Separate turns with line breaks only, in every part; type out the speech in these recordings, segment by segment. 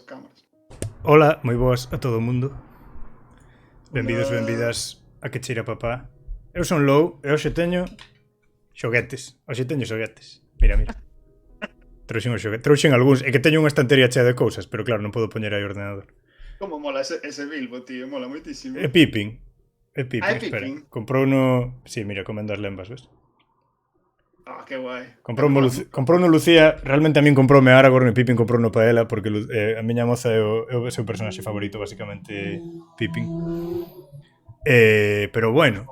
Cámaras.
Ola, moi boas a todo o mundo. Benvidos,
Hola.
benvidas a Que Cheira Papá. Eu son Lou e hoxe teño xoguetes. Hoxe teño xoguetes. Mira, mira. Trouxen os xoguetes. Trouxen algúns. É que teño unha estantería chea de cousas, pero claro, non podo poñer aí o ordenador.
Como mola ese Bilbo, tío, mola moitísimo.
É Pippin. É
Ah,
Pippin,
é
espera.
Pippin?
Comprou no... Sí, mira, comendo as lembas, ves?
Ah, que guai.
Comprou no Lucía. Realmente a min comproume Aragorn e Pippin comprou no Paella porque a miña moza é o seu personaxe favorito, basicamente Pippin. Pero bueno,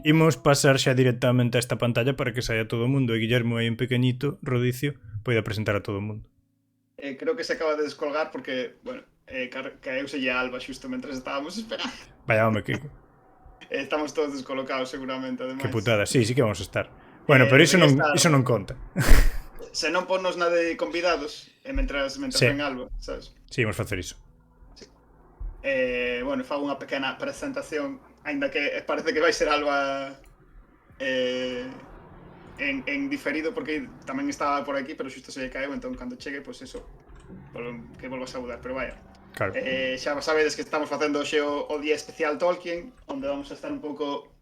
imos pasar xa directamente a esta pantalla para que saia todo o mundo e Guillermo aí en pequeñito, rodicio, poida presentar a todo o mundo.
Creo que se acaba de descolgar porque, bueno, caeuse a Alba xusto mentre estábamos esperando.
Vaya, home, que
Estamos todos descolocados seguramente, ademais.
putada. Sí, sí que vamos a estar. Bueno, pero
Debería estar...
iso non conta.
Se non ponnos na de convidados, mentras
Sí.
ven Alba, sabes?
Sí, vamos facer iso.
Sí. Bueno, fago unha pequena presentación, aínda que parece que vai ser Alba en diferido, porque tamén estaba por aquí, pero xusto se lle caeu, entón cando chegue, pois eso, que volvo a saudar, pero vaya.
Claro.
Xa sabedes que estamos facendo hoxe o día especial Tolkien, onde vamos a estar un pouco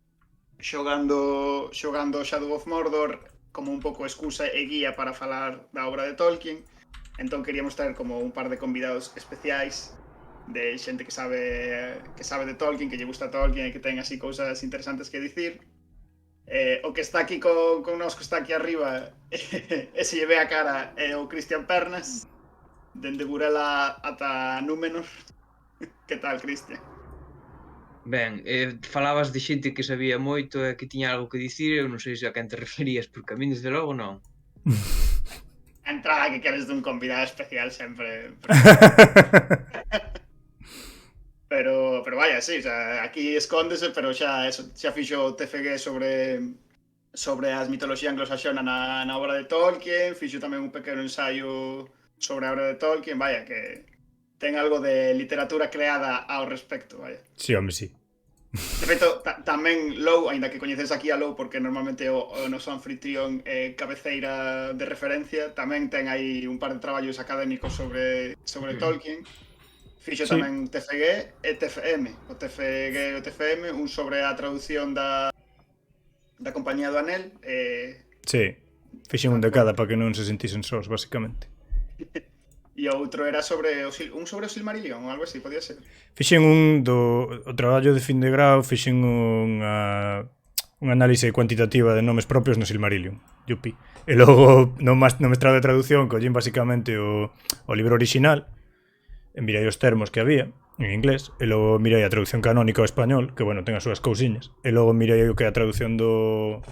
xogando Shadow of Mordor como un pouco excusa e guía para falar da obra de Tolkien. Entón queríamos traer como un par de convidados especiais de xente que sabe de Tolkien, que lle gusta Tolkien e que ten así cousas interesantes que dicir. O que está aquí con nós, que está aquí arriba, ese lle ve a cara, é o Cristian Pernas, dende Burela ata Númenor. Que tal, Cristian?
Ben, falabas de xente que sabía moito e que tiña algo que dicir, eu non sei se a quen te referías, porque a min desde logo non.
A entrada que queres dun convidado especial sempre. Pero vaya, sí, o sea, aquí escóndese, pero xa fixo o TFG sobre as mitoloxía anglosaxona na obra de Tolkien, fixo tamén un pequeno ensaio sobre a obra de Tolkien, vaya, que ten algo de literatura creada ao respecto, vaya.
Sí, home, sí.
De feito, tamén Lou, aínda que coñeces aquí a Lou porque normalmente o noso anfitrión é cabeceira de referencia, tamén ten aí un par de traballos académicos sobre Tolkien. Fixo tamén TFG e TFM. O TFG e o TFM, un sobre a traducción da Compañía do Anel.
Sí, fixen un de cada para que non se sentisen sós, basicamente.
E o outro era sobre o Silmarillion ou algo así, podía ser.
Fixen o traballo de fin de grau, fixen unha análise cuantitativa de nomes propios no Silmarillion, yupi. E logo no mestrado de traducción collín basicamente o libro original e mirei os termos que había en inglés, e logo mirei a traducción canónica ao español, que bueno, ten as súas cousiñas, e logo mirei o que é a traducción do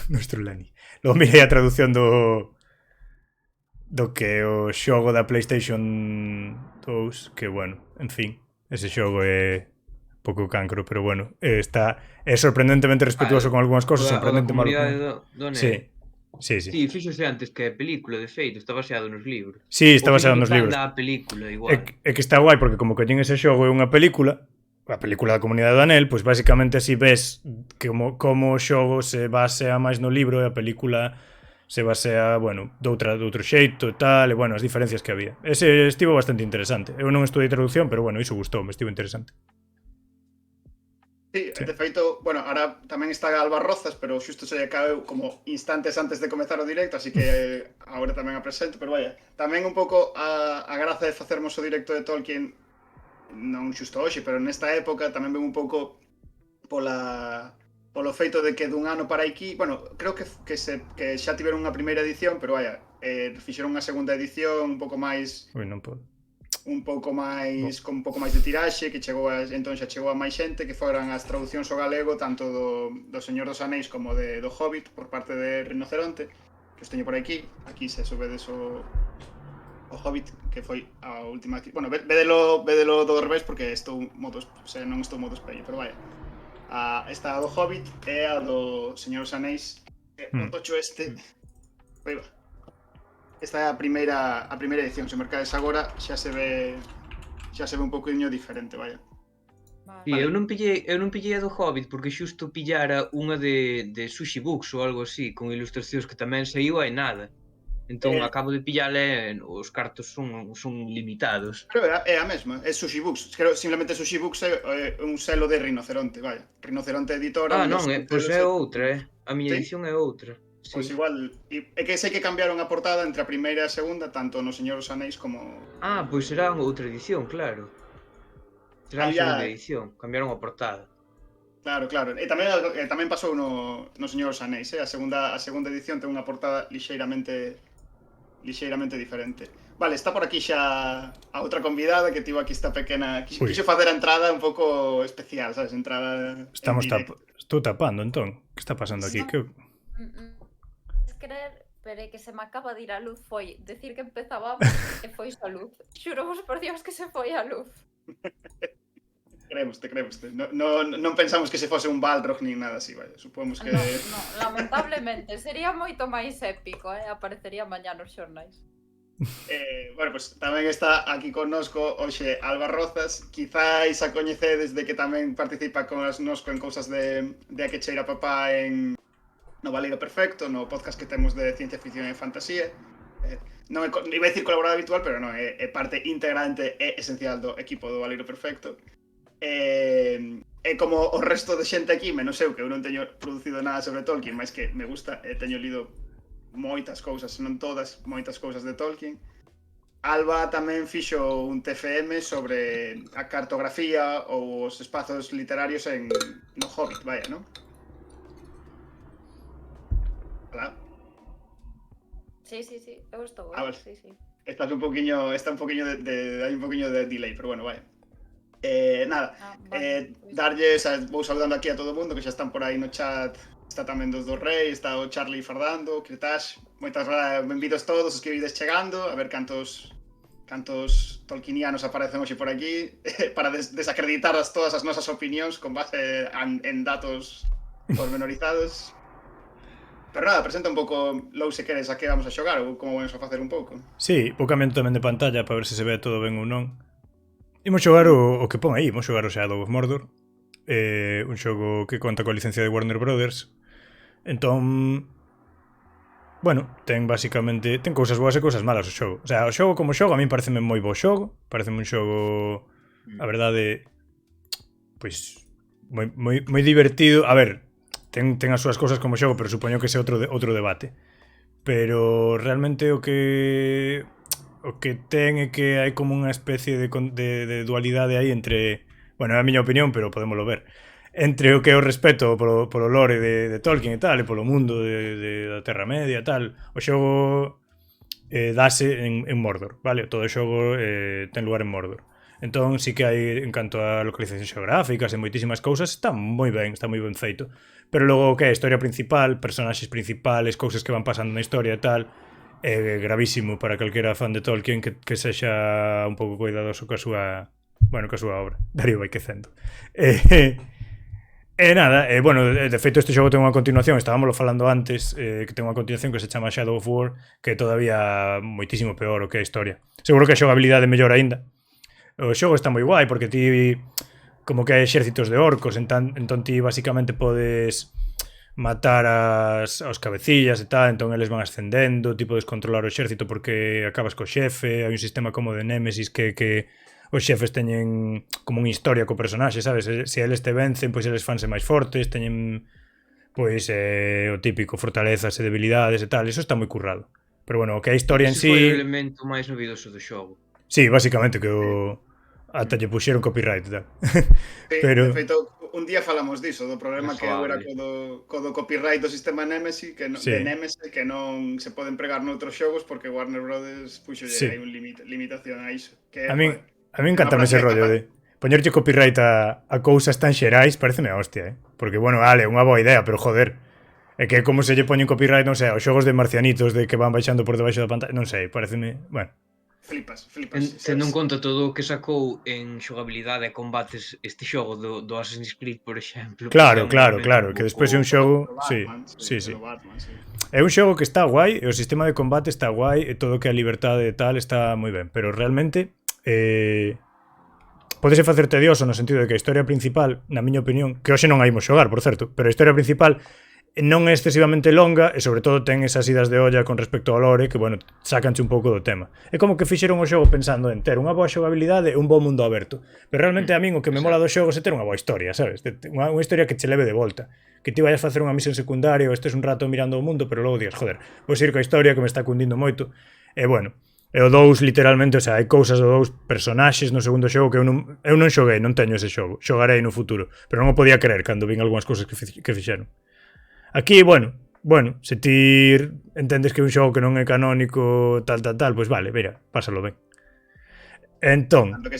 nuestro Lenny. Logo mirei a traducción do que o xogo da PlayStation 2, que bueno, en fin, ese xogo é pouco cancro, pero bueno, é sorprendentemente respetuoso con algunhas cousas, sorprendente malo con... Sí.
Sí, fíxose antes que a película, de feito, está baseado nos libros.
Sí, está baseado nos libros.
Da película, igual.
É que está guai, porque como collín ese xogo é unha película, a película da Comunidade do Anel, pois basicamente así ves como o xogo se basea máis no libro e a película se basea, bueno, de outro xeito e tal, e bueno, as diferencias que había. Ese estivo bastante interesante. Eu non estudei traducción, pero bueno, iso gustoume, estivo interesante.
Sí, de feito, bueno, ahora tamén está Alba Rozas, pero xusto se caeu como instantes antes de comezar o directo, así que agora tamén a presento, pero vaya, tamén un pouco a graza de facermos o directo de Tolkien, non xusto hoxe, pero nesta época tamén ven un pouco polo feito de que dun ano para aquí, bueno, creo que xa tiveron unha primeira edición, pero vaya, fixeron unha segunda edición un pouco máis
non podo.
con un pouco máis de tiraxe, que entón xa chegou a máis xente, que foran as traducións ao galego tanto do Señor dos Anéis como do Hobbit por parte de Rinoceronte, que os teño por aquí se sobedes o Hobbit, que foi a última, bueno, vedelo do revés porque non estou modo espello, pero vaya. Esta do Hobbit é a do Señor dos Anéis, o tocho aí va. Esta é a primeira edición, se mercades agora xa se ve un pouquiño diferente, vaya.
Sí, eu non pillei a do Hobbit porque xusto pillara unha de Sushi Books ou algo así, con ilustracións que tamén saiu hai nada. Entón acabo de pillala e os cartos son limitados.
Creo é a mesma, é Sushi Books. Creo simplemente Sushi Books é un selo de Rinoceronte, vaya. Rinoceronte Editora.
Non, pois é outra, A miña edición é outra.
Pois igual, é que sei que cambiaron a portada entre a primeira e a segunda, tanto no Señor dos Anéis como...
Pois será outra edición, claro. Será a segunda edición, cambiaron a portada.
Claro. E tamén pasou no Señor dos Anéis, a segunda edición ten unha portada lixeiramente diferente. Vale, está por aquí xa a outra convidada que tivo aquí esta pequena... Quixo facer a entrada un pouco especial, sabes?
Estou tapando, entón. Que está pasando aquí?
Creer, pero é que se me acaba de ir a luz. Foi decir que empezábamos e foi a luz. Xurovos por Dios que se foi a luz.
Cremoste. Non pensamos que se fose un Balrog nin nada así, vaya. Supomos que...
No, lamentablemente. Sería moito máis épico, aparecería mañá nos xornais.
Bueno, pues tamén está aquí connosco hoxe Alba Rozas. Quizáis a coñecedes de que tamén participa connosco en cousas de A que cheira papá no Valeiro Perfecto, no podcast que temos de ciencia ficción e fantasía. Non iba a decir colaborador habitual, pero non, é parte integrante e esencial do equipo do Valeiro Perfecto. É como o resto de xente aquí, menos eu, que eu non teño producido nada sobre Tolkien, máis que me gusta, teño lido moitas cousas, non todas, moitas cousas de Tolkien. Alba tamén fixo un TFM sobre a cartografía ou os espazos literarios no Hobbit, vaya, non? Hola.
Sí, eu estou,
vale.
sí.
Está un poquinho hai un poquinho de delay, pero bueno, vai. Nada,
vale.
Vou saludando aquí a todo o mundo que xa están por aí no chat. Está tamén dos Rei, está o Charlie Fardando, Cretax. Moitas benvidos todos os que vides chegando, a ver cantos tolkienianos aparecen hoxe por aquí para desacreditar todas as nosas opinións con base en datos pormenorizados. Pero nada, presenta un pouco, Lou, se queres a que vamos a xogar ou como vamos a facer un pouco.
Sí, poucamente tamén de pantalla para ver se ve todo ben ou non. Imos xogar o que pon aí, imos xogar o Shadow of Mordor, un xogo que conta coa licencia de Warner Brothers. Entón, bueno, ten cousas boas e cousas malas o xogo. O sea, o xogo como xogo a mí pareceme moi bo xogo, pareceme un xogo, a verdade, pois moi divertido. A ver, ten as súas cousas como xogo, pero supoño que ese outro debate. Pero realmente o que ten é que hai como unha especie de dualidade aí entre, bueno, é a miña opinión, pero podémoslo ver, entre o que é o respeto polo lore de Tolkien e tal, e polo mundo da Terra Media e tal. O xogo dase en Mordor, vale? Todo o xogo ten lugar en Mordor. Entón, sí que hai, en canto a localizacións xeográficas e moitísimas cousas, está moi ben feito. Pero logo o que é a historia principal, personaxes principales, cousas que van pasando na historia e tal, é gravísimo para calquera fan de Tolkien que sexa un pouco cuidadoso coa súa obra. Darío vai quecendo. Nada, bueno, de feito este xogo ten unha continuación, estábamoslo falando antes, que ten unha continuación que se chama Shadow of War, que é todavía moitísimo peor o que é a historia. Seguro que a xogabilidade é mellor aínda. O xogo está moi guai porque ti como que hai exércitos de orcos, entón ti basicamente podes matar aos cabecillas e tal, entón eles van ascendendo, ti podes controlar o exército porque acabas co xefe, hai un sistema como de Némesis que os xefes teñen como unha historia co personaxe, sabes? Se eles te vencen, pois eles fanse máis fortes, teñen pois o típico fortalezas e debilidades e tal, eso está moi currado. Pero bueno, o que a historia en sí...
Ese foi o elemento máis novidoso do xogo.
Sí, basicamente que ata lle puxeron copyright, tal.
Sí,
Pero
de feito, un día falamos diso, do problema que haberá
Razoable.
co do copyright do sistema Nemesis, de
sí,
Nemesis, que non se pode empregar noutros xogos porque Warner Bros. Puxolle
sí.
hai un limitación a iso. Que,
A
joder,
min
é unha
encantame ese
práctica
rollo de poñerlle copyright a cousas tan xerais, pareceme a hostia, eh? Porque, bueno, vale, unha boa idea, pero joder, é que como se lle poñen copyright, non sei, aos xogos de marcianitos de que van baixando por debaixo da pantalla, non sei, pareceme, bueno,
flipas.
Tendo en
Sabes?
conta todo o que sacou en xogabilidade e combates este xogo do Assassin's Creed, por exemplo, pois é
claro,
un
claro,
movimento un
claro, que despois é un
pouco...
xogo,
O
sí,
Batman, sí,
sí,
é
sí.
do Batman, sí.
É un xogo que está guai, e o sistema de combate está guai, e todo o que é a liberdade e tal está moi ben, pero realmente podese facer tedioso no sentido de que a historia principal, na miña opinión, que hoxe non a imos xogar, por certo, pero a historia principal non é excesivamente longa e sobre todo ten esas idas de olla con respecto ao lore que, bueno, sacanche un pouco do tema. É como que fixeron o xogo pensando en ter unha boa xogabilidade e un bo mundo aberto. Pero realmente a min o que me mola do xogo é ter unha boa historia, sabes? Unha historia que che leve de volta. Que ti vayas facer unha misión secundaria ou estes un rato mirando o mundo, pero logo digas, joder, vou seguir coa historia que me está cundindo moito. E bueno, e o 2 literalmente, o sea, hai cousas do 2 personaxes no segundo xogo que eu non xoguei, non teño ese xogo. Xogarei no futuro, pero non o podía creer cando vin algunhas cousas que fixeron. Aquí, bueno, se ti entendes que é un xogo que non é canónico, tal, pois vale, mira, pásalo ben. Entón,
Tanto que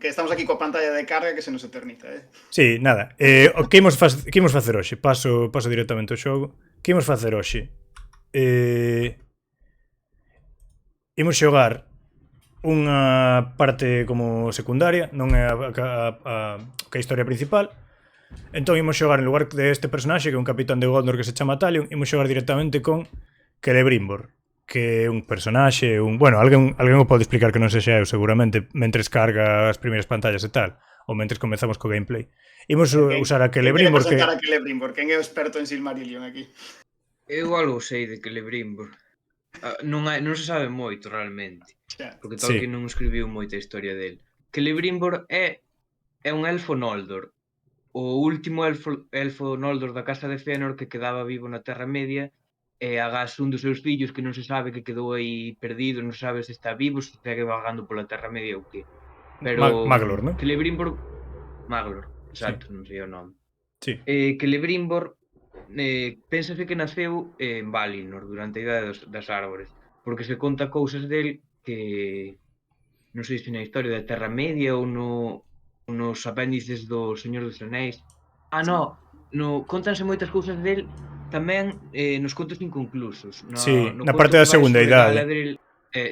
que estamos aquí coa pantalla de carga que se nos eterniza,
sí, nada. O que imos facer hoxe? Paso directamente ao xogo. Que imos facer hoxe? Imos xogar unha parte como secundaria, non é a historia principal. Entón imos xogar en lugar de este personaxe que é un capitán de Gondor que se chama Talion, imos xogar directamente con Celebrimbor, que é un personaxe, bueno, alguén o pode explicar que non sexa eu seguramente, mentres carga as primeiras pantallas e tal, ou mentres comezamos co gameplay. Imos usar a Celebrimbor
que...
que...
a Celebrimbor, quen é o experto en Silmarillion aquí?
Eu algo sei de Celebrimbor. Non se sabe moito realmente,
Xa.
porque
Sí,
Tolkien non escribiu moita historia del. Celebrimbor é un elfo Noldor, o último elfo Noldor da casa de Fëanor que quedaba vivo na Terra Media, e agás un dos seus fillos que non se sabe, que quedou aí perdido, non se sabe se está vivo, se segue vagando pola Terra Media ou que. Pero
Maglor, non?
Celebrimbor... Maglor,
Sí,
exacto, non sei o nome.
sí.
Celebrimbor pénsase que naceu en Valinor durante a Idade das Árbores, porque se conta cousas del que non sei se na historia da Terra Media ou nos apéndices do Señor dos Anéis. Contanse moitas cousas del tamén nos contos inconclusos.
Sí,
No
na
conto
parte da
que vai
segunda
sobre
idade.
Galadriel,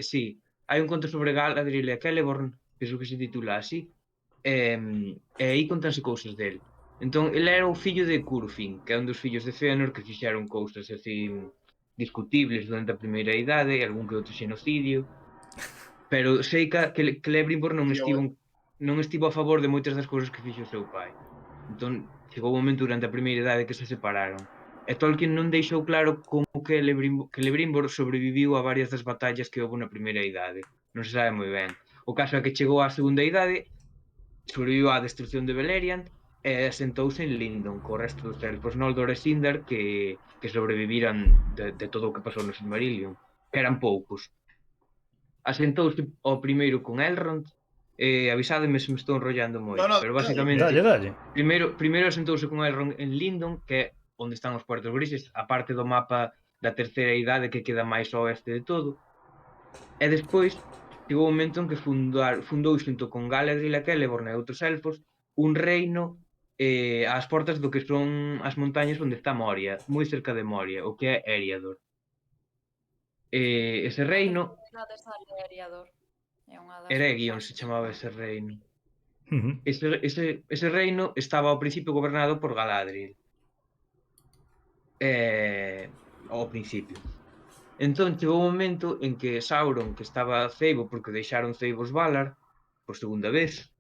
sí, hai un conto sobre Galadriel e Celeborn, penso que se titula así, e aí contanse cousas del. Entón, ele era o fillo de Curufin, que é un dos fillos de Fëanor que fixeron cousas así discutibles durante a Primeira Idade, algún que outro xenocidio, pero sei que Celebrimbor non estivo a favor de moitas das cousas que fixo o seu pai. Entón, chegou un momento durante a Primeira Idade que se separaron. E Tolkien non deixou claro como que Celebrimbor sobreviviu a varias das batallas que houve na Primeira Idade. Non se sabe moi ben. O caso é que chegou á Segunda Idade, sobreviviu á destrucción de Beleriand e asentouse en Lindon co resto dos elfos Noldor e Sindar que sobreviviran de todo o que pasou no Silmarillion, que eran poucos. Asentouse ao primeiro con Elrond, avisademe se me estou enrollando moito,
No,
pero
dale,
basicamente
Dalle.
primeiro asentouse con Elrond en Lindon, que é onde están os Puertos Grises, a parte do mapa da Terceira Idade que queda máis ao oeste de todo. E despois chegou o momento en que fundou xunto con Galadriel e Celeborn e outros elfos un reino ás portas do que son as montañas onde está Moria, moi cerca de Moria, o que é Eriador. Ese reino,
Eriador.
Eregion se chamaba ese reino.
Uh-huh.
Ese reino estaba ao principio gobernado por Galadriel. Ao principio. Entón chegou un momento en que Sauron, que estaba ceibo porque deixaron ceibos Valar por segunda vez,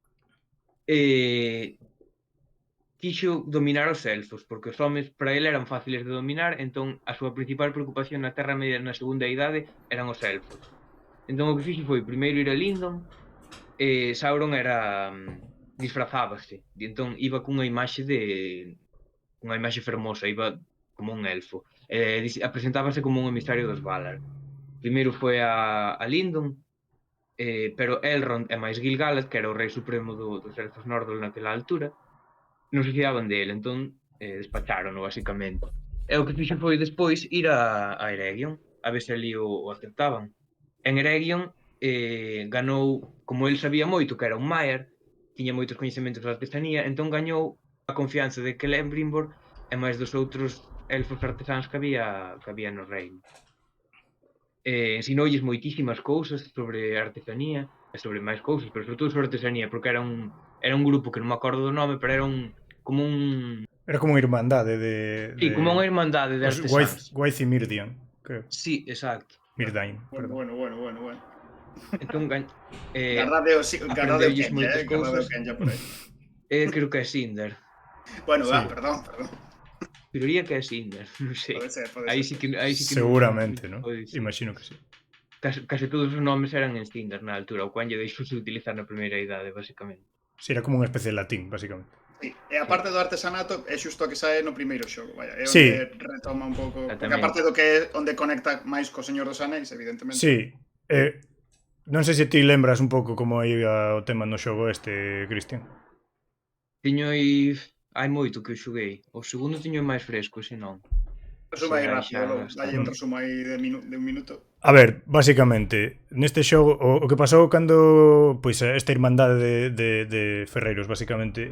quixo dominar os elfos, porque os homes para ele eran fáciles de dominar, entón a súa principal preocupación na Terra Media na Segunda Idade eran os elfos. Entón o que fixo foi primeiro ir a Lindon, Sauron disfrazábase, e entón iba cunha imaxe fermosa, iba como un elfo, presentábase como un emisario dos Valar. Primeiro foi a Lindon, pero Elrond e máis Gil-galad, que era o rei supremo dos elfos Nordol naquela altura, non se fiaban dele, entón despachárono, basicamente. E o que fixo foi despois ir a Eregion, a ver se ali o aceptaban. En Eregion ganou, como el sabía moito, que era un Maiar, tiña moitos coñecementos de artesanía, entón gañou a confianza de Celebrimbor e máis dos outros elfos artesáns que había no reino. Ensinoulles moitísimas cousas sobre artesanía e sobre máis cousas, pero sobre todo sobre artesanía, porque era un grupo que non me acordo do nome, pero era como un...
Era como unha irmandade
Sí, como unha irmandade de artesáns.
Gwaith e Mirdian, creo.
Sí, exacto.
Mirdain,
Bueno.
Entón,
Gardade o
aprendeulles
Kenya,
moitas
Gardade o
cousas.
Kenya por aí.
Creo que é Sindar.
Bueno,
Sí.
perdón.
Juraría que é Sindar, non sei.
Pode ser.
Aí sí que
Seguramente, ¿no?
pode ser.
Imagino que sí.
Case todos os nomes eran en Sindar na altura, o cual lle deixouse utilizar na primeira idade, basicamente.
Sí, era como unha especie de latín, basicamente.
Sí. E a parte do artesanato é xusto a que sae no primeiro xogo, vaya, é
Sí.
onde retoma un pouco, porque
Exactamente.
aparte do que é onde conecta máis co Señor dos Anéis, evidentemente.
Sí. Non sei se ti lembras un pouco como ia o tema no xogo este, Cristian.
Tiño aí... Hai moito que o xoguei. O segundo tiño máis fresco, se non.
Resumo aí
Sí,
rápido,
xa
dalle un resumo aí de un minuto.
A ver, basicamente, neste xogo o que pasou cando pois esta irmandade de ferreiros, basicamente,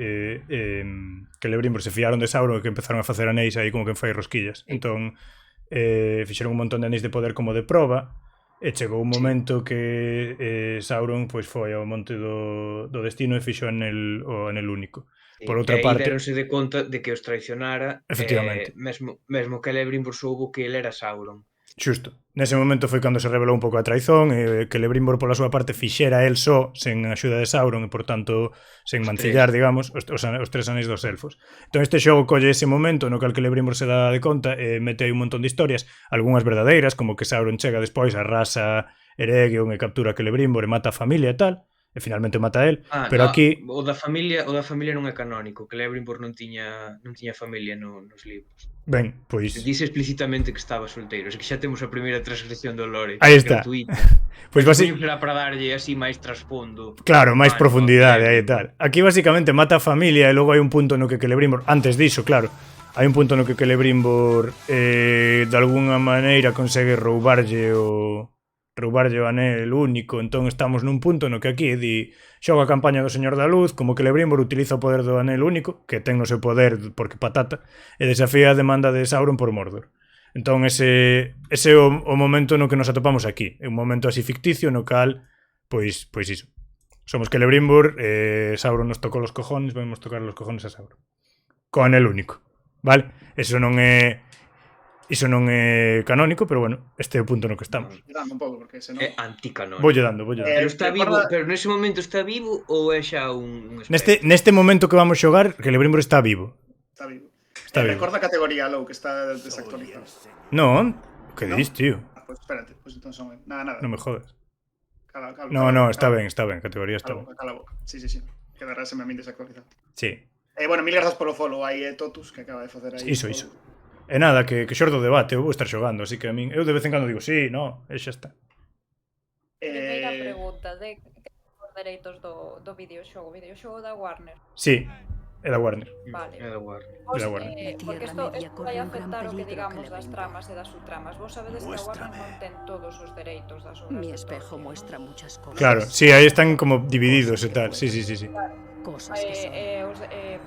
Celebrimbor se fiaron de Sauron e que empezaron a facer anéis aí como que fai rosquillas. Entón, fixeron un montón de anéis de poder como de proba, e chegou un momento que Sauron pois foi ao monte do destino e fixo o anel único. Por outra parte,
deronse de conta de que os traicionara.
Efectivamente.
Mesmo que Celebrimbor soubo que ele era Sauron.
Xusto. Nese momento foi cando se revelou un pouco a traizón e que Celebrimbor pola súa parte fixera el só sen axuda de Sauron e por tanto sen mancillar, digamos, os tres anéis dos elfos. Entón este xogo colle ese momento no que Celebrimbor se dá de conta e mete aí un montón de historias, algunhas verdadeiras, como que Sauron chega despois, arrasa Eregion e captura Celebrimbor e mata a familia e tal, e finalmente mata a él, pero aquí
o da familia non é canónico. Celebrimbor non tiña familia nos libros.
ben, pois
Dice explícitamente que estaba solteiro. É que xa temos a primeira transgresión do lore.
Aí está.
Gratuita.
pois
Será para darlle así máis trasfondo.
Claro, máis
Vale,
profundidade
vale.
aí e tal. Aquí basicamente mata a familia e logo hai un punto no que Celebrimbor, antes diso, claro, hai un punto no que Celebrimbor de alguna maneira consegue roubarlle o anel único, entón estamos nun punto no que aquí di xoga a campaña do Señor da Luz, como Celebrimbor utiliza o poder do anel único, que ten no seu poder porque patata, e desafía a demanda de Sauron por Mordor. Entón ese é o momento no que nos atopamos aquí, é un momento así ficticio no cal pois iso. Somos Celebrimbor, Sauron nos tocou los cojones, vamos tocar los cojones a Sauron. Co anel único, vale? Iso non é canónico, pero bueno, este é o punto no que estamos.
Dando un pouco, porque senón...
É anticanónico.
Voulle dando.
Pero está vivo, pero nese momento está vivo ou é xa un
Neste momento que vamos xogar, Celebrimbor está vivo.
Está vivo.
Está vivo.
Recorda a categoría low, que está desactualizada.
Non, que
¿No?
dis, tío?
Pues espérate, pues entonces son... Nada.
Non me jodas.
Cala,
No, está ben, categoría está ben.
Cala a boca. Sí. Quedaráseme a min desactualizado.
Sí.
Bueno, mil grazas polo follow aí, Totus, que acaba de facer aí.
Iso. E nada, que xordo o debate, eu vou estar xogando, así que a min, eu de vez en cando digo, sí, no, e xa está.
Primeira pregunta, de que os dereitos do videoxogo? O videoxogo da Warner.
Sí, é da Warner.
Vale.
É da Warner.
É da Warner.
Porque isto vai afectar o que digamos das tramas e das subtramas. Vos sabedes que a Warner non ten todos os dereitos das obras.
Mi espejo muestra muchas cosas.
Claro, sí, aí están como divididos e tal. Sí.
Cosas que son.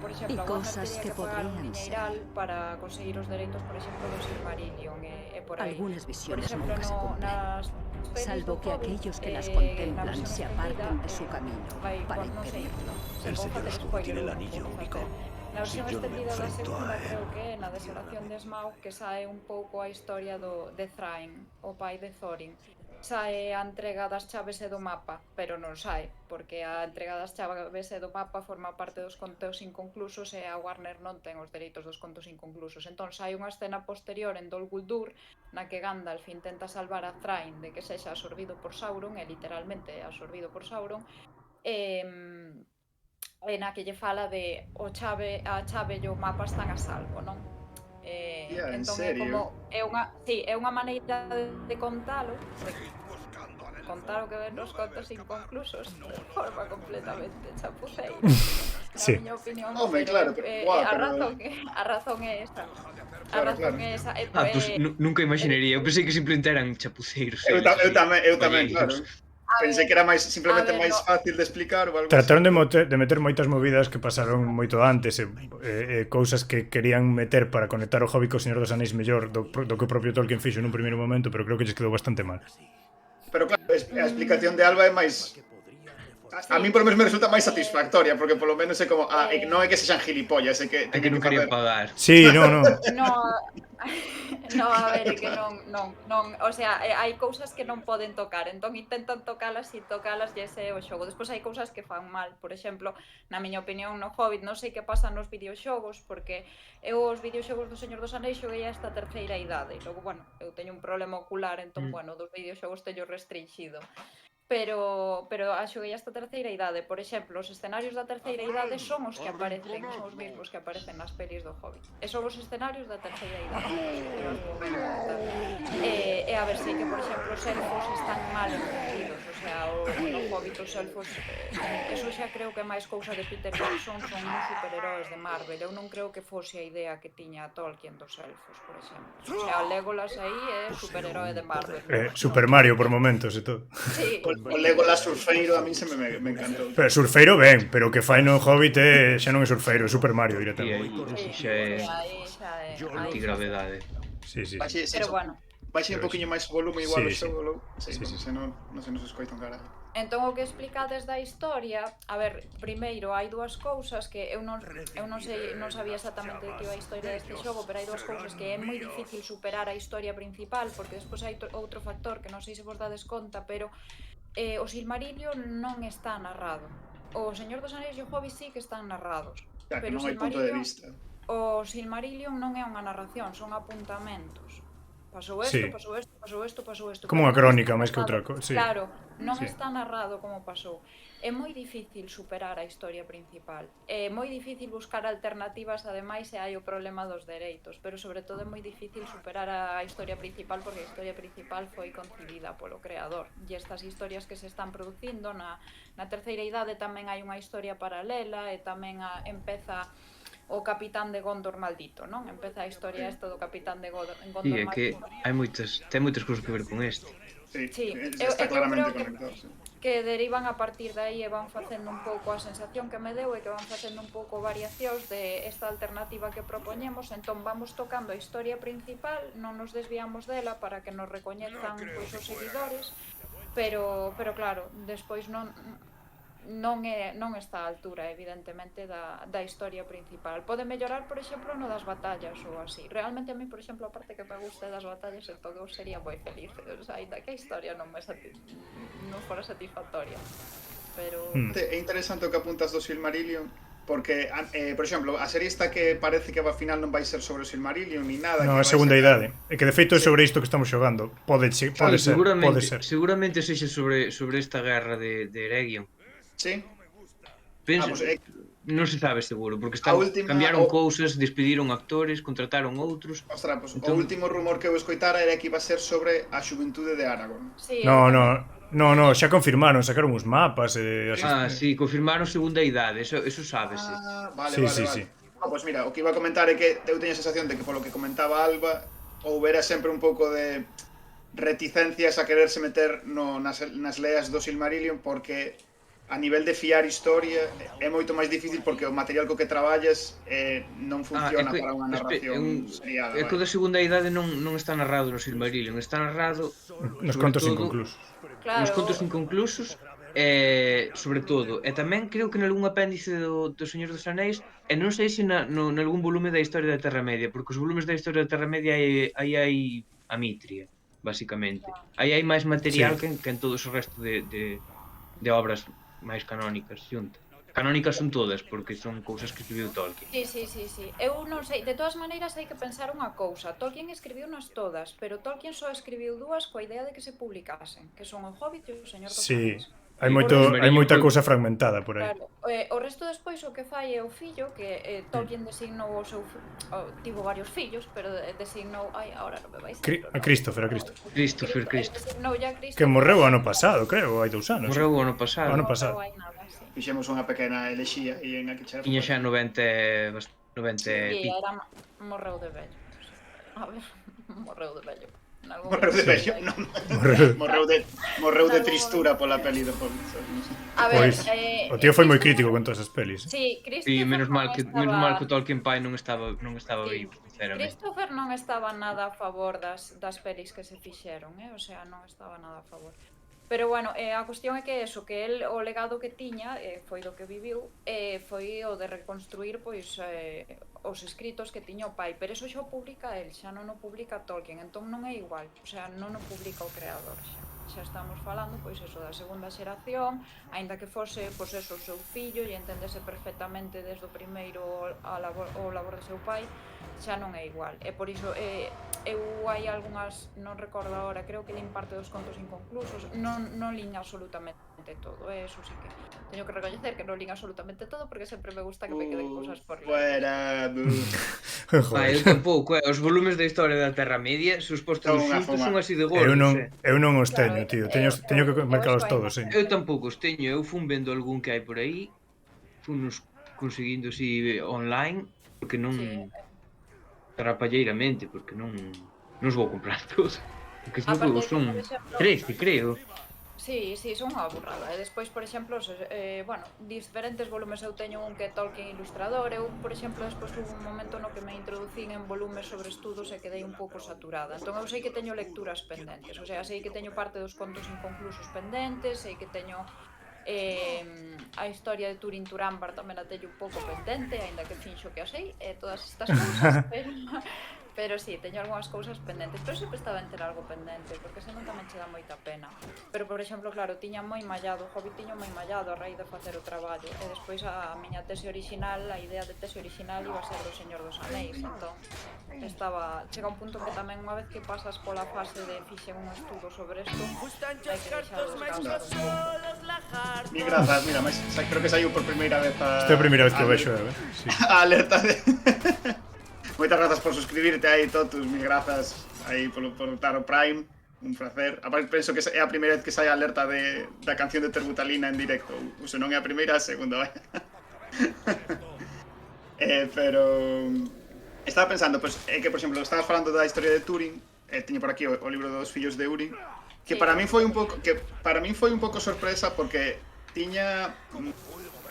Por exemplo,
Y
a Warner
cosas
tenía
que
que pagar un
podrían ser.
dineral para conseguir os dereitos, por exemplo, do Silmarillion e por aí.
Algunas
Por
visiones
exemplo,
nunca se cumplen.
nas pelis
Salvo
do
que
Hobbit,
aquellos que las
na
contemplan
versión
se
extendida,
aparten de su camino para
non sei,
impedirlo.
se
El
vou
señor
facer
Snow
spoiler,
tiene el
non
anillo
vou
único.
facer. Na
Si
versión
yo no me
extendida da
enfrento
segunda,
a él,
creo que é na Desolación de Smaug, que sae un pouco a historia de Thrain, o pai de Thorin. Sae a entrega das chaves e do mapa, pero non sae, porque a entrega das chaves e do mapa forma parte dos contos inconclusos e a Warner non ten os dereitos dos contos inconclusos. Entón sai unha escena posterior en Dol Guldur na que Gandalf intenta salvar a Thrain de que sexa absorbido por Sauron, e literalmente absorbido por Sauron, e na que lle fala de a chave e o mapa están a salvo, non?
En
Entón
serio?
é unha maneira de contalo. contar o que ven nos contos inconclusos de forma completamente chapuceira.
Sí.
Na miña opinión,
Home, claro, pero,
a razón é esa. A
Claro,
razón
claro.
é esa.
Pois nunca imaginaría. Eu pensei que simplemente eran chapuceiros eles, así,
Eu tamén, claro.
balleiros.
Pensei que era máis simplemente
a ver,
máis
no.
fácil de explicar ou algo
Trataron
así.
de meter moitas movidas que pasaron moito antes cousas que querían meter para conectar o Hobbit co Señor dos Anéis mellor do que o propio Tolkien fixo nun primeiro momento, pero creo que lles quedou bastante mal.
Pero claro, a explicación de Alba é máis... A
Sí.
min polo menos me resulta máis satisfactoria, porque polo menos é como, non é que sexan gilipollas, é que
É que
teñen
non
que
querían
facer...
pagar.
Sí, non.
No, no, a ver, é que non, o sea, hai cousas que non poden tocar, entón intentan tocalas e tocalas e ese é o xogo. Despois hai cousas que fan mal, por exemplo, na miña opinión no Hobbit, non sei que pasa nos videoxogos, porque eu os videoxogos do Señor dos Anéis xoguei hasta a terceira idade, e logo, bueno, eu teño un problema ocular, entón, bueno, dos videoxogos teño restringido. Pero a xoguei hasta a terceira idade. Por exemplo, os escenarios da terceira idade son os que aparecen, son os mesmos que aparecen nas pelis do Hobbit. E son os escenarios da terceira idade. E a ver, sei que, por exemplo, os elfos están mal entendidos. O sea, no Hobbit os elfos... eso xa creo que é máis cousa de Peter Jackson, son uns superheróis de Marvel. Eu non creo que fose a idea que tiña Tolkien dos elfos, por exemplo. O sea, Legolas aí é superherói de Marvel.
Super Mario por momentos e todo.
Sí.
O Legolas surfeiro a min se me encantou.
Pero surfeiro ben, pero o que fai no Hobbit xa non é surfeiro, é Super Mario
E
directamente.
aí xa é antigravedade.
Sí.
Pero bueno.
Baixe un poquinho máis o volume igual o
Sí.
xogo,
Sí.
se non se nos escoita un caralho.
Entón o que explicades da historia, a ver, primeiro hai dúas cousas que eu non sei, non sabía exactamente de que iba a historia deste xogo, pero hai dúas cousas que é moi difícil superar a historia principal, porque despois hai outro factor que non sei se vos dades conta, pero o Silmarillion non está narrado. O Señor dos Anéis e o Hobbit sí que están narrados,
Que
pero
non hai punto de vista.
o Silmarillion non é unha narración, son apuntamentos. Pasou
Sí.
pasou isto.
Como unha crónica máis que outra cousa. Sí.
Claro, non
Sí.
está narrado como pasou. É moi difícil superar a historia principal. É moi difícil buscar alternativas, ademais, e hai o problema dos dereitos, pero sobre todo é moi difícil superar a historia principal porque a historia principal foi concibida polo creador. E estas historias que se están producindo na terceira idade tamén hai unha historia paralela e tamén empeza o capitán de Gondor maldito, non? Empeza a historia esta do capitán de Gondor
E é que
maldito.
ten moitas cousas que ver con este.
Sí,
Está claramente
eu creo
conectado, sí.
que derivan a partir de aí e van facendo un pouco a sensación que me deu e que van facendo un pouco variacións de esta alternativa que propoñemos, entón vamos tocando a historia principal, non nos desviamos dela para que nos recoñezan pois os seguidores, pero claro, despois non está a altura, evidentemente, da historia principal. Pode mellorar, por exemplo, no das batallas ou así. Realmente a mí, por exemplo, a parte que me gusta das batallas e todo, sería moi feliz. O sea, ainda que a historia non fora satisfactoria. Pero...
É interesante o que apuntas do Silmarillion, porque, por exemplo, a serie esta que parece que ao final non vai ser sobre o Silmarillion ni nada.
Non, a segunda idade. É que de feito é sobre isto que estamos xogando. Pode ser.
Seguramente sexa sobre esta guerra de Eregion.
Sí.
Penso, non se sabe seguro, porque cambiaron cousas, despediron actores, contrataron outros.
Ostras, pues, o último rumor que eu escoitara era que iba a ser sobre a xuventude de Aragorn.
Sí,
No, xa confirmaron, sacaron uns mapas
sí, confirmaron segunda idade, eso sábese.
Vale. Pois mira, o que iba a comentar é que eu teño a sensación de que polo que comentaba Alba houbera sempre un pouco de reticencias a quererse meter nas leas do Silmarillion, porque a nivel de fiar historia é moito máis difícil porque o material co que traballas non funciona para unha narración seriada.
É que o da segunda idade non está narrado no Silmarillion, está narrado
nos contos inconclusos.
Nos contos inconclusos, sobre todo, e tamén creo que nalgún apéndice do Señor dos Anéis, e non sei se nalgún volume da historia da Terra Media, porque os volumes da historia da Terra Media aí hai a Mitria, basicamente. Aí hai máis material que en todos o resto de obras máis canónicas xuntas. Canónicas son todas, porque son cousas que escribiu Tolkien.
Sí. Eu non sei, de todas maneiras hai que pensar unha cousa. Tolkien escribiu nas todas, pero Tolkien só escribiu dúas coa idea de que se publicasen, que son o Hobbit e o Señor dos Anéis.
Hai
Silmarillion
moita
foi-
cousa fragmentada por aí.
Claro, o resto despois o que fai é o fillo que Tolkien designou o seu tivo varios fillos, pero designou, ahora non me vais
A Christopher.
Christopher.
Designou ya
Que morreu o ano pasado, creo, hai 2 anos.
Morreu o ano
O
pasado.
ano pasado.
Hai nada, sí.
Fixemos unha pequena elexía aí en a que chera.
Tiña xa 90
E
pico.
era morreu de vello. A ver, morreu de vello.
Morreu de vello, non. Morreu de tristura pola peli de Hobbit.
A ver,
Pois, o tío foi moi crítico con todas as pelis.
Sí,
E
Christopher
menos mal que o
estaba...
Tolkien pai non estaba
Sí.
vivo, sinceramente.
Christopher non estaba nada a favor das pelis que se fixeron, o sea, non estaba nada a favor. Pero bueno, a cuestión é que eso, que el o legado que tiña, foi do que viviu, foi o de reconstruir pois os escritos que tiña o pai, pero eso xa o publica el, xa non o publica Tolkien, entón non é igual, o sea, non o publica o creador xa estamos falando, pois eso, da segunda xeración, aínda que fose, pois eso, o seu fillo, e entendese perfectamente desde o primeiro o labor do seu pai, xa non é igual, e por iso eu hai algunhas, non recordo agora, creo que lin parte dos contos inconclusos, non lin absolutamente todo, eso sí que teño que recoñecer que non lin absolutamente todo porque sempre me gusta que me queden cousas por ler.
Fuera,
Eu tampouco, os volumes da historia da Terra Media, se os postos xuntos son así de gordos,
Eu non os teño, tío. Teño que mercalos todos,
Eu tampouco os teño, eu fun vendo algún que hai por aí, fun nos conseguindo así online, porque non... Trapalleiramente, porque non os vou comprar todos. Porque son 13, creo.
Sí, son unha burrada. E despois, por exemplo, bueno, diferentes volumes eu teño un que é Tolkien ilustrador. Eu, por exemplo, despois hubo un momento no que me introducín en volumes sobre estudos e quedei un pouco saturada. Entón eu sei que teño lecturas pendentes, o sea, sei que teño parte dos contos inconclusos pendentes, sei que teño a historia de Turin Turambar tamén a teño un pouco pendente, aínda que finxo que a sei, todas estas cousas, pero sí, teño algunhas cousas pendentes, pero sempre estaba en ter algo pendente, porque senón tamén che dá moita pena. Pero, por exemplo, claro, tiña moi mallado, o Hobbit tiña moi mallado a raíz de facer o traballo, e despois a miña tese original, a idea de tese original iba a ser do Señor dos Anéis, entón chega un punto que tamén unha vez que pasas pola fase de fixen un estudo sobre isto, hai que deixar descansar un pouco.
Mil grazas, mira, creo que saiu por primeira vez
Esta é a primeira vez que o vexo, sí.
A alerta de... Moitas grazas por suscribirte aí, Totus, mil grazas aí por dar o Prime, un placer. Aparte, penso que é a primeira vez que sai a alerta da canción de Terbutalina en directo, ou se non é a primeira, a segunda, vai. Pero... Estaba pensando, pues, que, por exemplo, estabas falando da historia de Turing, teño por aquí o libro dos fillos de Urin, que para min foi un pouco sorpresa porque tiña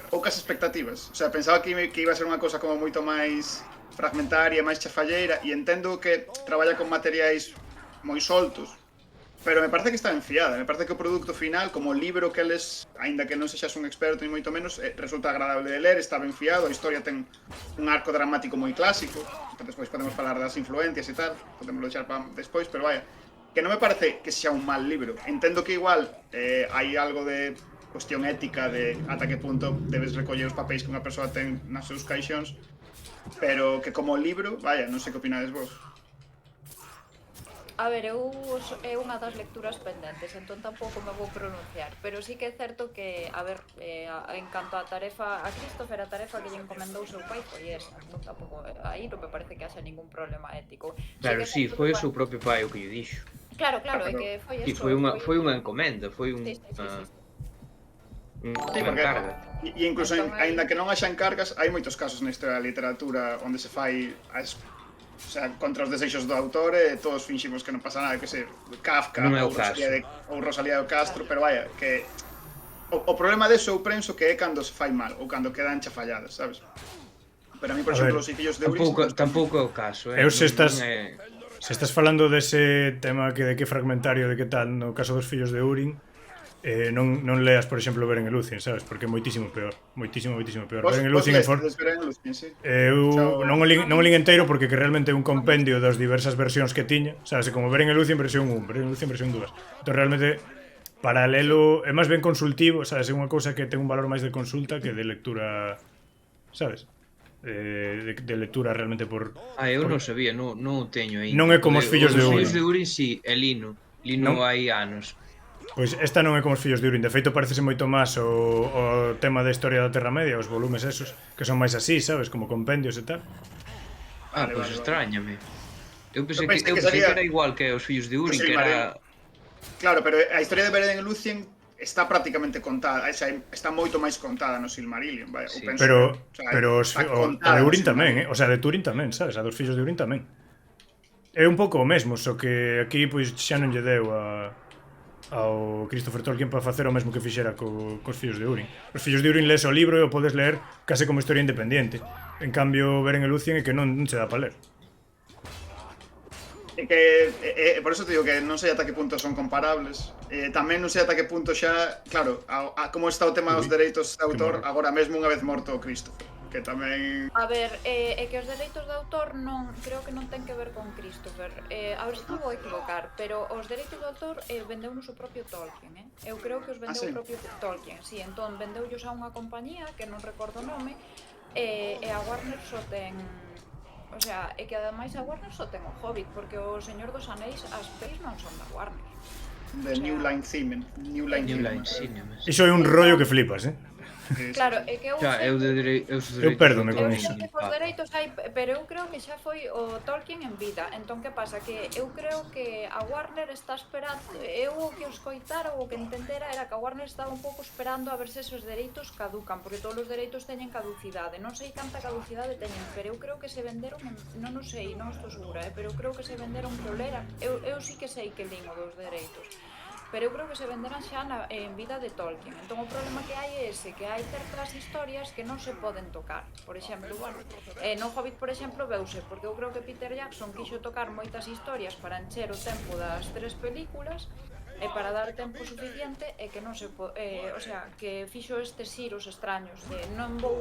poucas expectativas. O sea, pensaba que iba a ser unha cosa como moito máis fragmentaria, máis chafalleira, e entendo que traballa con materiais moi soltos, pero me parece que está enfiada. Me parece que o produto final, como libro que eles, aínda que non sexas un experto ni moito menos, resulta agradable de ler, está ben fiado, a historia ten un arco dramático moi clásico, despois podemos falar das influencias e tal, podemos deixar para despois, pero vaya, que non me parece que sexa un mal libro. Entendo que igual hai algo de cuestión ética de ata que punto debes recoller os papéis que unha persoa ten nas seus caixóns, pero que como libro, vaya, non sei que opinades vos.
A ver, é unha das lecturas pendentes, entón tampouco me vou pronunciar, pero sí que é certo que, a ver, en canto a tarefa, a Christopher, a tarefa que lle encomendou o seu pai foi esa, entón tampouco, aí non me parece que haxa ningún problema ético.
Claro, sí, foi o seu propio pai o que lle dixo.
Claro, é que foi
eso. Foi unha encomenda, foi un...
Sí, porque, e incluso aínda que non haxa encargas, hai moitos casos na historia da literatura onde se fai o sea, contra os desexos do autor e todos finximos que non pasa nada, que sei, Kafka ou Rosalía do Castro, pero vaya, que o problema deso eu penso que é cando se fai mal ou cando quedan chafalladas, sabes? Pero a mí, por exemplo, os fillos de Urin...
Tampouco é o caso,
Eu se estás falando dese tema de que fragmentario, de que tal, no caso dos fillos de Urin, non leas, por exemplo, Beren e Lucien, sabes? Porque é moitísimo peor. Moitísimo peor.
Beren e Lucien, sí.
Eu non o lin enteiro porque que realmente é un compendio das diversas versións que tiña, sabes? Como Beren e Lucien versión 1, Beren e Lucien versión 2. Entón, realmente, paralelo, é máis ben consultivo, sabes? É unha cousa que ten un valor máis de consulta que de lectura, sabes? De lectura realmente por...
eu non sabía, non o teño aí.
Non é como os fillos de Urin.
Os fillos de Urin, sí, é Lino hai anos.
Pois esta non é como os fillos de Urin. De feito, parecese moito máis o tema da historia da Terra Media, os volumes esos, que son máis así, sabes? Como compendios e tal.
Ah, pois extrañame. Eu pensei
Eu
que
sería-
era igual que os fillos de Urin,
Pues
que era...
Claro, pero a historia de Beren e Lucien está prácticamente contada, está moito máis contada no Silmarillion, vaya,
Sí.
eu penso.
Pero
está
a
contada
de
no
Urin tamén,
Silmarillion.
O sea, a de Turin tamén, sabes? A dos fillos de Urin tamén. É un pouco o mesmo, só que aquí pois xa non lle deu ao Christopher Tolkien para facer o mesmo que fixera cos fillos de Urin. Os fillos de Urin lees o libro e o podes ler case como historia independente. En cambio, Beren e Lucien é que non se dá para ler.
É que, por eso te digo que non sei ata que punto son comparables. Tamén non sei ata que punto xa, claro, como está o tema dos dereitos de autor,
morro.
agora mesmo unha vez morto o Christopher, que tamén...
A ver, é que os dereitos de autor non creo que non ten que ver con Christopher. A ver se me vou equivocar, pero os dereitos de autor vendeunos o propio Tolkien, Eu creo que os vendeu
sí?
o propio Tolkien, si, entón vendeullos a unha compañía que non recordo o nome, e a Warner só ten... O sea, é que ademais a Warner só ten o Hobbit, porque o Señor dos Anéis as pelis non son da Warner.
De New Line Cinema.
New Line Cinemas.
Iso é un rollo que flipas,
Claro, é que eu
Xa,
sei...
Eu pérdome con
Eu
iso.
sei que os dereitos hai, pero eu creo que xa foi o Tolkien en vida. Entón, que pasa? Que eu creo que a Warner está esperando... Eu o que os coitara ou o que entendera era que a Warner estaba un pouco esperando a ver se esos dereitos caducan, porque todos os dereitos teñen caducidade. Non sei canta caducidade teñen, pero eu creo que se venderon... Non o sei, non estou segura, pero eu creo que se venderon prolera. Eu sí que sei que lin o dos dereitos. Pero eu creo que se venderán xa en vida de Tolkien. Entón o problema que hai é ese, que hai certas historias que non se poden tocar. Por exemplo, bueno, no Hobbit, por exemplo, veuse, porque eu creo que Peter Jackson quixo tocar moitas historias para encher o tempo das 3 películas e para dar tempo suficiente e que non se o sea, que fixo estes xiros extraños de non vou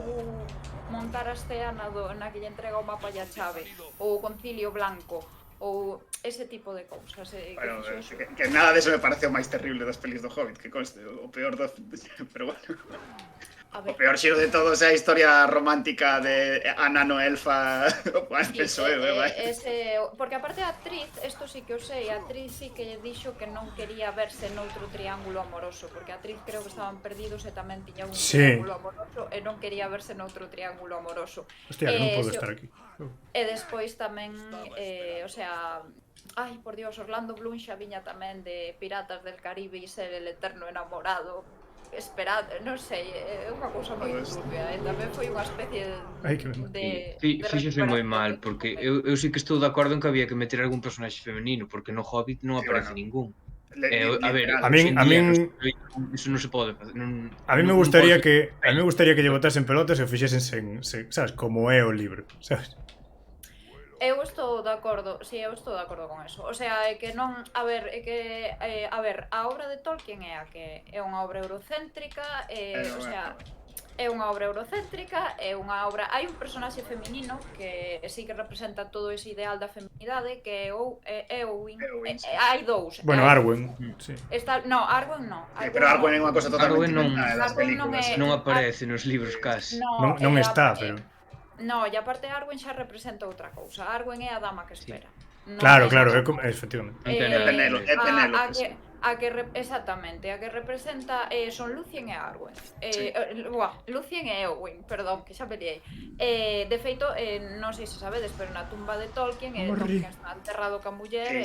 montar a escena na que lle entrega o mapa e a chave, ou o concilio blanco, ou ese tipo de cousas.
Bueno, que nada deso me pareceu máis terrible das pelis do Hobbit, que conste, o peor do... Pero bueno... O peor xiro de todos é a historia romántica de Anano Elfa, penso porque
aparte a actriz, isto sí que o sei, a actriz sí que dixo que non quería verse noutro triángulo amoroso, porque a actriz creo que estaban perdidos e tamén tiña un triángulo amoroso e non quería verse noutro triángulo amoroso.
Hostia, que non podo estar aquí.
E despois tamén, o sea... Ai, por Dios, Orlando Bloom xa viña tamén de Piratas del Caribe e ser el eterno enamorado. Esperado, non sei, é unha cousa moi turbia, tamén foi unha especie de
fíxose moi mal, porque eu sí que estou de acordo en que había que meter algún personaxe femenino, porque no Hobbit non aparece ningún. A ver,
a min
iso non se pode facer.
A mí me gustaría que lle botasen pelotas e o fixesen sabes, como é o libro, sabes?
Eu estou de acordo, eu estou de acordo con eso. O sea, é que non, a ver, a obra de Tolkien é a que é unha obra eurocéntrica, o sea, é unha obra eurocéntrica, é unha obra, hai un personaxe feminino que sí que representa todo ese ideal da feminidade, que é Eowyn. Hai dous.
Bueno, Arwen, sí.
No, Arwen non.
Pero Arwen é unha cosa totalmente inventada das películas.
Non aparece nos libros casi.
Non está, pero...
No, e aparte Arwen xa representa outra cousa. Arwen é a dama que espera.
Claro, efectivamente.
Exactamente, a que representa son Lucien e Arwen. Lucien e Eowyn, perdón, que xa peleei. De feito, non sei se sabedes, pero na tumba de Tolkien Tolkien está enterrado ca muller e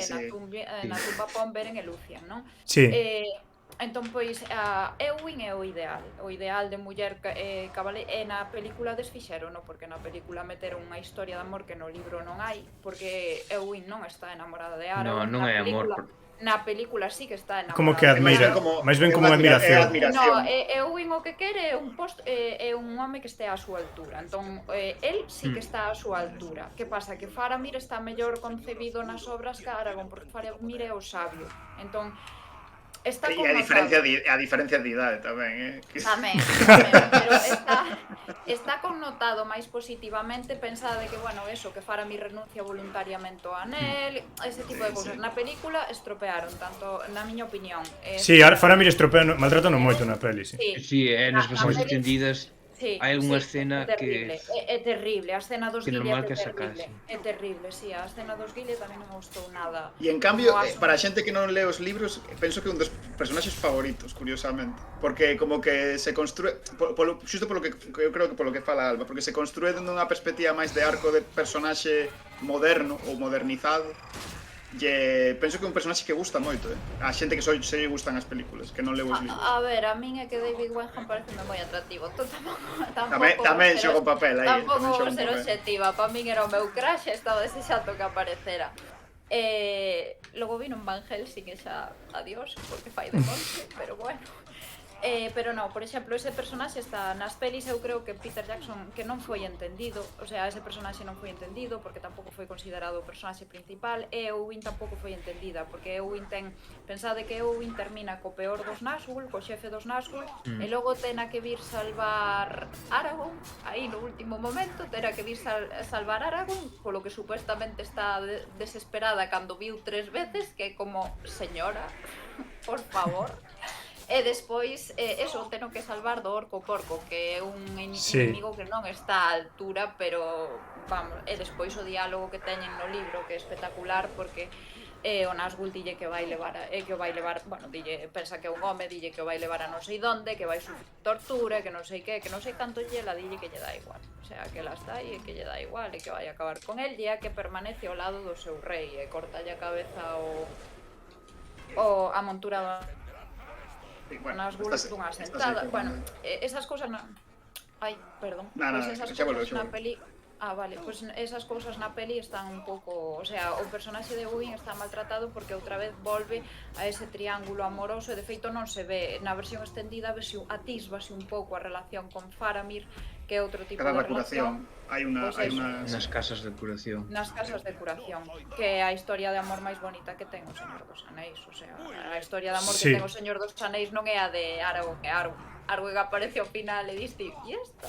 na tumba pon Beren e Lucien, non?
Sí.
Entón, pois, Eowyn é o ideal de muller cabale, e na película desfixeron, no? Porque na película meteron unha historia de amor que no libro non hai, porque Eowyn non está enamorada de Arwen.
Non é amor.
Na película sí que está enamorada.
Como que admira, máis ben como unha admiración.
No, Eowyn o que quere é un home que estea á súa altura. Entón, el sí que está á súa altura. Que pasa? Que Faramir está mellor concebido nas obras que Aragorn, porque Faramir é o sabio. Entón,
E a diferencia de idade tamén,
Tamén, pero está connotado máis positivamente, pensada de que, bueno, eso, que Faramir renuncia voluntariamente ao anel, ese tipo de cousas. Na película estropearon, tanto, na miña opinión.
Sí, Faramir maltrataron moito na peli, sí.
Sí, nas versións extendidas
Sí,
hai algunha
sí,
escena
é terrible, é terrible, a escena dos
que
Gilead
normal
é
que a
terrible,
sacasen.
é terrible, sí, a escena dos Gilead tamén non me gustou nada.
E en cambio,
Como as...
para a xente que non lee os libros, penso que é un dos personaxes favoritos, curiosamente. Porque como que se construe, xusto polo que eu creo que polo que fala Alba, porque se construe dende unha perspectiva máis de arco de personaxe moderno ou modernizado. Penso que é un personaxe que gusta moito, a xente que se lle gustan as películas, que non leu os libros.
A ver, a min é que David Wenham pareceme moi atractivo. Tampouco
Tamén xogo papel aí,
tampouco
tamén
vou
xogo
ser
papel.
obxectiva. Para min era o meu crush e estaba desexando que aparecera. Logo vino un Van Helsing e xa adiós, porque fai de monte, pero bueno. Pero non, por exemplo, ese personaxe está nas pelis, eu creo que Peter Jackson que non foi entendido, o sea, ese personaxe non foi entendido porque tampouco foi considerado o personaxe principal, e Eowyn tampouco foi entendida, porque Eowyn pensade que Eowyn termina co peor dos Nazgûl, co xefe dos Nazgûl, e logo tena que vir salvar Aragorn, aí no último momento, tena que vir salvar Aragorn, polo que supuestamente está desesperada cando viu 3 veces, que é como, señora, por favor. E despois, eso, teno que salvar do Orco Porco, que é un inimigo que non está á altura, pero, vamos, e despois o diálogo que teñen no libro, que é espectacular, porque o Nazgûl dille que vai levar, bueno, dille, pensa que é un home, dille que o vai levar a non sei donde, que vai sufrir tortura, que non sei que non sei canto lle, la dille que lle dá igual. O sea, que la está e que lle dá igual, e que vai acabar con el, e que permanece ao lado do seu rei, e cortalle a cabeza a montura
Bueno,
Nazgûl dunha sentada. Bueno, esas cousas na... Ai, perdón. Pois esas cousas na peli... vale, pois esas cousas na peli están un pouco, o sea, o personaxe de Eowyn está maltratado porque outra vez volve a ese triángulo amoroso e de feito non se ve na versión extendida, atisbase un pouco a relación con Faramir, que é outro tipo de relación.
Hai unha
nas casas de curación.
Nas casas de curación, que é a historia de amor máis bonita que ten o Señor dos Anéis, o sea, a historia de amor que ten o Señor dos Anéis non é a de Aragorn, que Aragorn aparece ao final e diste, e esta?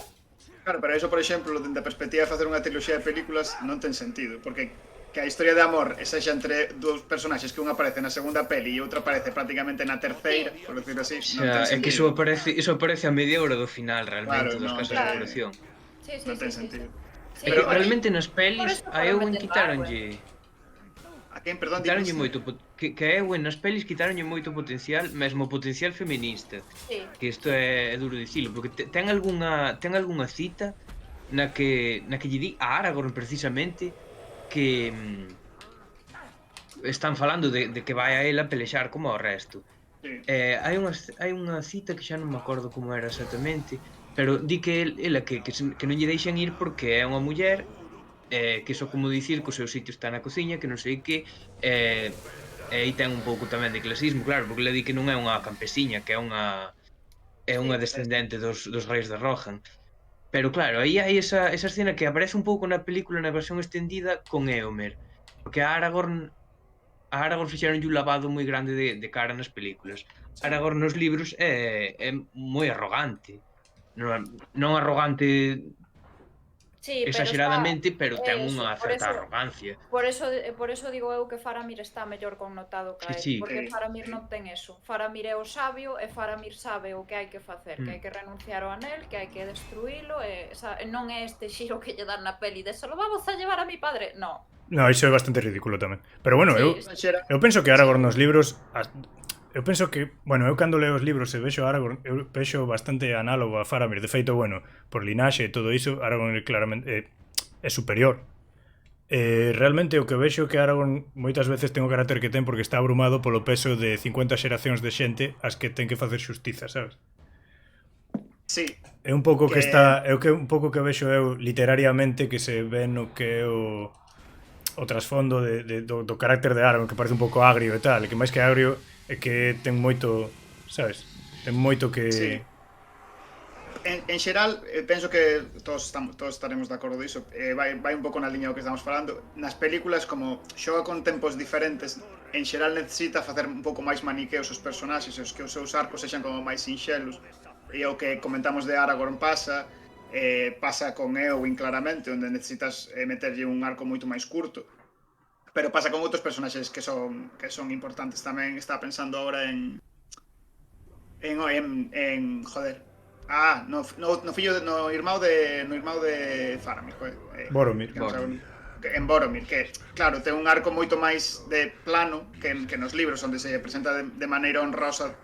Claro, pero eso, por exemplo, dende a perspectiva de facer unha triloxía de películas non ten sentido, porque que a historia de amor sexa entre dous personaxes que unha aparece na segunda peli e outra aparece prácticamente na terceira, por decirlo así, non ten sentido.
É que iso aparece a media hora do final, realmente, dos casas de curación.
Non ten sentido.
Pero realmente nas pelis a Eowyn quitaronlle...
A quen, perdón,
quitaronlle moito... Que a Eowyn nas pelis quitaronlle moito potencial, mesmo potencial feminista. Que isto é duro dicilo, porque ten algunha cita na que lle di a Aragorn precisamente que están falando de que vai a ela pelexar como ao resto. Hai unha cita que xa non me acordo como era exactamente, pero di que ela que non lle deixan ir porque é unha muller, que iso como dicir que o seu sitio está na cociña, que non sei que, e aí ten un pouco tamén de clasismo, claro, porque ela di que non é unha campesiña, que é unha descendente dos reis de Rohan. Pero claro, aí hai esa escena que aparece un pouco na película na versión extendida con Éomer, porque a Aragorn fixeronlle un lavado moi grande de cara nas películas. Aragorn nos libros é moi arrogante. Non arrogante exageradamente, pero ten unha certa arrogancia.
Por eso digo eu que Faramir está mellor connotado que el, porque Faramir non ten eso. Faramir é o sabio e Faramir sabe o que hai que facer, que hai que renunciar ao anel, que hai que destruílo, e non é este xiro que lle dan na peli de "solo vamos a llevar a mi padre", no.
No, iso é bastante ridículo tamén. Pero bueno, eu penso que Aragorn nos libros... Eu penso que, bueno, eu cando leo os libros e vexo Aragorn, eu vexo bastante análogo a Faramir. De feito, bueno, por linaxe e todo iso, Aragorn claramente é superior. Realmente o que vexo é que Aragorn moitas veces ten o carácter que ten porque está abrumado polo peso de 50 xeracións de xente as que ten que facer xustiza, sabes?
Sí.
É un pouco que está, é un pouco que vexo eu literariamente que se ve no que é o trasfondo do carácter de Aragorn, que parece un pouco agrio e tal, e que máis que agrio é que ten moito, sabes? Ten moito que...
Sí. En xeral, penso que todos estaremos de acordo disso. Vai un pouco na liña do que estamos falando. Nas películas, como xoga con tempos diferentes, en xeral necesita facer un pouco máis maniqueos os personaxes, os que os seus arcos sexan como máis sinxelos. E o que comentamos de Aragorn pasa con Eowyn claramente, onde necesitas meterlle un arco moito máis curto. Pero pasa con outros personaxes que son importantes tamén. Estaba pensando agora en joder, no fillo no irmão de Faramir,
Boromir.
en Boromir, que claro, ten un arco moito máis de plano que nos libros onde se presenta de maneira honrosa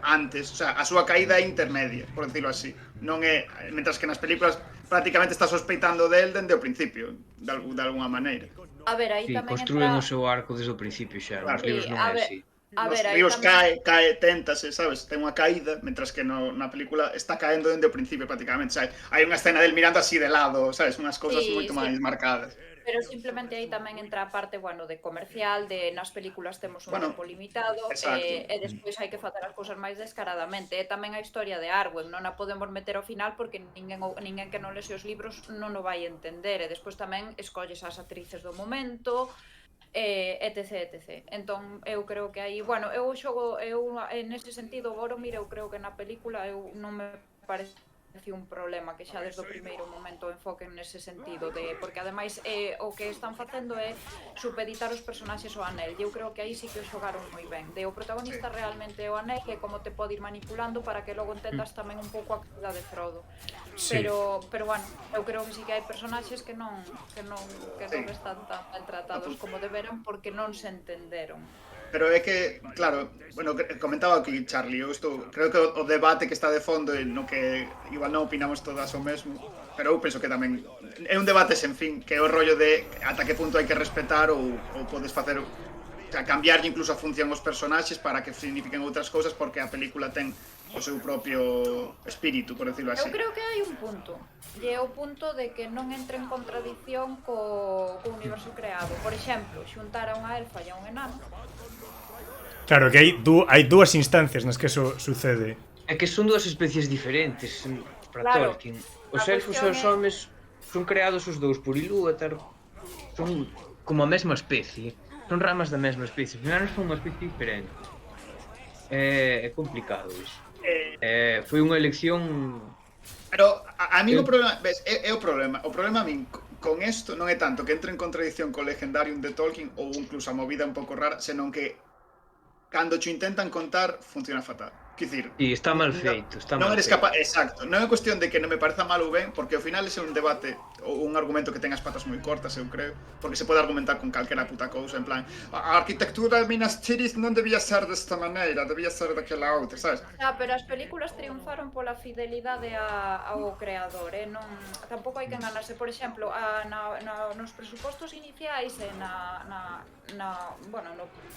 antes, o sea, a súa caída é intermedia, por decirlo así. Non é, mentras que nas películas prácticamente está sospeitando del dende o principio, de alguna maneira.
A ver, aí
Sí,
tamén
construen
entra...
o seu arco desde o principio xa,
Claro.
nos libros non
A
é
ver,
así.
A
Nos
ver, aí
ríos
tamén...
cae, téntase, sabes? Ten unha caída, mentras que na película está caendo dende o principio prácticamente, sabes? Hai unha escena del mirando así de lado, sabes? Unhas cousas moito máis marcadas.
Pero simplemente aí tamén entra a parte, bueno, de comercial, de nas películas temos un tempo limitado, e despois hai que facer as cousas máis descaradamente. E tamén a historia de Arwen, non a podemos meter ao final porque ninguén que non lese os libros non o vai entender, e despois tamén escolles as actrices do momento, etc. Entón, eu creo que aí, bueno, eu nese sentido, Boromir, eu creo que na película eu non me parece un problema que xa desde o primeiro momento enfoquen nese sentido porque ademais o que están facendo é supeditar os personaxes ao anel, e eu creo que aí sí que o xogaron moi ben, o protagonista realmente é o anel, que como te pode ir manipulando para que logo entendas tamén un pouco a caída de Frodo. Pero bueno, eu creo que sí que hai personaxes que non están tan ben tratados como deberan porque non se entenderon.
Pero é que, claro, bueno, comentaba aquí Charlie, creo que o debate que está de fondo e no que igual non opinamos todas o mesmo, pero eu penso que tamén é un debate sen fin, que é o rollo de ata que punto hai que respetar ou podes facer, o sea, cambiar incluso a función os personaxes para que signifiquen outras cousas porque a película ten o seu propio espírito, por decirlo así.
Eu creo que hai un punto, e é o punto de que non entre en contradicción co universo creado. Por exemplo, xuntar a unha elfa e a un enano.
Claro, que hai dúas instancias nas que eso sucede.
É que son dúas especies diferentes para Tolkien. Os elfos e os homes son creados os dous por Ilúvatar. Son como a mesma especie. Son ramas da mesma especie. Os enanos son unha especie diferente. É complicado iso. Foi unha elección...
Pero a mí o problema, ves, é o problema. O problema a min con isto non é tanto que entre en contradicción co Legendarium de Tolkien ou incluso a movida un pouco rara, senón que cando cho intentan contar funciona fatal. Quer dicir,
está mal feito,
non eres capaz, exacto, non é cuestión de que non me pareza mal ou ben, porque ao final é un debate ou un argumento que ten as patas moi cortas, eu creo, porque se pode argumentar con calquera puta cousa, en plan, a arquitectura de Minas Tirith non debía ser desta maneira, debía ser daquela outra, sabes?
Pero as películas triunfaron pola fidelidade ao creador, non, tampouco hai que enganarse. Por exemplo, nos presupostos iniciais e no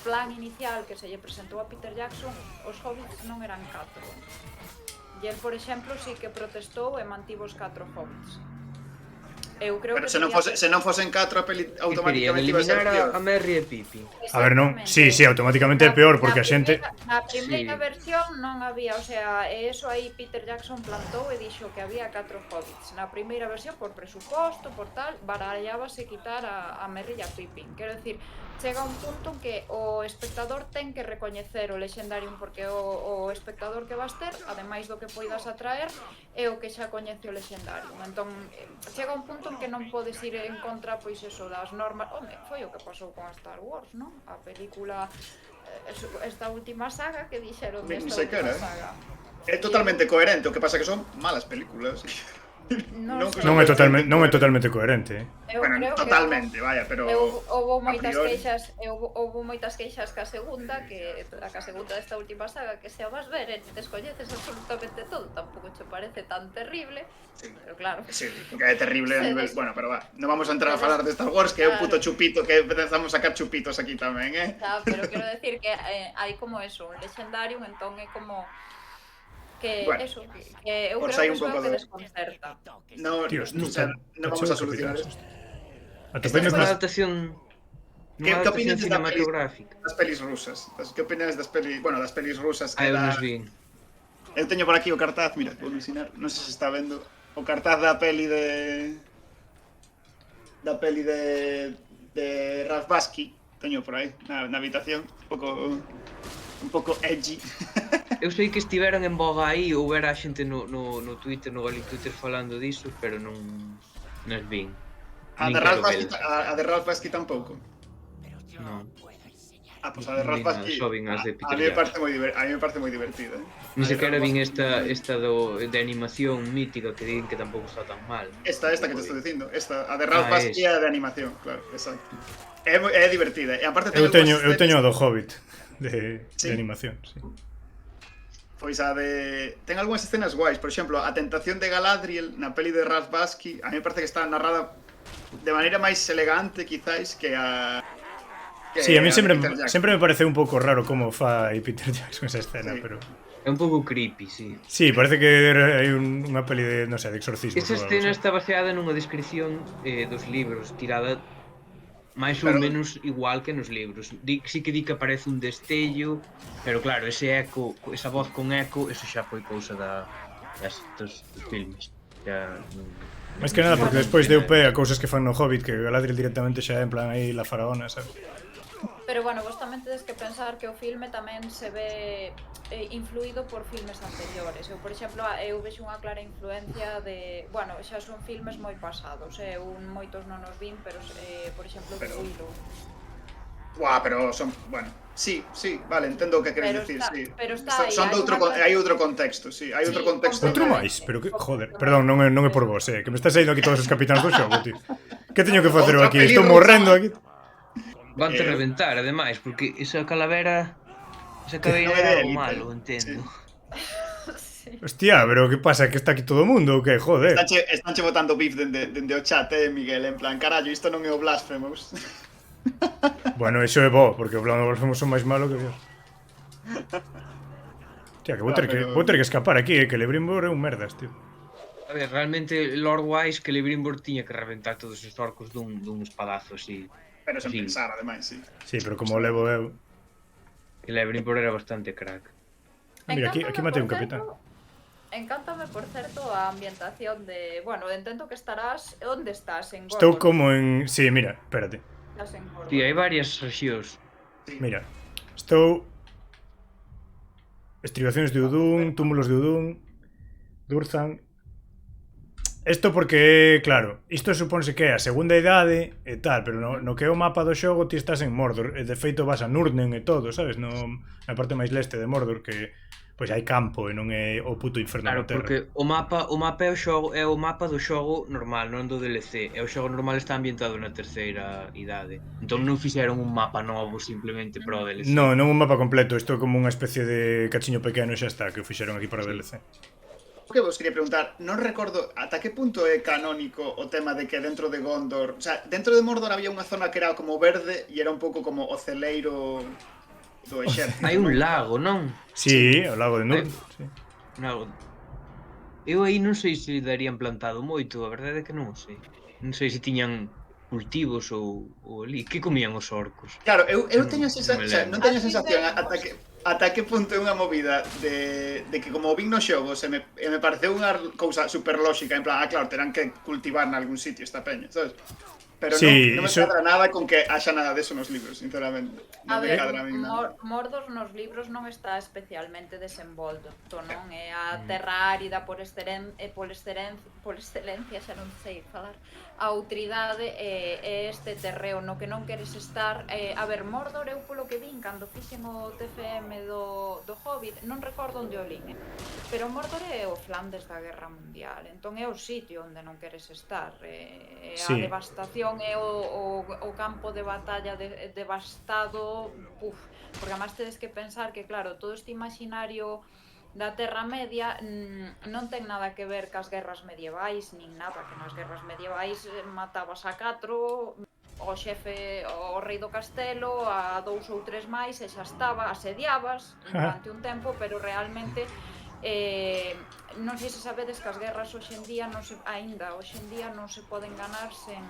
plan inicial que se lle presentou a Peter Jackson, os hobbits non eran 4. E el, por exemplo, sí que protestou e mantivo os 4 hobbits. Eu creo
pero
que
se non fosen 4 a peli automáticamente
iba a ser eliminar a Merry e Pippin.
A ver, non, sí, automáticamente é peor porque a xente...
Na primeira versión non había, o sea, eso aí Peter Jackson plantou e dixo que había 4 hobbits. Na primeira versión, por presuposto, por tal, barallábase quitar a Merry e a Pippin. Quero decir, chega un punto en que o espectador ten que recoñecer o Legendarium porque o espectador que vas ter, ademais do que poidas atraer, é o que xa coñece o Legendarium. Entón, chega un punto en que non podes ir en contra, pois eso, das normas. Home, foi o que pasou con Star Wars, non? A película, esta última saga que dixeron desta última saga.
É totalmente coherente, o que pasa que son malas películas.
Non é totalmente coherente.
Bueno, totalmente, vaya, pero
houve moitas queixas ca segunda, desta última saga, que se a vas ver e descoñeces absolutamente todo, tampouco che parece tan terrible, pero claro.
Sí, que é terrible a nivel, bueno, pero va, non vamos a entrar a falar de Star Wars, que é un puto chupito, que empezamos a sacar chupitos aquí tamén,
Pero quero decir que hai como eso, un Legendarium, entón é como que
bueno,
eso, que eu creo que eso é o que desconcerta.
Non vamos a solucionar isto.
Esta é unha adaptación cinematográfica.
Das pelis rusas. Que opinas das pelis rusas? Eu teño por aquí o cartaz, mira, vou ensinar, non sei se está vendo o cartaz da peli de Ralph Bakshi, teño por aí na habitación, un pouco edgy.
Eu sei que estiveron en boga aí, ou era a xente no Twitter, no Gali Twitter falando diso, pero non as vin.
A de Ralph Bakshi tampouco.
Non.
Pues a de Ralph Bakshi
Só vin as de
a mí
Peter
me parece moi divertida.
Ni sequera vin esta de animación mítica que din que tampouco está tan mal.
Esta que te estou dicindo, a de Ralph Bakshi é a de animación, claro, exacto. É divertida, e aparte
Eu teño a do Hobbit de animación, sí.
Pois a de... Ten algunhas escenas guais, por exemplo, a tentación de Galadriel na peli de Ralph Bakshi, a mí me parece que está narrada de maneira máis elegante, quizáis, que a...
Sí, a mí sempre me pareceu un pouco raro como fai Peter Jackson esa escena, pero...
É un pouco creepy, sí.
Sí, parece que hai unha peli de, non sei, de exorcismo.
Esa escena está baseada nunha descripción dos libros, tirada máis ou menos igual que nos libros. Sí que di que aparece un destello, pero claro, ese eco, esa voz con eco, eso xa foi cousa dos filmes.
Máis que nada porque despois deu pé a cousas que fan no Hobbit, que Galadriel directamente xa é en plan aí la faraona, sabes?
Pero bueno, vos tamén tedes que pensar que o filme tamén se ve influído por filmes anteriores. Eu, por exemplo, eu vexo unha clara influencia de... Bueno, xa son filmes moi pasados, moitos non os vin, pero, por exemplo, de Willow.
Buah, pero son... Bueno, sí, vale, entendo o que queres dicir, sí.
Pero está aí,
hai outro contexto, sí, hai outro contexto.
Outro máis, pero que, joder, perdón, non é por vos, que me estás saindo aquí todos os capitáns do xogo, tío. Que teño que facer aquí? Estou morrendo aquí.
Vante reventar, ademais, porque esa calavera era algo malo, entendo.
Hostia, pero que pasa? Que está aquí todo o mundo ou que? Joder.
Estánche botando beef dende o chat, Miguel, en plan, carallo, isto non é o Blasphemous.
Bueno, iso é bo, porque o Blasphemous son máis malo que Dios. Hostia, que vou ter que escapar aquí, que Celebrimbor é un merdas, tío.
A ver, realmente Lord Wise que Celebrimbor tiña que reventar todos os orcos dun espadazo así.
Pero sen pensar, ademais, sí.
Sí, pero como o levo eu...
Celebrimbor era bastante crack.
Mira, aquí matei un capitán.
Encántame, por certo, a ambientación de... Bueno, entendo que estarás... Onde estás? En Gordon?
Estou como en... Sí, mira, espérate.
Estás en Gordon.
Sí, hai varias rexións.
Mira, estou... Estribaciones de Udún, túmulos de Udún, Durzan... Isto porque, claro, isto supónse que é a segunda idade e tal, pero no que é o mapa do xogo ti estás en Mordor, e de feito vas a Nurnen e todo, sabes? Na parte máis leste de Mordor, que pois hai campo e non é o puto inferno
da
Terra.
Claro, porque o mapa é o mapa do xogo normal, non do DLC, e o xogo normal está ambientado na terceira idade. Entón non fixeron un mapa novo simplemente para o DLC.
Non un mapa completo, isto é como unha especie de cachiño pequeno e xa está, que o fixeron aquí para o DLC.
O que vos quería preguntar, non recordo ata que punto é canónico o tema de que dentro de Gondor, o sea, dentro de Mordor había unha zona que era como verde e era un pouco como o celeiro do exército.
Hai un lago, non?
Sí, o lago de Nurn. Sí.
Eu aí non sei se darían plantado moito, a verdade é que non sei. Non sei se tiñan cultivos ou ali. Que comían os orcos?
Claro, eu teño a sensación, o sea, non teño a sensación ata que punto é unha movida de que como vin no xogo me pareceu unha cousa super lógica, en plan, claro, terán que cultivar nalgún sitio esta peña, sabes? Pero sí, non me cadra nada con que haxa nada deso nos libros, sinceramente.
A ver, Mordor nos libros non está especialmente desenvolto, non? É a terra árida por excelencia, xa non sei falar, a outridade é este terreo no que non queres estar. A ver, Mordor, eu polo que vin, cando fixen o TFM do Hobbit, non recordo onde o lin, pero Mordor é o Flandes da Guerra Mundial, entón é o sitio onde non queres estar, é a devastación, é o campo de batalla devastado, porque además tedes que pensar que, claro, todo este imaginario da Terra Media non ten nada que ver cas guerras medievais, nin nada, que nas guerras medievais matabas a 4, o xefe, o rei do castelo, a 2 ou 3 máis, e xa estaba, asediabas durante un tempo, pero realmente non sei se sabedes que as guerras hoxe en día non se poden ganar sen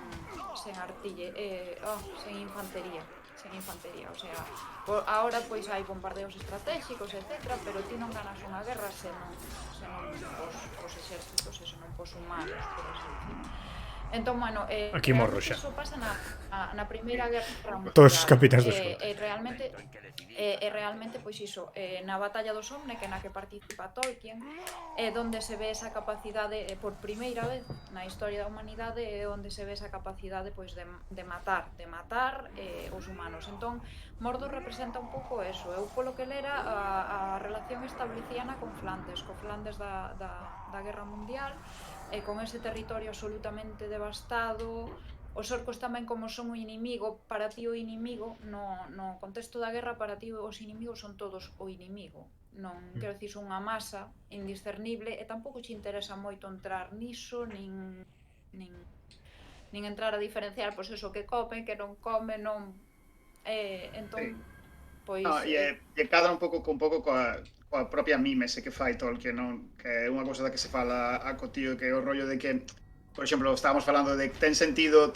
infantería, o sea, ahora pois hai bombardeos estratégicos, etc, pero ti non ganas unha guerra senón os exércitos e senón os humanos, por así decir. Entón, bueno,
Aquí morro xa.
iso pasa na Primeira Guerra Mundial.
Todos os capitáns dos flotas.
Realmente, pois iso, na Batalla do Somme, que na que participa Tolkien, é onde se ve esa capacidade, por primeira vez na historia da humanidade, é onde se ve esa capacidade pois de matar os humanos. Entón, Mordor representa un pouco eso. Eu, polo que lera, a relación establecíana con Flandes, co Flandes da Guerra Mundial, e con ese territorio absolutamente devastado. Os orcos tamén, como son o inimigo, para ti o inimigo, no contexto da guerra, para ti os inimigos son todos o inimigo. Non, quero dicir, son unha masa indiscernible e tampouco te interesa moito entrar niso, nin entrar a diferenciar, pois eso, que come, que non come, non... Entón, pois...
E cadra un pouco coa propia mímese que fai Tolkien, non? Que é unha cousa da que se fala a cotío, que é o rollo de que, por exemplo, estábamos falando de que ten sentido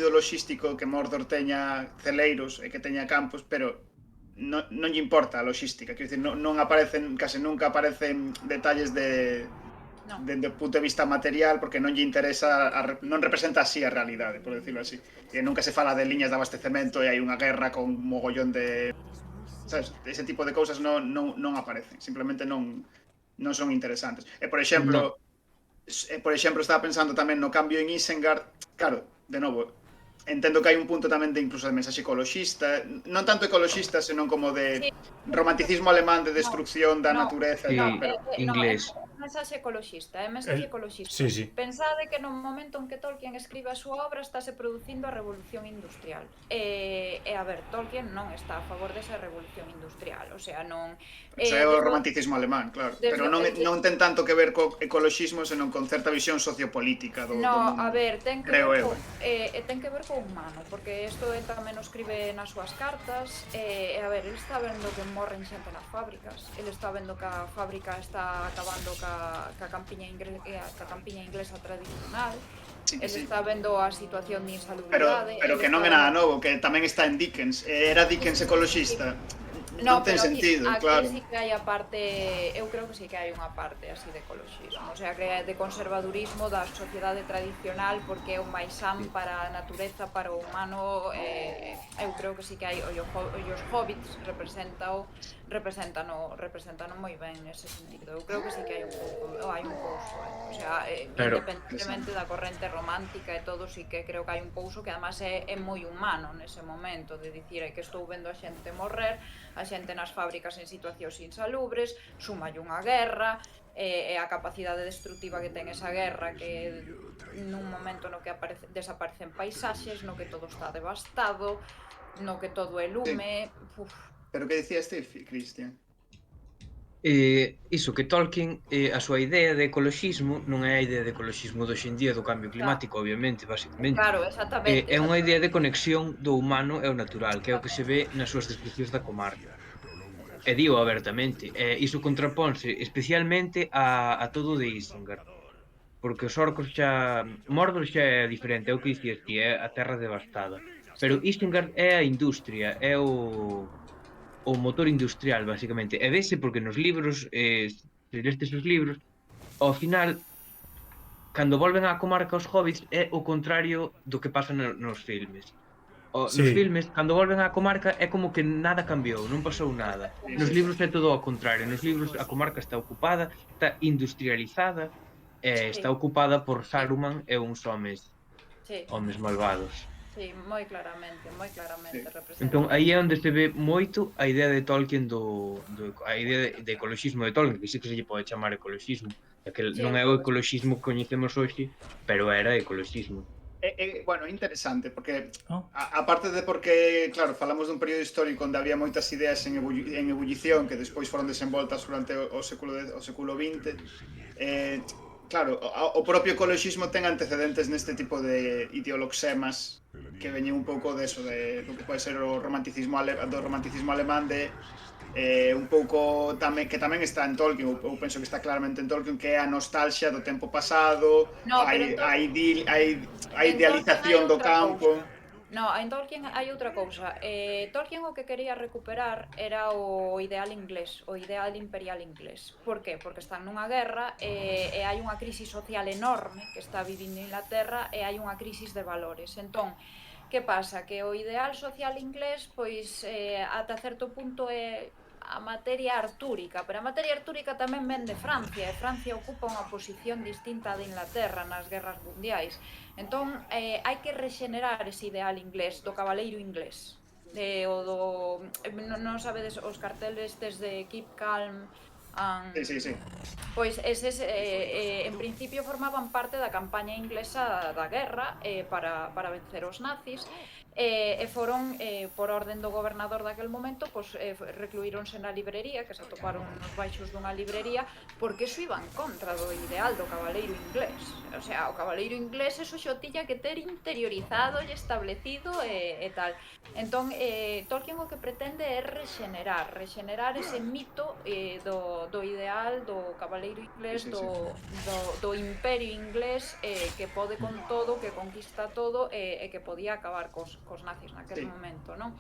logístico que Mordor teña celeiros e que teña campos, pero non lle importa a logística, quero dicir, non aparecen, case nunca aparecen detalles desde o punto de vista material, porque non lle interesa, non representa así a realidade, por decirlo así. E nunca se fala de liñas de abastecemento e hai unha guerra con un mogollón de... Sabes, ese tipo de cousas non aparecen, simplemente non son interesantes. E, por exemplo, estaba pensando tamén no cambio en Isengard. Claro, de novo, entendo que hai un punto tamén de incluso de mensaxe ecoloxista, non tanto ecoloxista, senón como de romanticismo alemán de destrucción da natureza.
Inglés.
Mensaxe ecoloxista, mensaxe ecoloxista. Pensade que no momento en que Tolkien escribe a súa obra estáse producindo a revolución industrial. E a ver, Tolkien non está a favor desa revolución industrial, o sea, non...
Eso é o romanticismo alemán, claro, pero non ten tanto que ver co ecoloxismo, senón con certa visión sociopolítica do mundo.
A ver, ten que ver co humano, porque isto él tamén o escribe nas súas cartas, e a ver, ele está vendo que morren xente nas fábricas, ele está vendo que a fábrica está acabando ca campiña inglesa tradicional. Ele está vendo a situación de insalubridade.
Pero que non é nada novo, que tamén está en Dickens. Era Dickens ecoloxista. Non ten sentido, claro.
Aquí sí que hai a parte, eu creo que sí que hai unha parte así de ecoloxismo, o sea, que é de conservadurismo da sociedade tradicional, porque é un máis san para a natureza, para o humano. Eu creo que sí que hai, e os hobbits representan moi ben nese sentido. Eu creo que sí que hai un pouso, o sea, independentemente da corrente romántica e todo, sí que creo que hai un pouso que además é moi humano nese momento, de dicir que estou vendo a xente morrer, a xente nas fábricas en situacións insalubres, sumalle unha guerra, e a capacidade destructiva que ten esa guerra, que nun momento no que desaparecen paisaxes, no que todo está devastado, no que todo é lume...
Pero que dicías ti, Cristian?
Iso, que Tolkien, a súa idea de ecoloxismo non é a idea de ecoloxismo de hoxendía do cambio climático, obviamente, basicamente.
Claro, exactamente.
É unha idea de conexión do humano e o natural, que é o que se ve nas súas descripcións da comarca. E dío abertamente, iso contraponse especialmente a todo de Isengard, porque os orcos xa... Mordor xa é diferente, é o que dicías ti, é a terra devastada. Pero Isengard é a industria, é o motor industrial, basicamente. E vese porque nos libros, se lestes os libros, ao final, cando volven á comarca os hobbits, é o contrario do que pasa nos filmes. Nos filmes, cando volven á comarca, é como que nada cambiou, non pasou nada. Nos libros é todo ao contrario. Nos libros a comarca está ocupada, está industrializada, está ocupada por Saruman e uns homes malvados.
Sí, moi claramente representa.
Entón, aí é onde se ve moito a idea de Tolkien a idea de ecoloxismo de Tolkien, que sí que se lle pode chamar ecoloxismo, que non é o ecoloxismo que coñecemos hoxe, pero era ecoloxismo.
Bueno, interesante, porque aparte de porque, claro, falamos dun período histórico onde había moitas ideas en ebullición que despois foron desenvoltas durante o século XX. Claro, o propio ecoloxismo ten antecedentes neste tipo de ideoloxemas que veñen un pouco deso, do que pode ser o romanticismo alemán, de un pouco que tamén está en Tolkien, eu penso que está claramente en Tolkien, que é a nostalgia do tempo pasado, a idealización do campo.
No, en Tolkien hai outra cousa. Tolkien o que quería recuperar era o ideal inglés, o ideal imperial inglés. Por qué? Porque están nunha guerra e hai unha crisis social enorme que está vivindo Inglaterra e hai unha crisis de valores. Entón, que pasa? Que o ideal social inglés, pois, ata certo punto é a materia artúrica, pero a materia artúrica tamén ven de Francia, e Francia ocupa unha posición distinta de Inglaterra nas guerras mundiais. Entón, hai que rexenerar ese ideal inglés, do cabaleiro inglés. Non sabedes os carteles desde Keep Calm
Sí.
Pois eses en principio formaban parte da campaña inglesa da guerra para vencer os nazis e foron por orden do gobernador daquel momento recluíronse na librería, que se atoparon nos baixos dunha librería, porque iso iba en contra do ideal do cabaleiro inglés. O sea, o cabaleiro inglés eso xo tiña que ter interiorizado e establecido e tal. Entón, Tolkien o que pretende é rexenerar ese mito do ideal do cabaleiro inglés, do imperio inglés que pode con todo, que conquista todo e que podía acabar cos nazis naquele momento, non?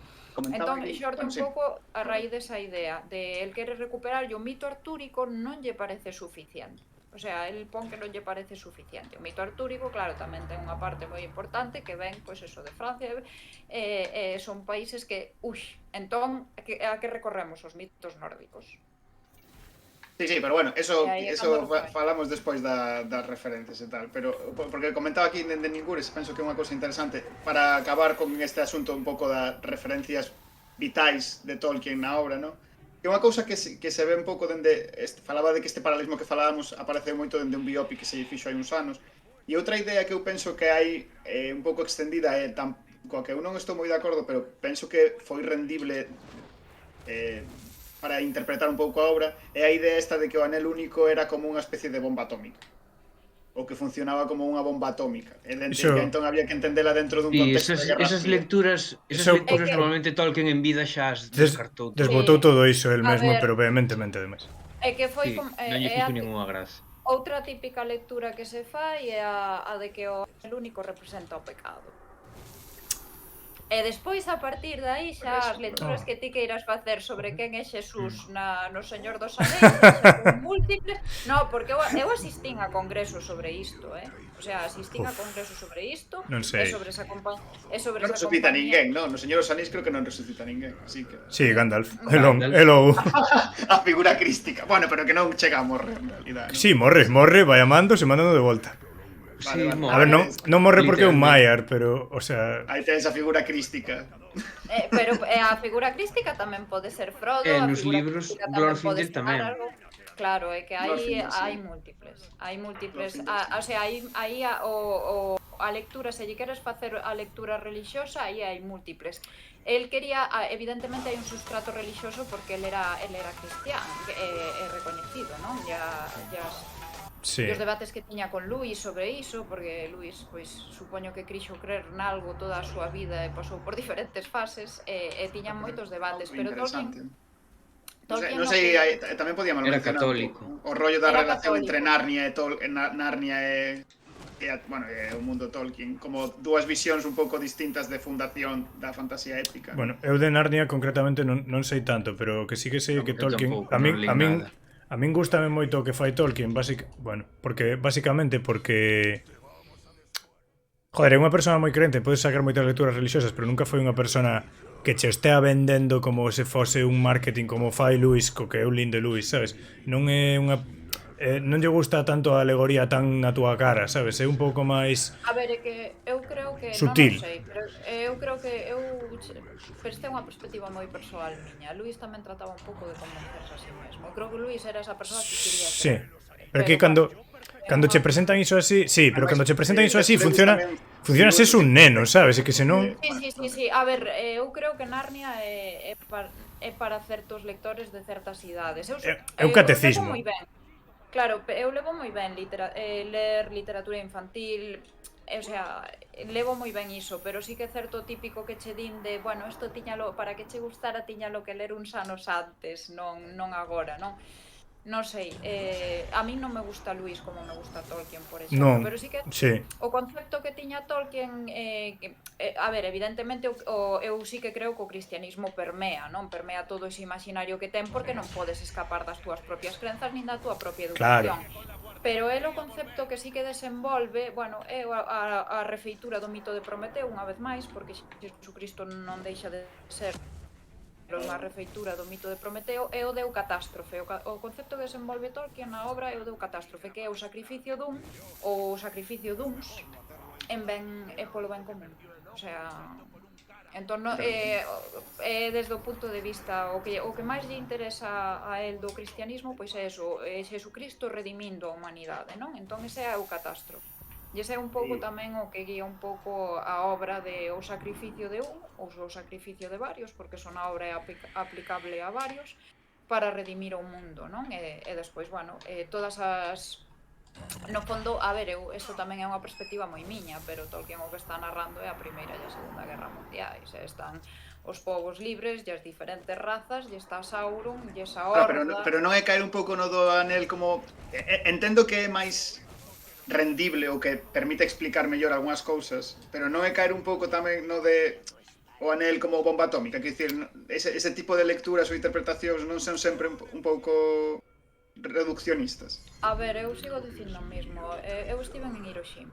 Entón, xorde un pouco a raíz desa idea de el quere recuperar e o mito artúrico non lle parece suficiente. O sea, el pon que non lle parece suficiente. O mito artúrico, claro, tamén ten unha parte moi importante que ven, pois eso, de Francia, son países que, entón, a que recorremos os mitos nórdicos?
Sí, pero bueno, eso falamos despois das referencias e tal, pero porque comentaba aquí de Ningures, penso que é unha cousa interesante para acabar con este asunto un pouco das referencias vitais de Tolkien na obra, non? É unha cousa que se ve un pouco dende, falaba de que este paralelismo que falábamos apareceu moito dende un biopic que se fixo hai uns anos, e outra idea que eu penso que hai un pouco extendida é coa que eu non estou moi de acordo, pero penso que foi rendible para interpretar un pouco a obra, é a idea esta de que o anel único era como unha especie de bomba atómica, ou que funcionaba como unha bomba atómica, e entón había que entendela dentro dun contexto de guerra fría.
Esas lecturas normalmente Tolkien en vida xa as descartou.
Desbotou todo iso el mesmo, pero vehementemente ademais.
É que foi
non lle fixo ninguna graza.
Outra típica lectura que se fai é a de que o anel único representa o pecado. E despois, a partir de aí, xa as lecturas que ti queiras facer sobre quen é Xesús no Señor dos Anéis, xa son múltiples. No, porque eu asistín a congresos sobre isto, O sea, asistín a congresos sobre isto.
Non sei.
E sobre esa compañía.
Non resucita ninguén, non? No Señor dos Anéis creo que non resucita ninguén, así que...
Sí, Gandalf. E logo...
A figura crística. Bueno, pero que non chega a morrer, en realidad.
Sí, morre, vai amando, se mandando de volta.
Sí,
a ver, non morre porque é un Maiar, pero, o sea...
Aí ten esa figura crística.
Pero a figura crística tamén pode ser Frodo, a
nos
figura
libros
crística
Glorfindel tamén.
Claro, é que hai múltiples. O sea, aí a lectura, se lle queres facer a lectura relixiosa, aí hai múltiples. El quería, evidentemente hai un sustrato relixioso porque el era cristián, é reconhecido, non?
Sí.
E os debates que tiña con Luis sobre iso, porque Luis, pois, supoño que crixo crer nalgo toda a súa vida e pasou por diferentes fases e tiñan moitos debates, pero Tolkien
non sei, tamén podíamos
era
mencionar
católico.
O rollo da relación entre Narnia e o mundo Tolkien, como dúas visións un pouco distintas de fundación da fantasía épica.
Bueno, eu de Narnia concretamente non sei tanto, pero que sí que sei que Tolkien a min gústame moito o que fai Tolkien, porque joder, é unha persona moi crente, podes sacar moitas lecturas religiosas, pero nunca foi unha persona que che estea vendendo como se fose un marketing como fai Luis, co que é un lindo Luis, sabes? Non é unha non lle gusta tanto a alegoría tan na túa cara, sabes? É un pouco máis...
A ver, é que eu creo que...
Sutil.
Non sei, pero eu creo que pero este é unha perspectiva moi persoal miña. Luis tamén trataba un pouco de convencerse a sí mesmo. Eu creo que Luis era esa persoa que quería ser.
Sí, pero que cando che presentan iso así... Sí, pero cando che presentan iso así funciona se es un neno, sabes? E que senón...
Sí. A ver, eu creo que Narnia é para certos lectores de certas idades.
É un catecismo.
Claro, eu levo moi ben ler literatura infantil, o sea, levo moi ben iso, pero sí que é certo típico que che din de, bueno, isto tiñalo, para que che gustara tiñalo que ler uns anos antes, non agora, non? non sei, a mí non me gusta Luis como me gusta Tolkien, por exemplo,
Non,
pero sí que
sí,
o concepto que tiña Tolkien, a ver, evidentemente eu sí que creo que o cristianismo permea, non? Permea todo ese imaginario que ten porque non podes escapar das túas propias crenzas nin da túa propia
claro.
educación. Pero é o concepto que sí que desenvolve, bueno, é a refeitura do mito de Prometeo unha vez máis, porque Jesucristo non deixa de ser unha refeitura do mito de Prometeo, é o deu catástrofe. O concepto que desenvolve Tolkien na obra é o deu catástrofe, que é o sacrificio dun, ou o sacrificio duns, en ben e polo ben común. O sea, entón, desde o punto de vista o que máis lle interesa a el do cristianismo, pois é eso, é Jesucristo redimindo a humanidade, non? Entón ese é o catástrofe. E ese é un pouco tamén o que guía un pouco a obra de o sacrificio de un ou o sacrificio de varios, porque son a obra é aplicable a varios para redimir o mundo, non? E despois, bueno, todas as... No fondo, a ver, isto tamén é unha perspectiva moi miña, pero Tolkien o que está narrando é a Primeira e a Segunda Guerra Mundiais, están os povos libres e as diferentes razas, e está Sauron, e esa horda...
Pero non é caer un pouco no do anel como... Entendo que é máis rendible ou que permite explicar mellor algunhas cousas, pero non é caer un pouco tamén no de o anel como bomba atómica, que dicir, ese tipo de lecturas ou interpretacións non son sempre un pouco reduccionistas.
A ver, eu sigo dicindo o mesmo, eu estive en Hiroshima.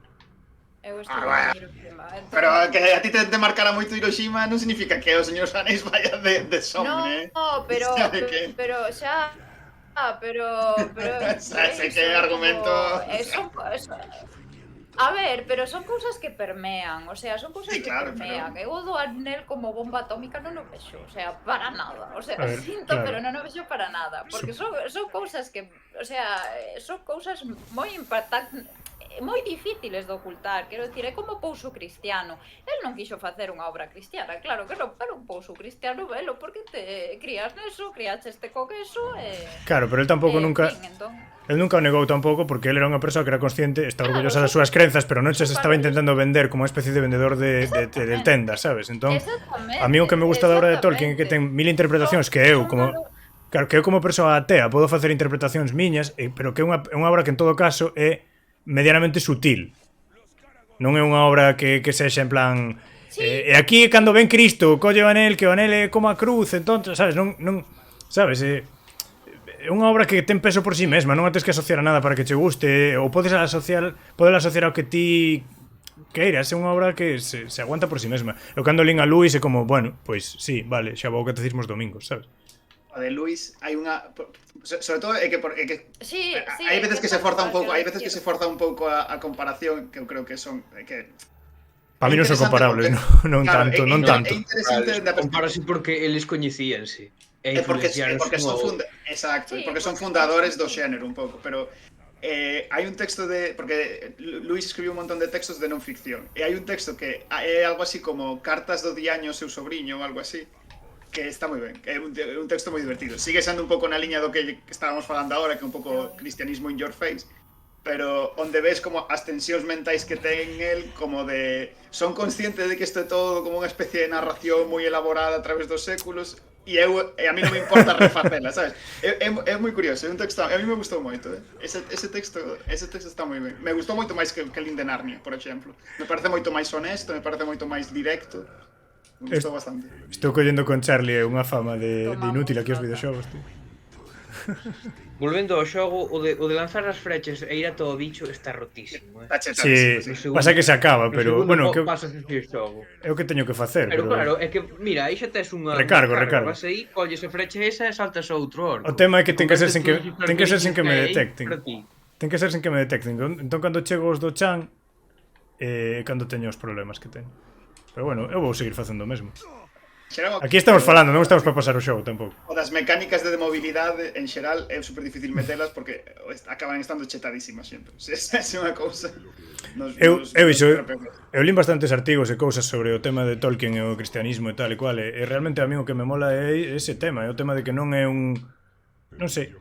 Pero que a ti te marcara moito Hiroshima non significa que o Señor dos Anéis vaya de somne,
No, pero xa... pero
sei que argumento...
A ver, pero son cousas que permean, o sea, son cousas que permean.
Pero...
Eu do anel como bomba atómica non o vexo, o sea, para nada. O sea, sinto, pero non o vexo para nada, porque son cousas que, o sea, son cousas moi impactantes, moi difíciles de ocultar, quero dicir, é como Pouso Cristiano. El non quixo facer unha obra cristiana, claro que non, pero un Pouso Cristiano velo, porque te crías neso, criacheste co queso e...
Claro, pero el tampouco nunca... El nunca o negou tampouco porque el era unha persoa que era consciente, está orgullosa das súas crenzas, pero non se estaba intentando vender como unha especie de vendedor de tendas, sabes? Entón, a mí o que me gusta da obra de Tolkien é que ten mil interpretacións que eu como... Claro, que eu como persoa atea podo facer interpretacións miñas, pero que é unha obra que en todo caso é medianamente sutil. Non é unha obra que sexa en plan... E aquí, cando ven Cristo, colle o anel, que o anel é como a cruz, entón, sabes, non sabes, é unha obra que ten peso por si mesma, non a tens que asociar a nada para que che guste, ou podes asociar ao que ti queiras, é unha obra que se aguanta por si mesma. Eu cando lín a Luis é como, bueno, pois sí, vale, xa vou ao catecismo os domingos, sabes?
A de Luis hai unha... Sobre todo é que
sí,
hai veces que se forza un pouco, a comparación, que eu creo que son que
para mí non son comparables, non tanto.
É interesante
compararse porque eles coñecíanse.
Porque son fundadores do xénero un pouco, pero hai un texto de... Porque Luis escribiu un montón de textos de non ficción, e hai un texto que é algo así como Cartas do diaño ao seu sobrinho ou algo así, que está moi ben, é un texto moi divertido. Sigue sendo un pouco na liña do que estábamos falando agora, que é un pouco cristianismo in your face, pero onde ves como as tensións mentais que ten el, como de... Son conscientes de que isto é todo como unha especie de narración moi elaborada a través dos séculos, e a mí non me importa refacela, sabes? É moi curioso, é un texto... A mí me gustou moito, ese texto está moi ben. Me gustou moito máis que el de Narnia, por exemplo. Me parece moito máis honesto, me parece moito máis directo. Me gustou bastante.
Estou collendo con Charlie unha fama de inútil aquí os videoxogos, tío.
Volvendo ao xogo, o de lanzar as flechas e ir a todo bicho está rotísimo,
Sí, pasa que se acaba, pero bueno, que
pasas ese xogo.
É o que teño que facer,
pero claro, é que mira, aí xa tes unha
recargo.
Vas aí, colles a flecha esa e saltas a outro orco.
O tema é que ten que ser sen que me detecten. Ten que ser sen que me detecten. Entón cando chego os do chan, cando teño os problemas que teño. Pero bueno, eu vou seguir facendo o mesmo. Aquí estamos falando, non estamos para pasar o xogo tampouco.
O das mecánicas de mobilidade en xeral é super difícil metelas porque acaban estando chetadísimas sempre. Esa é unha cousa.
Eu lín bastantes artigos e cousas sobre o tema de Tolkien e o cristianismo e tal e cual, e realmente a mí o que me mola é ese tema, é o tema de que non é un... Non sei,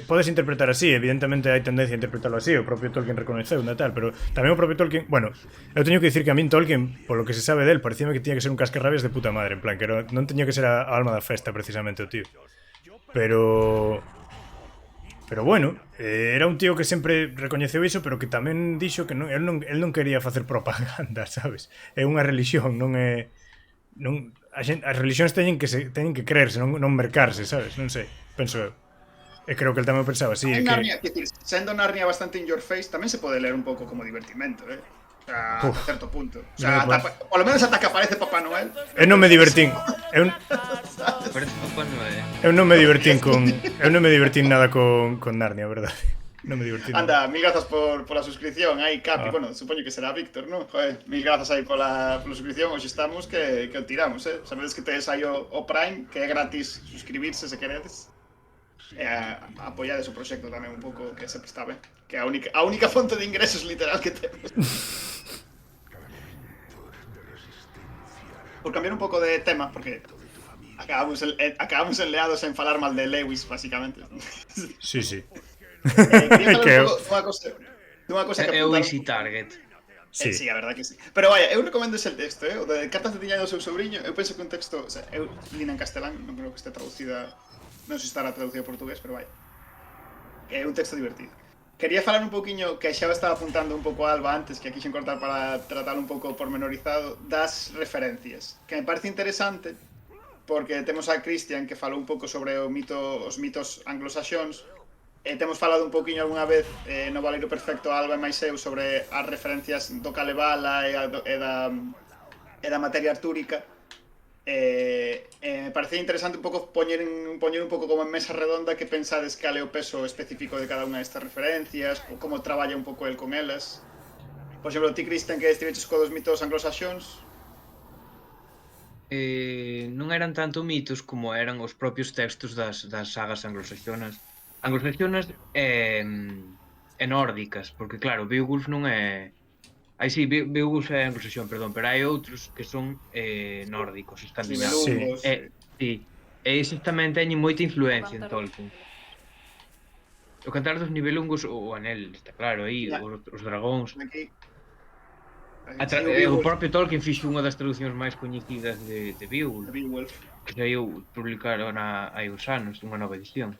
podes interpretar así, evidentemente hai tendencia a interpretarlo así, o propio Tolkien reconheceu e tal, pero tamén o propio Tolkien, bueno, eu teño que dicir que a min Tolkien, polo que se sabe del, parecíame que tiña que ser un cascarrabias de puta madre, en plan, que non teña que ser a alma da festa precisamente o tío. Pero Pero bueno, era un tío que sempre recoñeceu iso, pero que tamén dixo que el non quería facer propaganda, sabes? É unha religión, non é... as religións teñen que creerse, non mercarse, sabes? Non sei, penso eu. E creo que el tamén pensaba así.
En Narnia, sendo Narnia bastante in your face, tamén se pode ler un pouco como divertimento, O sea, ata certo punto. O sea, polo menos ata que aparece Papá Noel.
Eu non me divertín.
Parece Papá Noel.
Eu non me divertín nada con Narnia, verdade. Non me divertín nada.
Anda, mil grazas por la suscripción. Aí, Capi, bueno, supoño que será Víctor, ¿no? Joder, mil grazas aí pola suscripción. Hoxe estamos que o tiramos, Sabedes que tedes aí o Prime, que é gratis suscribirse se queredes. E apoiades o proxecto tamén un pouco, que sempre está ben. Que é a única fonte de ingresos literal que temos. Por cambiar un pouco de tema, porque acabamos enleados en falar mal de Lewis, basicamente.
Sí.
Quería falar dunha cosa que
É o Easy Target.
Sí, a verdad que sí. Pero vaya, eu recomendo ese texto, O de Cartas de Tiña do seu sobrinho. Eu penso que un texto, o sea, eu lina en castelán, non creo que este traducida, non sei se estará traducido a portugués, pero vaya. É un texto divertido. Quería falar un pouquiño, que xa estaba apuntando un pouco a Alba antes, que aquí xin cortar para tratar un pouco pormenorizado, das referencias. Que me parece interesante, porque temos a Christian que falou un pouco sobre os mitos anglosaxóns, e temos falado un pouquiño algunha vez no Valeiro Perfecto, Alba e máis eu, sobre as referencias do Kalevala e da materia artúrica. Me parecía interesante un pouco poñer un pouco como en mesa redonda que pensades cal é o peso específico de cada unha destas referencias, ou como traballa un pouco el con elas. Por exemplo, ti, Cristian, que estiveches co dos mitos anglosaxóns.
Non eran tanto mitos como eran os propios textos das sagas anglosaxonas. Anglosaxonas e nórdicas, porque claro, Beowulf non é... sí, Beowulf é anglosaxón, perdón, pero hai outros que son nórdicos, escandinavos. Sí. E eses tamén teñen moita influencia en Tolkien. O Cantar dos Nibelungos, o Anel, está claro, aí, os dragóns. O propio Tolkien fixo unha das traduccións máis coñecidas de Beowulf, que saiu publicaron hai uns anos, unha nova edición.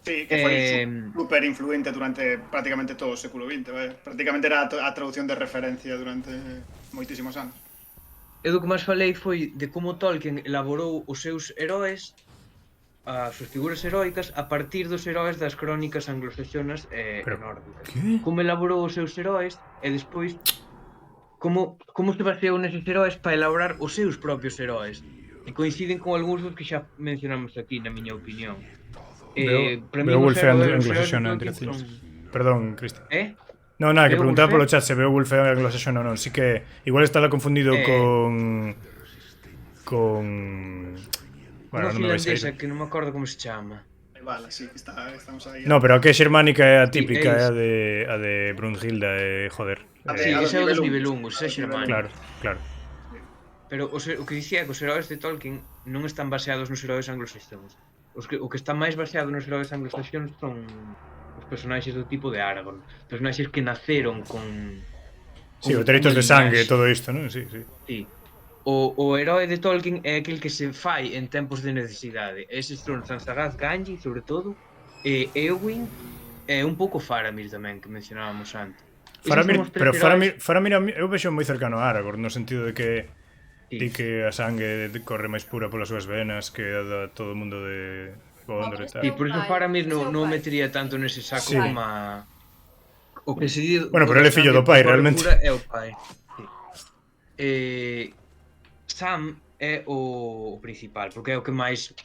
Sí, que foi super influente durante prácticamente todo o século XX, prácticamente era a traducción de referencia durante moitísimos anos.
E do que máis falei foi de como Tolkien elaborou os seus heróis, as súas figuras heroicas, a partir dos heróis das crónicas anglosaxonas e nórdicas. Como elaborou os seus heróis e despois como se baseou neses heróis para elaborar os seus propios heróis, que coinciden con algúns dos que xa mencionamos aquí, na miña opinión.
Beowulf é anglosaxona, entre cilos. Perdón, Cristian. Non, nada, que preguntaba polo chat se Beowulf é anglosaxona ou non. Si que igual está confundido con...
Bueno, unha finlandesa que non me acordo como se chama.
Vale, sí, estamos aí.
No, pero a que é xermánica é a típica, é a de Brunhilda, joder.
Sí, ese é o dos Nibelungos, ese é xermánica.
Claro.
Pero o que dicía é que os heróis de Tolkien non están baseados nos heróis anglosaxóns. O que está máis baseado nos heróis anglosaxóns son os personaxes do tipo de Aragorn, personaxes que naceron con
sí, os dereitos de sangue e todo isto, non? Sí.
O herói de Tolkien é aquel que se fai en tempos de necesidade. Eses son Sansagath, Gandalf, sobre todo, Éowyn e un pouco Faramir tamén, que mencionábamos antes. Faramir
eu vexo moi cercano a Aragorn, no sentido de que di que a sangue corre máis pura polas súas venas que a de todo o mundo de Gondor e tal.
E por iso Faramir non metería tanto nese saco como a... O que se di...
Bueno, pero ele é fillo do pai, realmente.
É o pai. Sam é o principal, porque é o que máis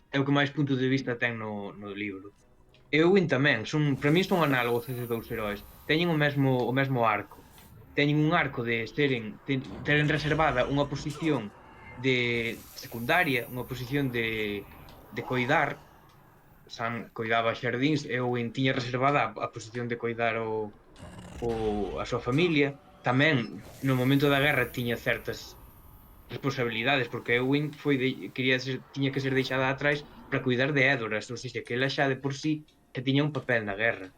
punto de vista ten no libro. Éowyn tamén, para mí son análogos esses dous heróis. Teñen o mesmo arco. Teñen un arco de teren reservada unha posición de secundaria, unha posición de coidar. Sam coidaba xardíns, Éowyn tiña reservada a posición de coidar a súa familia. Tamén, no momento da guerra, tiña certas responsabilidades, porque Éowyn tiña que ser deixada atrás para cuidar de Edoras, ou seja, que ela xa de por sí que tiña un papel na guerra.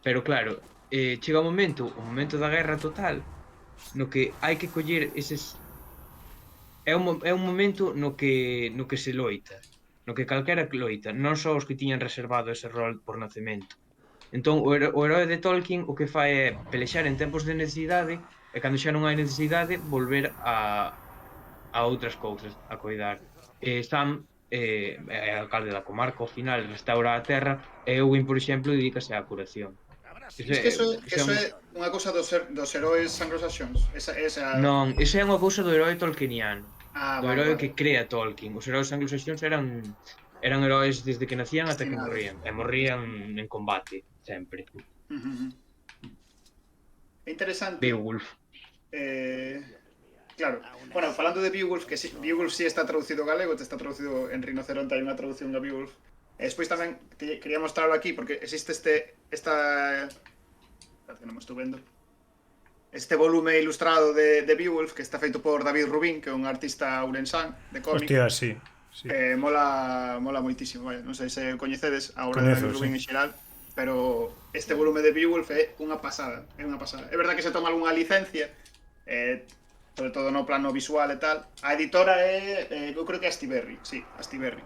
Pero claro, chega o momento da guerra total, no que hai que coller eses... É un momento no que se loita. no que calquera loita, non só os que tiñan reservado ese rol por nacemento. Entón, o heroe de Tolkien o que fai é pelexar en tempos de necesidade e cando xa non hai necesidade volver a outras cousas, a coidar. Sam é alcalde da comarca, ao final restaura a terra e Owen, por exemplo, dedícase á curación.
Es que eso é unha cousa dos heróis anglosaxóns.
Non, esa é unha cousa do heroe tolkieniano. Do
vale,
heroe
vale.
que crea Tolkien. Os heróis anglosaxóns eran heróis desde que nacían ata que morrían. E morrían en combate, sempre.
É interesante.
Beowulf.
Claro. Bueno, falando de Beowulf, que Beowulf sí está traducido galego, te está traducido en Rinoceronte, hai unha traducción de Beowulf. E despois tamén quería mostrarlo aquí, porque existe esta... que non me estou vendo. Este volume ilustrado de Beowulf, que está feito por David Rubín, que é un artista ourensán de cómic.
Hostia, sí.
Mola moitísimo, vaya. Non sei se coñecedes a obra de David Rubín en xeral, pero este volume de Beowulf é unha pasada, é unha pasada. É verdad que se toma algunha licencia, sobre todo no plano visual e tal. A editora é, eu creo que é Astiberri, sí, Astiberri.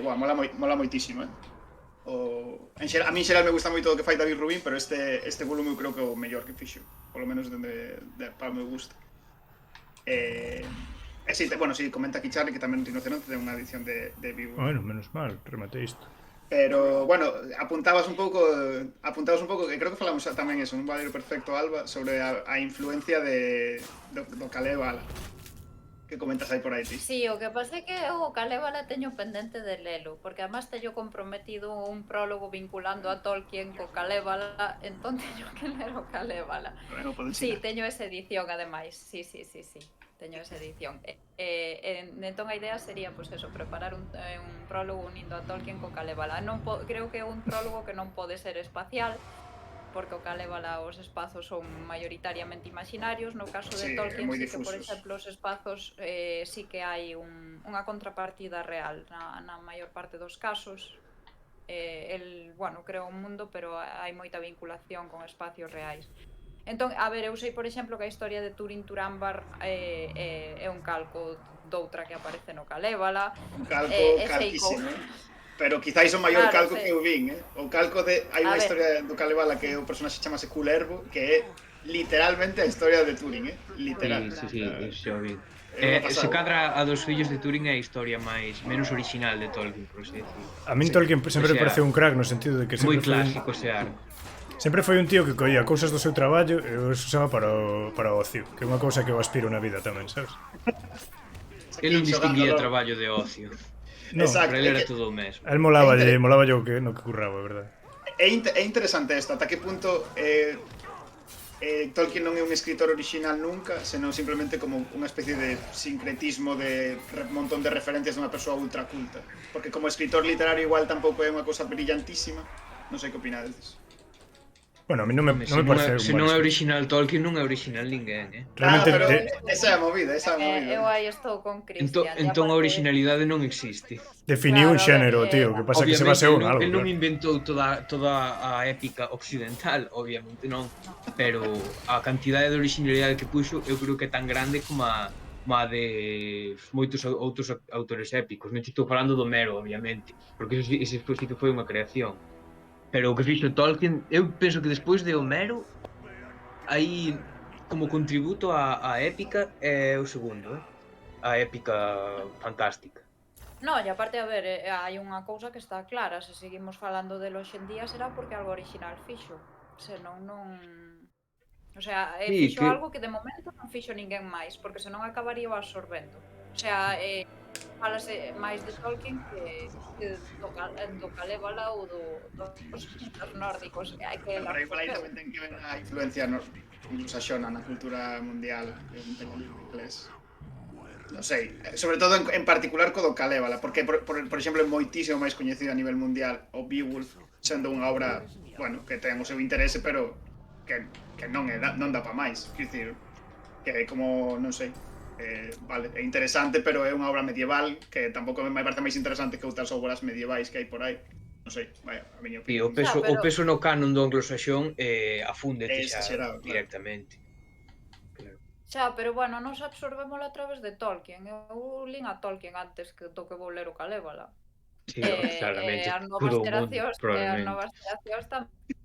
Bueno, mola moitísimo, a mí en xeral me gusta moito o que fai David Rubín, pero este volume eu creo que é o mellor que fixo, polo menos para o meu gusto. Sí, bueno, sí, comenta aquí Charlie que tamén Rinoceronte ten unha edición de Beowulf.
Bueno, menos mal, rematei isto.
Pero, bueno, apuntabas un pouco que creo que falamos tamén eso, un valero perfecto, Alba, sobre a influencia do Kalevala. Que comentas aí por aí, ti?
Sí, o que pasa é que o Kalevala teño pendente de lelo, porque además teño comprometido un prólogo vinculando a Tolkien co Kalevala, entón teño que ler o Kalevala.
Bueno,
sí, teño esa edición ademais, sí, teño esa edición. Entón a idea sería, pues eso, preparar un prólogo unindo a Tolkien co Kalevala. Creo que é un prólogo que non pode ser espacial, porque o Kalevala os espazos son maioritariamente imaginarios. No caso de Tolkien, sí que, por exemplo, os espazos sí que hai unha contrapartida real na maior parte dos casos. El, bueno, creou un mundo, pero hai moita vinculación con espacios reais. Entón, a ver, eu sei, por exemplo, que a historia de Turin Turambar é un calco doutra que aparece no Kalevala.
Un calco calquísimo, pero quizáis o maior calco que eu vin, O calco de... Hai unha historia do Kalevala que o personaxe chamase Culervo, que é literalmente a historia de Turing, literal.
Sí, xo vi. Se cadra a dos fillos de Turing é a historia menos original de Tolkien, por así decir.
A min Tolkien sempre pareceu un crack no sentido de que
moi clásico ese arco.
Sempre foi un tío que collía cousas do seu traballo e os usaba para o ocio, que é unha cousa que eu aspiro na vida tamén, sabes?
Ele non distinguía traballo de ocio.
No,
para ele era todo o mesmo.
A él molaba o que no que curraba, verdad.
É interesante isto, ata que punto Tolkien non é un escritor original nunca, senón simplemente como unha especie de sincretismo de un montón de referencias dunha persoa ultra culta. Porque como escritor literario igual tampouco é unha cousa brillantísima. Non sei que opinades.
Bueno, a mí non me parece...
Se non é original Tolkien, non é original ninguén,
Realmente,
pero esa é a movida,
Eu aí estou con Cristian.
Entón a originalidade non existe.
Definiu un xénero, tío, que pasa que se baseou en algo.
El non inventou toda a épica occidental, obviamente non, pero a cantidade de originalidade que puxo eu creo que é tan grande como a de moitos outros autores épicos. Non estou falando do Homero, obviamente, porque ese sí que foi unha creación. Pero o que fixo Tolkien, eu penso que despois de Homero, aí como contributo á épica é o segundo, a épica fantástica.
No, e aparte, a ver, hai unha cousa que está clara, se seguimos falando de hoxe en día será porque algo original fixo, senón non... O sea, fixo algo que de momento non fixo ninguén máis, porque senón acabaría o absorbendo. O sea, falase máis de Tolkien que do Kalevala ou dos nórdicos.
Pero igual aí tamén ten que ver a influencia anglosaxona na cultura mundial inglés. Non sei, sobre todo en particular co do Kalevala, porque, por exemplo, é moitísimo máis coñecido a nivel mundial o Beowulf, sendo unha obra, bueno, que ten o seu interese, pero que non dá pa máis. Quer dicir, que é como, non sei, vale, é interesante, pero é unha obra medieval que tampouco me parece máis interesante que outras obras medievais que hai por aí. Non sei, vaya, a miña opinión.
O peso no canon do anglosaxón afúndete xa directamente.
Xa, pero bueno, nos absorbémoslo a través de Tolkien. Eu lín a Tolkien antes que do que vou ler o Calévala.
Sí, claramente,
As novas
todo o mundo,
xeracións,
probablemente.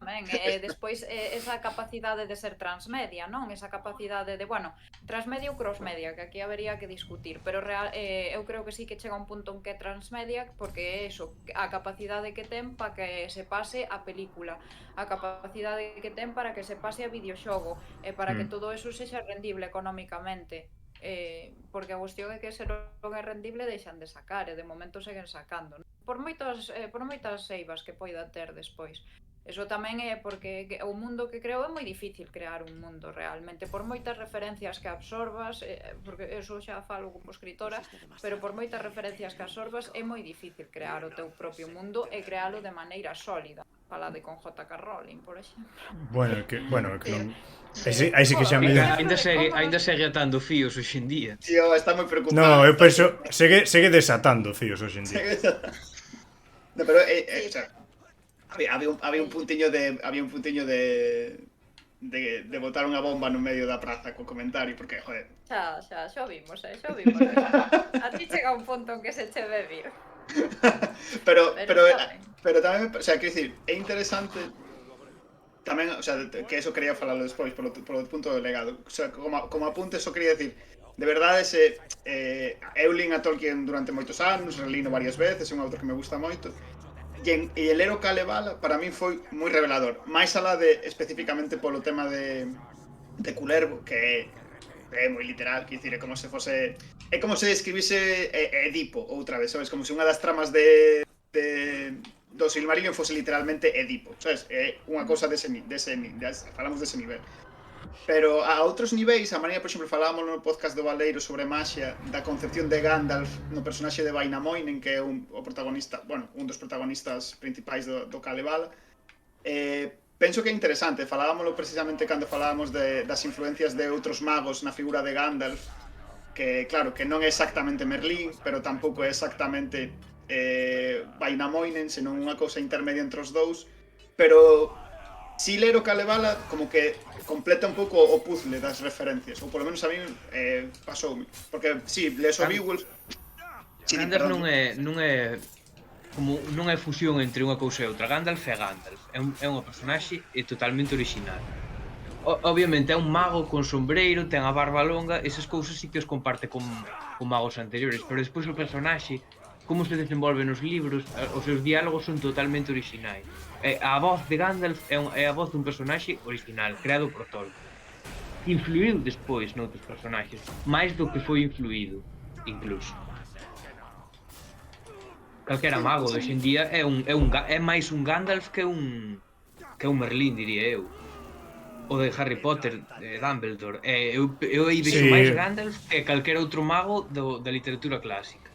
tamén. Despois, esa capacidade de ser transmedia, non? Esa capacidade de, bueno, transmedia ou crossmedia, que aquí habería que discutir, pero eu creo que sí que chega un punto en que é transmedia, porque é eso, a capacidade que ten para que se pase a película, a capacidade que ten para que se pase a videoxogo, e para que todo eso sexa rendible económicamente. Porque a cuestión é que se non é rendible deixan de sacar, e de momento seguen sacando, non? Por moitas eivas que poida ter despois. Eso tamén é porque o mundo que creo é moi difícil crear un mundo realmente, por moitas referencias que absorbas, porque eso xa falo como escritora, pero por moitas referencias que absorbas é moi difícil crear o teu propio mundo e crealo de maneira sólida. Falade con J.K. Rowling, por exemplo.
Bueno, que non... Aí sí que xa me...
Ainda segue atando fíos hoxe en día.
Tío, está moi preocupado.
No, eu penso, segue desatando fíos hoxe en día.
No, pero, o sea, había un puntiño de botar unha bomba no medio da praza co comentario, porque, joder.
Xa vimos. A ti chega un punto en que se che ve vir.
pero tamén, o sea, quero dicir, é interesante tamén, o sea, que eso quería falarlo despois polo punto do legado. O sea, como apunte, só quería decir, de verdade, eu lín a Tolkien durante moitos anos, relino varias veces, é un autor que me gusta moito. E el ler o Kalevala para min foi moi revelador, máis alá de especificamente polo tema de Culervo, que é moi literal, quer dicir, é como se fose, é como se describise Edipo outra vez, sabes, como se unha das tramas do Silmarillion fose literalmente Edipo, sabes, é unha cousa falamos dese nivel. Pero a outros niveis, a maneira, por exemplo, falábamos no podcast do Valeiro sobre maxia, da concepción de Gandalf no personaxe de Vainamoinen, que é o protagonista, bueno, un dos protagonistas principais do Kalevala. Penso que é interesante, falábamoslo precisamente cando falábamos das influencias de outros magos na figura de Gandalf, que, claro, que non é exactamente Merlín, pero tampouco é exactamente Vainamoinen, senón unha cousa intermedia entre os dous, pero si ler o Kalevala como que completa un pouco o puzzle das referencias, ou polo menos a mí pasoume, porque si, lees o Beowulf.
Gandalf non é como non é fusión entre unha cousa e outra. Gandalf é Gandalf, é unha personaxe totalmente original. Obviamente é un mago con sombreiro, ten a barba longa, esas cousas sí que os comparte con magos anteriores, pero despois o personaxe, como se desenvolve nos libros, os seus diálogos son totalmente originais. A voz de Gandalf é a voz dun personaxe original, creado por Tolkien. Influiu despois noutros personaxes, máis do que foi influído, incluso. Calquera mago de hoxendía é máis un Gandalf que un Merlín, diría eu. O de Harry Potter, de Dumbledore. Eu aí vexo máis Gandalf que calquera outro mago da literatura clásica.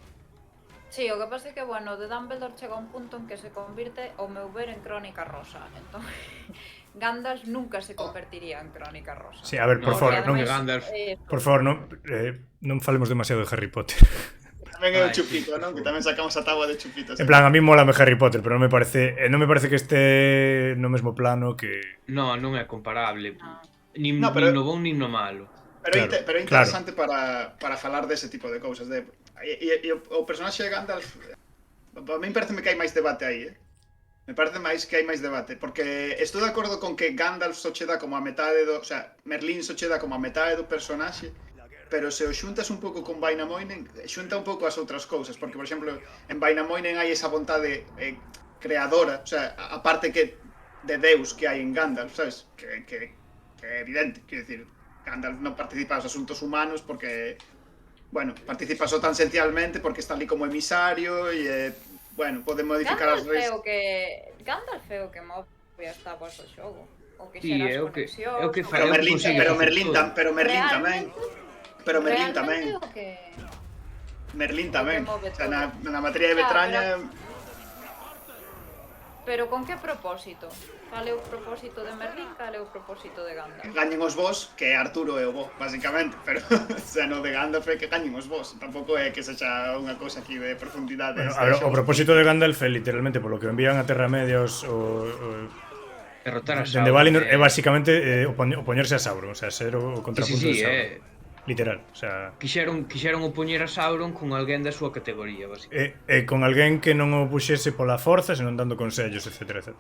Sí, o que pasa é que, bueno, de Dumbledore chega un punto en que se convirte, ao meu ver, en Crónica Rosa. Entón, Gandalf nunca se convertiría en Crónica Rosa.
Sí, a ver, por favor, non
Gandalf.
Por favor, non falemos demasiado de Harry Potter.
Tamén é o Chupito, non? Que tamén sacamos a tábua de Chupitos.
En plan, a mí mólame Harry Potter, pero non me parece que este no mesmo plano que...
Non é comparable. Nin no bon, nin no malo.
Pero é interesante para falar dese tipo de cousas. E o personaxe de Gandalf, a mí pareceme que hai máis debate aí, Me parece máis que hai máis debate, porque estou de acordo con que Gandalf só che dá como a metade do... O sea, Merlín só che dá como a metade do personaxe, pero se o xuntas un pouco con Vainamoinen, xunta un pouco as outras cousas, porque, por exemplo, en Vainamoinen hai esa vontade creadora, o sea, a parte que de Deus que hai en Gandalf, sabes? Que é evidente, quero dicir, Gandalf non participa nos asuntos humanos porque, bueno, participa só tan esencialmente porque está ali como emisario e, bueno, pode modificar as reis.
Gandalf é o que move as tábuas do xogo, o que xera as conexións.
Pero Merlín tamén. Merlín tamén. O sea, na materia de Betraña...
Pero con que propósito? Cal é o propósito de Merlín, cal é o propósito de Gandalf?
Gañen os vos, que Arturo é o bo, basicamente, pero o sea, no de Gandalf é que gañen os vos. Tampouco é que sexa unha cousa aquí de profundidade.
Bueno, a ver, o propósito de Gandalf é literalmente polo que envían a Terra Media
derrotar a
Sauron. Dende Valinor é basicamente opoñerse a Sauron, o sea, ser o contrapunto de Sauron. Literal, o sea...
Quixeron opoñer a Sauron con alguén da súa categoría, basicamente.
E con alguén que non o puxese pola forza, senón dando consellos, etc, etc.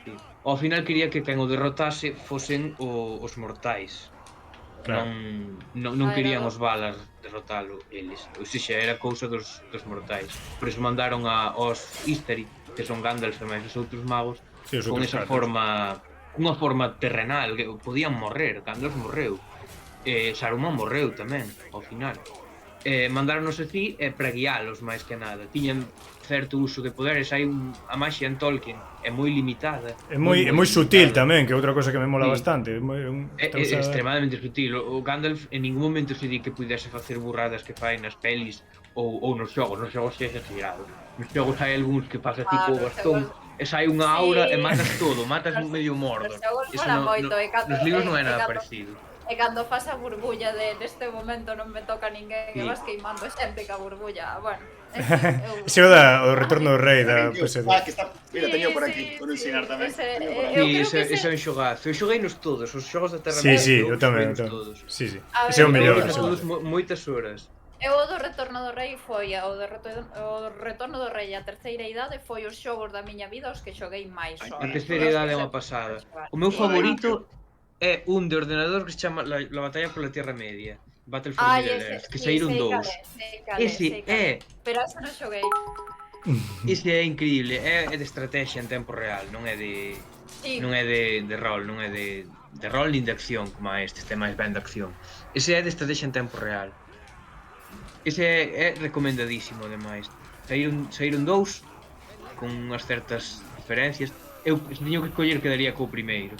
Sí. Ao final quería que quen o derrotase fosen os mortais.
Claro.
Non querían os Valar derrotalo eles. Ou seja, era cousa dos mortais. Por iso mandaron aos Istari, que son Gandalf e máis os outros magos,
Sí, os
con
outros
esa
catos.
forma, unha forma terrenal, que podían morrer. Gandalf morreu. Saruman morreu tamén, ao final. Mandáronos así para guialos máis que nada. Tiñan certo uso de poderes, a maxia en Tolkien é moi limitada.
É moi sutil
limitada.
tamén, que é outra cosa que me mola
Sí.
bastante.
É extremadamente sutil. O Gandalf en ningún momento se di que pudese facer burradas que fai nas pelis ou nos xogos. Nos xogos é exagerado. Nos xogos hai algúns que pasa así co bastón e sai unha aura e matas todo, matas medio Mordor. Eso nos libros non é nada parecido.
E cando faz a burbulla neste momento non me toca ninguén, e vas queimando xente ca burbulla. Bueno,
Ese é o retorno do rei da PS2.
Mira, teño por aquí, por ensinar tamén.
Ese é un xogazo. Eu xogueinos todos, os xogos da Terra Media.
Sí, eu tamén. Sí. Ese é o mellor.
Moitas horas.
Eu o do Retorno do Rei foi o Retorno do Rei a terceira idade foi os xogos da miña vida os que xoguei máis só.
A terceira idade é unha pasada. O meu favorito é un de ordenador que se chama La Batalla pola Tierra Media, Battle for Middle-earth, que saíron dous. Ese é...
Pero ese non xoguei.
Ese é increíble, é de estrategia en tempo real, non é de... Non é de rol, non é de rol nin de acción, como este é máis ben de acción. Ese é de estrategia en tempo real. Ese é recomendadísimo, ademais. Saíron dous, con unhas certas diferencias. Eu, se teño que escoller, quedaría co primeiro.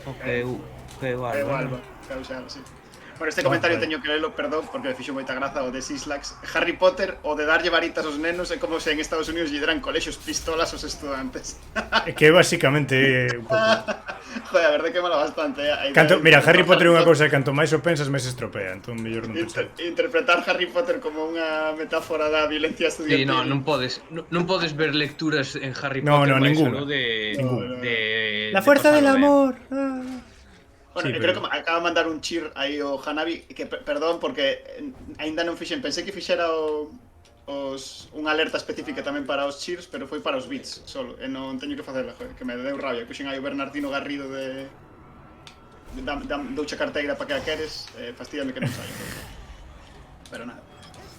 Alba, sí. Bueno, este comentario teño que lelo, perdón, porque me fixo moita graza o de Sislax. Harry Potter, o de darlle varitas aos nenos, é como se en Estados Unidos lle deran colexios pistolas aos estudantes.
É que basicamente un pouco...
Joder, a verdade que mola bastante.
Mira, Harry Potter é unha cousa que canto máis o pensas, máis estropea. Entón, mellor non pensar.
Interpretar Harry Potter como unha metáfora da violencia estudiantil.
Sí, non podes ver lecturas en Harry
No,
Potter
ninguna. La fuerza del amor.
Bueno, sí, creo que acaba de mandar un cheer aí o Hanabi, que perdón, porque aínda non fixen, pensei que fixera unha alerta específica tamén para os cheers, pero foi para os beats solo, e non teño que facela, joder, que me deu rabia. Puxen aí o Bernardino Garrido de doucha carteira para que a queres, fastídame que non saia. Pero nada.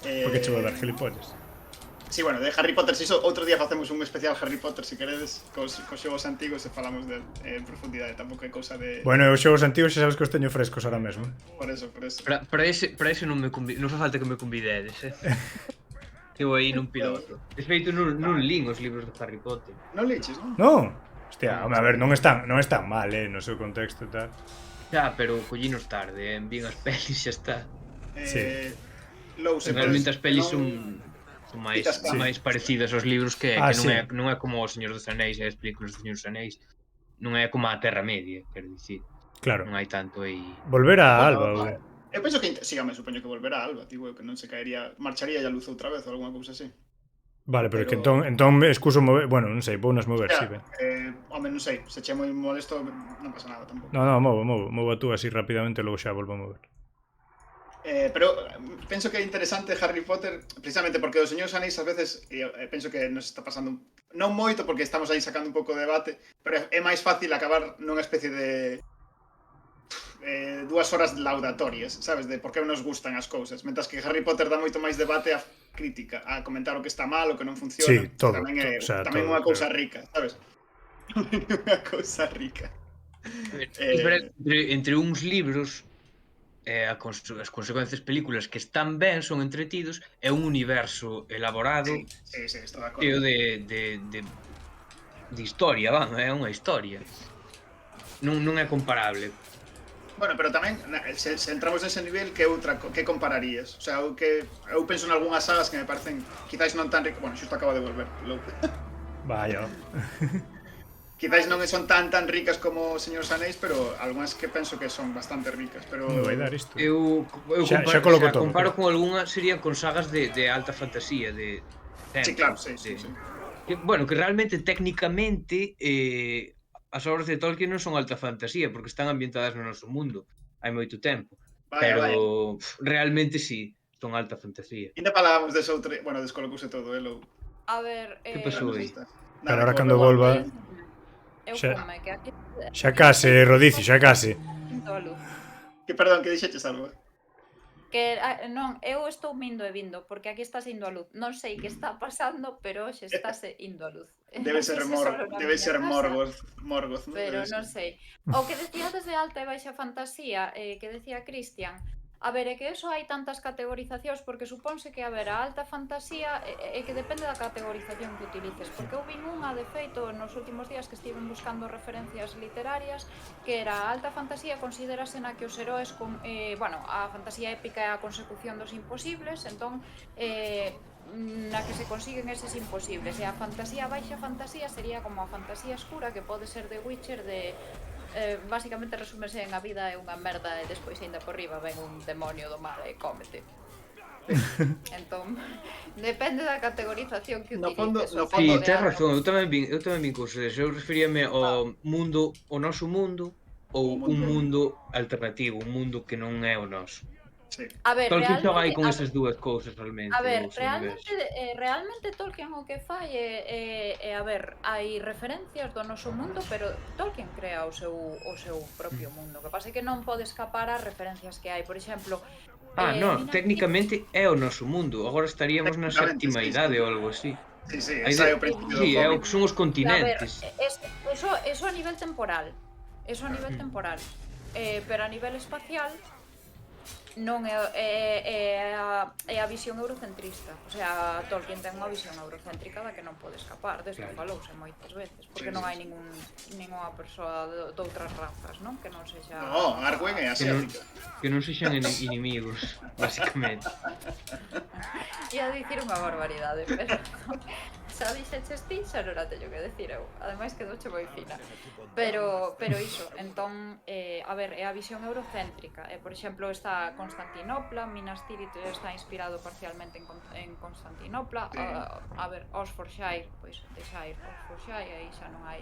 Porque che vou dar gilipollas.
Sí, bueno, de Harry Potter, si iso, outro día facemos un especial Harry Potter, se queredes, cos xogos antigos e falamos de en profundidade, tampouco é cousa de...
Bueno, os xogos antigos xa sabes que os teño frescos ahora mesmo.
Por eso.
Para ese non fa falta que me convidedes, Eu aí nun piloto. De feito, non lín os libros de Harry Potter.
Non liches, non?
Non? Hostia, a ver, non están mal, no seu contexto e tal.
Xa, pero collinos tarde, vin as pelis xa está.
Sí.
Realmente as pelis son máis parecidas aos libros que non é como o Señor dos Anéis e as películas do Señor dos Anéis. Non é como a Terra Media, quero dicir.
Claro.
Non hai tanto aí...
Volver a Alba,
Eu penso que... Sígame, supoño que volver a Alba, tío, que non se caería... Marcharía a luz outra vez ou alguna cousa así.
Vale, pero que entón excuso mover... Bueno, non sei, pounas mover, si, ben.
Home, non sei, se che moi molesto non pasa nada tampouco.
No, movo a tú así rapidamente e logo xa volvo a mover.
Pero penso que é interesante Harry Potter precisamente porque os Señores Anéis ás veces penso que nos está pasando non moito porque estamos aí sacando un pouco de debate, pero é máis fácil acabar nunha especie de 2 horas laudatorias, sabes, de por que nos gustan as cousas, mentras que Harry Potter dá moito máis debate a crítica, a comentar o que está mal, o que non funciona.
Sí, todo.
Tamén é unha cousa rica, sabes? Unha cousa rica.
Entre uns libros as consecuencias películas que están ben, son entretidos, é un universo elaborado e o de historia, é unha historia. Non é comparable.
Bueno, pero tamén, se entramos nese nivel, que compararías? O sea, eu penso en algunhas sagas que me parecen quizás non tan ricas. Bueno, xusto acabo de volver, louco.
Vaya.
Quizás non son tan ricas como os Señores Anéis, pero algunhas que penso que son bastante ricas, pero...
Non vai dar isto.
Eu comparo con algunhas, serían con sagas de alta fantasía, de...
Sí, claro, sí.
Bueno, que realmente, técnicamente, as obras de Tolkien non son alta fantasía, porque están ambientadas no noso mundo, hai moito tempo. Pero realmente sí, son alta fantasía.
Ainda falábamos de outro... Bueno, descolocouse todo, Lou.
A ver,
Que pasou aí?
Pero ahora cando volva...
eu
Xa-
fume, que aquí...
Xa case, Rodicio, xa case.
Indo a luz.
Que perdón, que dixeches algo?
Que non, eu estou mindo e vindo, porque aquí está indo a luz. Non sei que está pasando, pero hoxe estáse indo a luz.
Debe ser Morgoth, non?
Pero non sei. O que decía desde alta e baixa fantasía, que decía Cristian, a ver, é que eso hai tantas categorizacións, porque supónse que, a ver, a alta fantasía é que depende da categorización que utilices, porque eu vin unha, de feito, nos últimos días que estiven buscando referencias literarias, que era a alta fantasía considerase na que os heróes, bueno, a fantasía épica é a consecución dos imposibles, entón, na que se consiguen eses imposibles, e a fantasía baixa fantasía sería como a fantasía escura, que pode ser de Witcher, de basicamente resúmese en a vida é unha merda e despois ainda por riba ven un demonio do mar e cómete. Entón, depende da categorización que
No
utilices.
fondo,
Sí, tens razón, eu tamén vin cousas. Eu referíame ao mundo, o noso mundo, ou un mundo alternativo, un mundo que non é o noso.
Sí.
A ver,
Tolkien xoga aí
realmente,
con esas dúas cousas realmente.
a ver,
o seu universo.
realmente Tolkien o que fai é, a ver, hai referencias do noso mundo, pero Tolkien crea o seu propio mundo. O que pasa é que non pode escapar ás referencias que hai. Por exemplo,
Non, técnicamente é o noso mundo. Agora estaríamos na
Técnicamente,
sétima
sí,
idade
sí.
ou algo así.
Sí, sí,
Aí
esa é
de-
o principio
Sí,
do
é o
cómic.
que son os
a ver,
continentes.
eso a nivel temporal. Eso a nivel temporal. Pero a nivel espacial non é a visión eurocentrista. O sea, Tolkien ten unha visión eurocéntrica da que non pode escapar, desde que falouse moitas veces, porque non hai ningunha persoa de outras razas, non? Que non sexa...
No, Arwen é asiática.
Que non sexan inimigos, basicamente.
Ia dicir unha barbaridade, pero xa dixeches ti, xa non a teño que decir eu. Ademais quedouche moi fina. Pero iso, entón, a ver, é a visión eurocéntrica. Por exemplo, está Constantinopla, Minas Tirith está inspirado parcialmente en Constantinopla. A ver, Oxfordshire, pois deixa ir Oxfordshire, aí xa non hai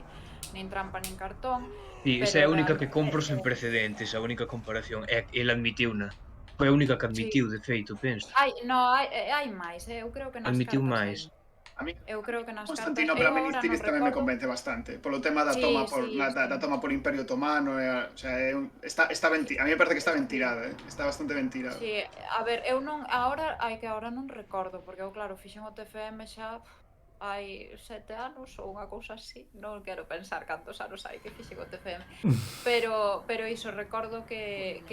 nin trampa nin cartón.
Sí, esa é a
pero
única que
realmente,
compro sen precedentes, a única comparación. É que ele admitiuna. Foi a única que admitiu, de feito, penso.
hai máis, eu creo que nas
Admitiu
cartas
máis.
A mí
Eu creo que nas cartas...
Constantinopla
Eu
Minas
agora
Tirith
non
tamén me
recordo.
convence bastante. Polo tema da
Sí,
toma
sí,
da toma por Imperio Otomano, o sea, está ben, a mí me parece que está ben tirada, está bastante ben tirada.
Sí, a ver, eu non... Agora non recordo, porque eu, claro, fixen o TFM xa hai 7 anos ou unha cousa así, non quero pensar cantos anos hai que fixen o TFM, pero iso, recordo que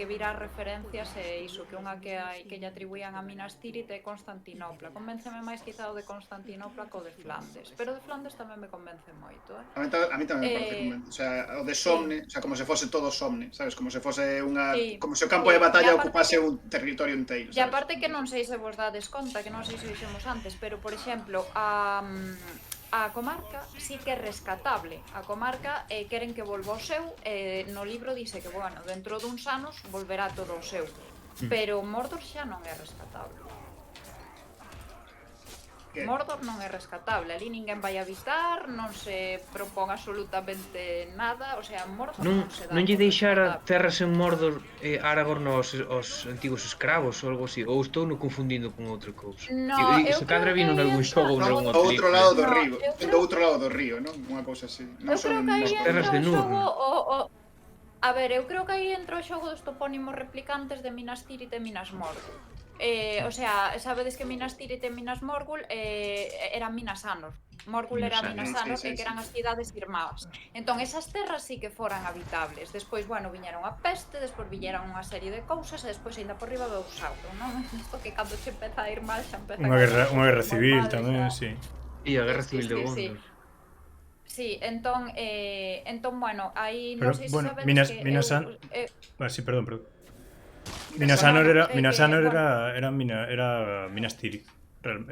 virá referencias e iso, que unha que hai que lle atribuían a Minas Tirith é Constantinopla. Convénceme máis quizá o de Constantinopla co de Flandes, pero de Flandes tamén me convence moito,
A mí tamén me parece convence, o sea, o de Somne, o sea, como se fose todo Somne, sabes, como se fose unha,
Sí.
como se o campo de
E
batalla
aparte
ocupase
que-
un territorio inteiro,
E
sabes?
aparte que non sei se vos dades conta, que non sei se dixemos antes, pero, por exemplo, a comarca sí que é rescatable. A comarca queren que volva ao seu, no libro dice que, bueno, dentro duns anos volverá todo ao seu. Pero Mordor xa non é rescatable.
Que-
Mordor non é rescatable, ali ninguén vai a visitar, non se propón absolutamente nada, o sea, Mordor
Non,
non se dá
non lle
por
deixara
rescatable.
terras en Mordor Aragorn aos antigos escravos ou algo así, ou estou no confundindo con outra cousa.
No, eu
Se cadra
creo
vino
que aí
nalgún
entra-
xogo ou
No,
nalgúna
do outro lado do
No,
río,
eu
do
creo-
outro lado do río, non? Unha cousa así. Non
Eu creo
son
que aí
As
entra
terras
o
de
xogo
Númenor.
A ver, eu creo que aí entra o xogo dos topónimos replicantes de Minas Tirith e Minas Morgul. O sea, sabedes que Minas Tirith e Minas Morgul eran Minas Anor. Morgul era
Minas
Minas
Anor,
Anor,
sí,
que
sí,
eran as cidades irmás. Entón, esas terras sí que foran habitables. Despois, bueno, viñeron a peste, despois viñeron unha serie de cousas, e despois ainda por riba veu o Sauron, non? Isto que cando che empeza a ir mal, xa empeza
Unha guerra civil tamén, sí.
E a Guerra
Sí,
Civil de
sí,
Gondor.
Sí, entón, bueno, aí
Pero,
non sei se
bueno,
sabedes que
Minas
eu,
Sí, perdón. Minas Anor
Bueno,
era Minas Tirith.
No,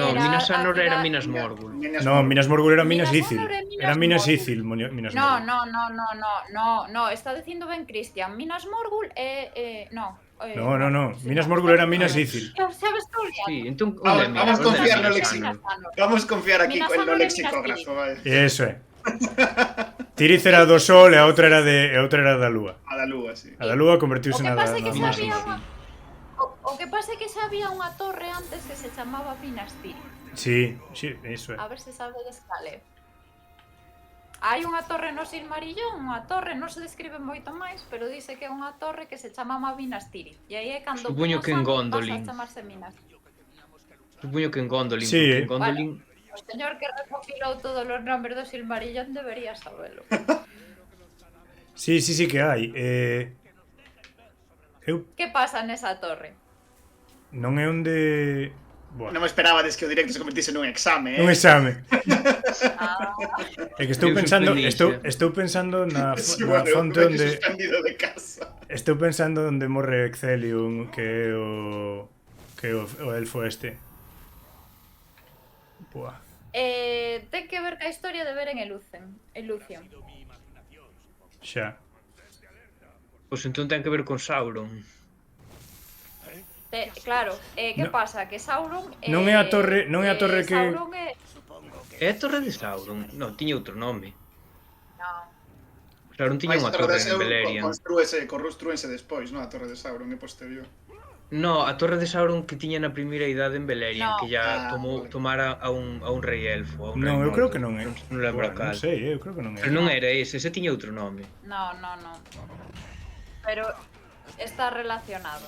era
Minas
a
Anor era
cidade-
Minas Morgul.
No, Minas Morgul era Minas
Minas
Ithil.
Anor é Minas
Era Minas
Morgul.
Ithil, Minas
No,
Morgul.
no, está dicindo ben Cristian. Minas Morgul
No. Minas Morgul era Minas Ithil.
Sabes tú?
Sí, entón
Vamos,
onde é
vamos
Minas?
confiar
Onde é
no
Minas
léxico.
Anor?
Vamos confiar aquí
Minas
en
Anor
no
e Minas
lexicógrafo, vai.
Eso é. Tirith era do Sol e a outra era da Lúa.
A da Lúa, sí.
A da Lúa
O
convertiuse
que
na
pasa é que
da
xa
Mars.
había unha... O que pasa é que xa había unha torre antes que se chamaba Minas Tirith.
Sí, iso é.
A ver se sabedes cal é. Hai unha torre no Silmarillón, unha torre, non se describe moito máis, pero dice que é unha torre que se chamaba Minas Tirith. E aí é cando
Supoño que en Gondolin.
pasa a chamarse Minas Tirith.
Supoño que en Gondolin,
Sí,
porque en Gondolin...
O señor que recopilou todos os nombres do Silmarillón debería sabelo.
Sí que hai. Eu
Que pasa nesa torre?
non é onde... Buah,
Non me esperabades que o directo se convertise nun exame,
un exame.
Ah,
É que estou
Eu
pensando,
suspendíxe.
estou pensando na
Sí,
na
bueno,
fonte
eu
onde
suspendido de casa.
estou pensando onde morre Excelium, que é o elfo este. Buah.
ten que ver ca historia de Beren e Luthien.
Xa.
Pois entón ten que ver con Sauron.
Claro, que
No.
pasa? Que Sauron...
Non é a torre que-
Sauron é...
É a Torre de Sauron? Non, tiña outro nome.
Non.
Sauron tiña unha torre en Beleriand.
Construense despois, non? A Torre de Sauron é posterior.
No, a Torre de Sauron que tiña na primeira idade en Beleriand,
No.
que ya
Vale.
tomara a un rei elfo. A un rei
Non, eu
morto.
creo que non é.
Non lembro
Buah,
cal.
non sei, eu creo que non é.
Pero non era ese tiña outro nome.
No. Pero está relacionado.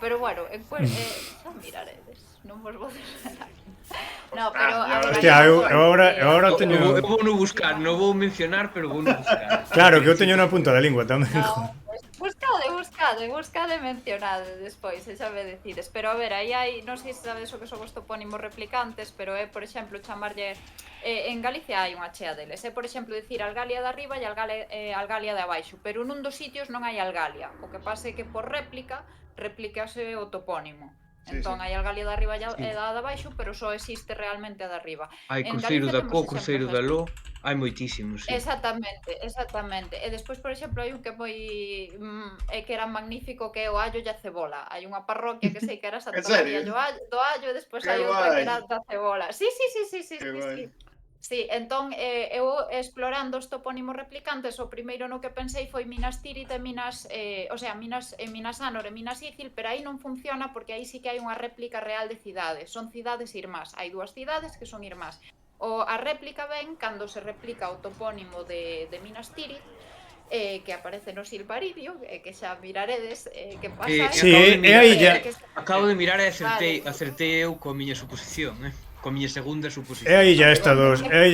Pero bueno, xa miraredes. Non vos vou desvelar. No, pero...
Hostia, eu agora teño...
Eu vou no buscar, non vou mencionar, pero vou no buscar.
Claro, que eu teño na punta da lingua tamén.
No, buscade mencionade despois, xa me decides. Pero a ver, aí hai, non sei se sabedes o que son os topónimos replicantes, pero é, por exemplo, chamarlle... en Galicia hai unha chea deles, é, por exemplo, dicir Algalia de arriba e Algalia de abaixo, pero nun dos sitios non hai Algalia. O que pasa é que por replícase o topónimo.
Sí,
Entón,
sí.
hai Algalia de arriba e a de abaixo, pero só existe realmente a de arriba.
Hai
En
Cruceiro
Galicia
da
temos
Co, Cruceiro da
exemplos
Lo, hai moitísimos, sí.
Exactamente. E despois, por exemplo, hai un que moi que era magnífico, que é o Allo e a Cebola. Hai unha parroquia que sei que era Santa
En serio?
María do Allo e despois
Que
hai outra que
guai.
era da Cebola. Sí.
Que guai.
Sí, entón eu explorando os topónimos replicantes, o primeiro no que pensei foi Minas Tirith e Minas Anor e Minas Ithil, pero aí non funciona porque aí sí que hai unha réplica real de cidades, son cidades irmás, hai dúas cidades que son irmás. A réplica ven cando se replica o topónimo de Minas Tirith, que aparece no Silmarillion, que xa miraredes, que pasa aí.
Sí, é aí ya.
Acabo de mirar e
Vale.
acertei eu coa miña suposición, coa miña segunda suposición.
É aí ya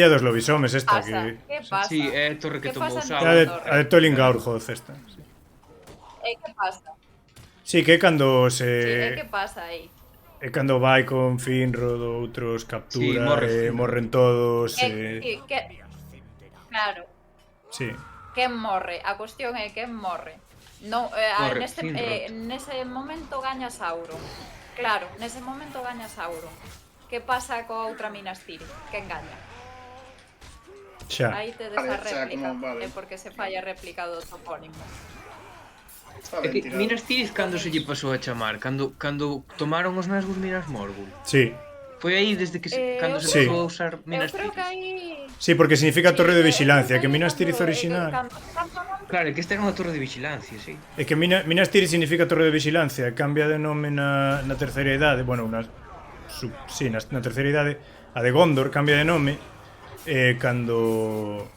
dos lobisomes esta que...
Que pasa?
Sí, é a torre que
Que
tomou
pasa
Sauron.
A de Tolin Gaurhoth esta.
Que pasa?
Sí, que é cando
Que pasa aí?
É cando vai con Finrod, outros captura,
Sí,
morren todos.
Claro.
Sí.
Quen morre? A cuestión é quen morre. Non,
Morre Finrod.
nese momento gaña Sauron. Claro, nese momento gaña Sauron. Que pasa coa outra Minas Tirith? Quen gaña?
Xa.
Aí tedes a
Vale, xa,
réplica,
como vale.
é porque se falla a réplica do topónimo.
Está
É
ben
que
tirado.
Minas Tirith cando se lle pasou a chamar? Cando tomaron os mesmos Minas Morgul?
Sí.
Foi aí desde que cando se
Sí.
pasou a usar
Eu
Minas
creo que
Tirith?
aí...
Sí, porque significa torre de
Sí,
vigilancia,
eu
que
creo
Minas Tirith
cando-
original.
Claro, é que esta era unha torre de vigilancia, sí.
É que Minas Tirith significa torre de vigilancia, cambia de nome na terceira idade, bueno, na terceira idade, a de Gondor cambia de nome cando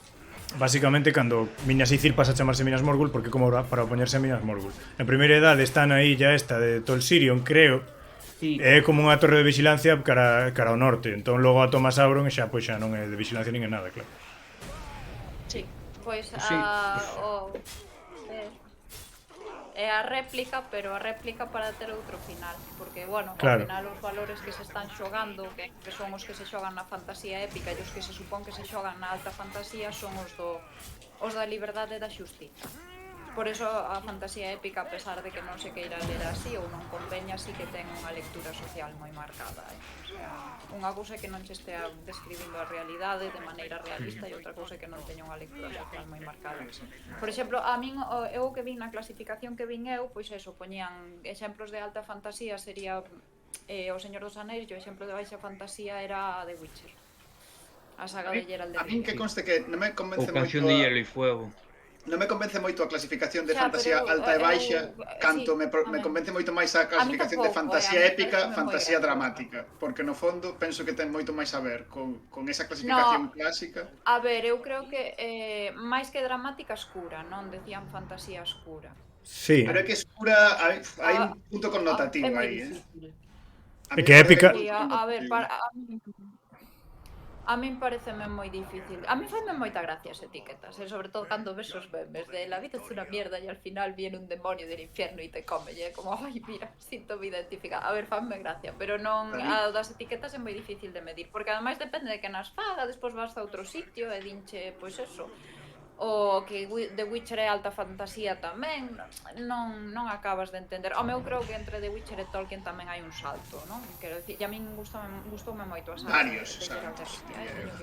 basicamente cando Minas Ithil pasa a chamarse Minas Morgul, porque como para opoñerse a Minas Morgul. Na primeira idade está na illa esta de Tol Sirion, creo,
Sí.
é como unha torre de vigilancia cara ao norte, entón logo a toma Sauron e xa pois xa non é de vigilancia nin é nada, claro.
Sí, pois
Sí.
é a réplica, pero a réplica para ter outro final, porque, bueno,
Claro.
ao final os valores que se están xogando, que son os que se xogan na fantasía épica e os que se supón que se xogan na alta fantasía son os da liberdade e da xustiza. Por eso a fantasía épica, a pesar de que non se queira ler así ou non conveña, sí que ten unha lectura social moi marcada. O sea, unha cousa é que non se estea describindo a realidade de maneira realista e outra cousa é que non teña unha lectura social moi marcada. Por exemplo, a min, eu que vin na clasificación que vin eu, pois eso, poñían exemplos de alta fantasía, sería o Señor dos Anéis, e o exemplo de baixa fantasía era The Witcher. A saga de Geralt de
A min que
Rivia.
conste que non me
Ou
convence
Canción
moito
de Hielo e Fuego.
non me convence moito a clasificación de
Xa,
fantasía
pero
alta e baixa, canto
sí,
me
tamén.
convence moito máis a clasificación de
tampouco,
fantasía
a mí
épica,
pareceme moi
fantasía
graciosa.
dramática, porque no fondo penso que ten moito máis a ver con esa
No,
clasificación clásica.
a ver, eu creo que máis que dramática escura, non decían fantasía escura.
Sí.
Pero é que escura, hai un punto
É
connotativo
moi
aí,
difícil.
A
É
mí
que
me parece
épica-
hai un
Sí,
punto
a ver,
connotativo.
a min pareceme moi difícil. A min faime moita gracia as etiquetas, sobre todo cando ves os memes de la vida es una mierda y al final viene un demonio del infierno y te come, e é como, ai, mira, sinto me identificada. A ver, faime gracia, pero non, a das etiquetas é moi difícil de medir, porque ademais depende de que nas faga, despois vas a outro sitio e dinche, pois eso, o que The Witcher é alta fantasía tamén, non acabas de entender. Home, eu creo que entre The Witcher e Tolkien tamén hai un salto, non? Quero dicir, e a min gustoume moito a saga
Varios
de Geralt de
saltos,
Rivia.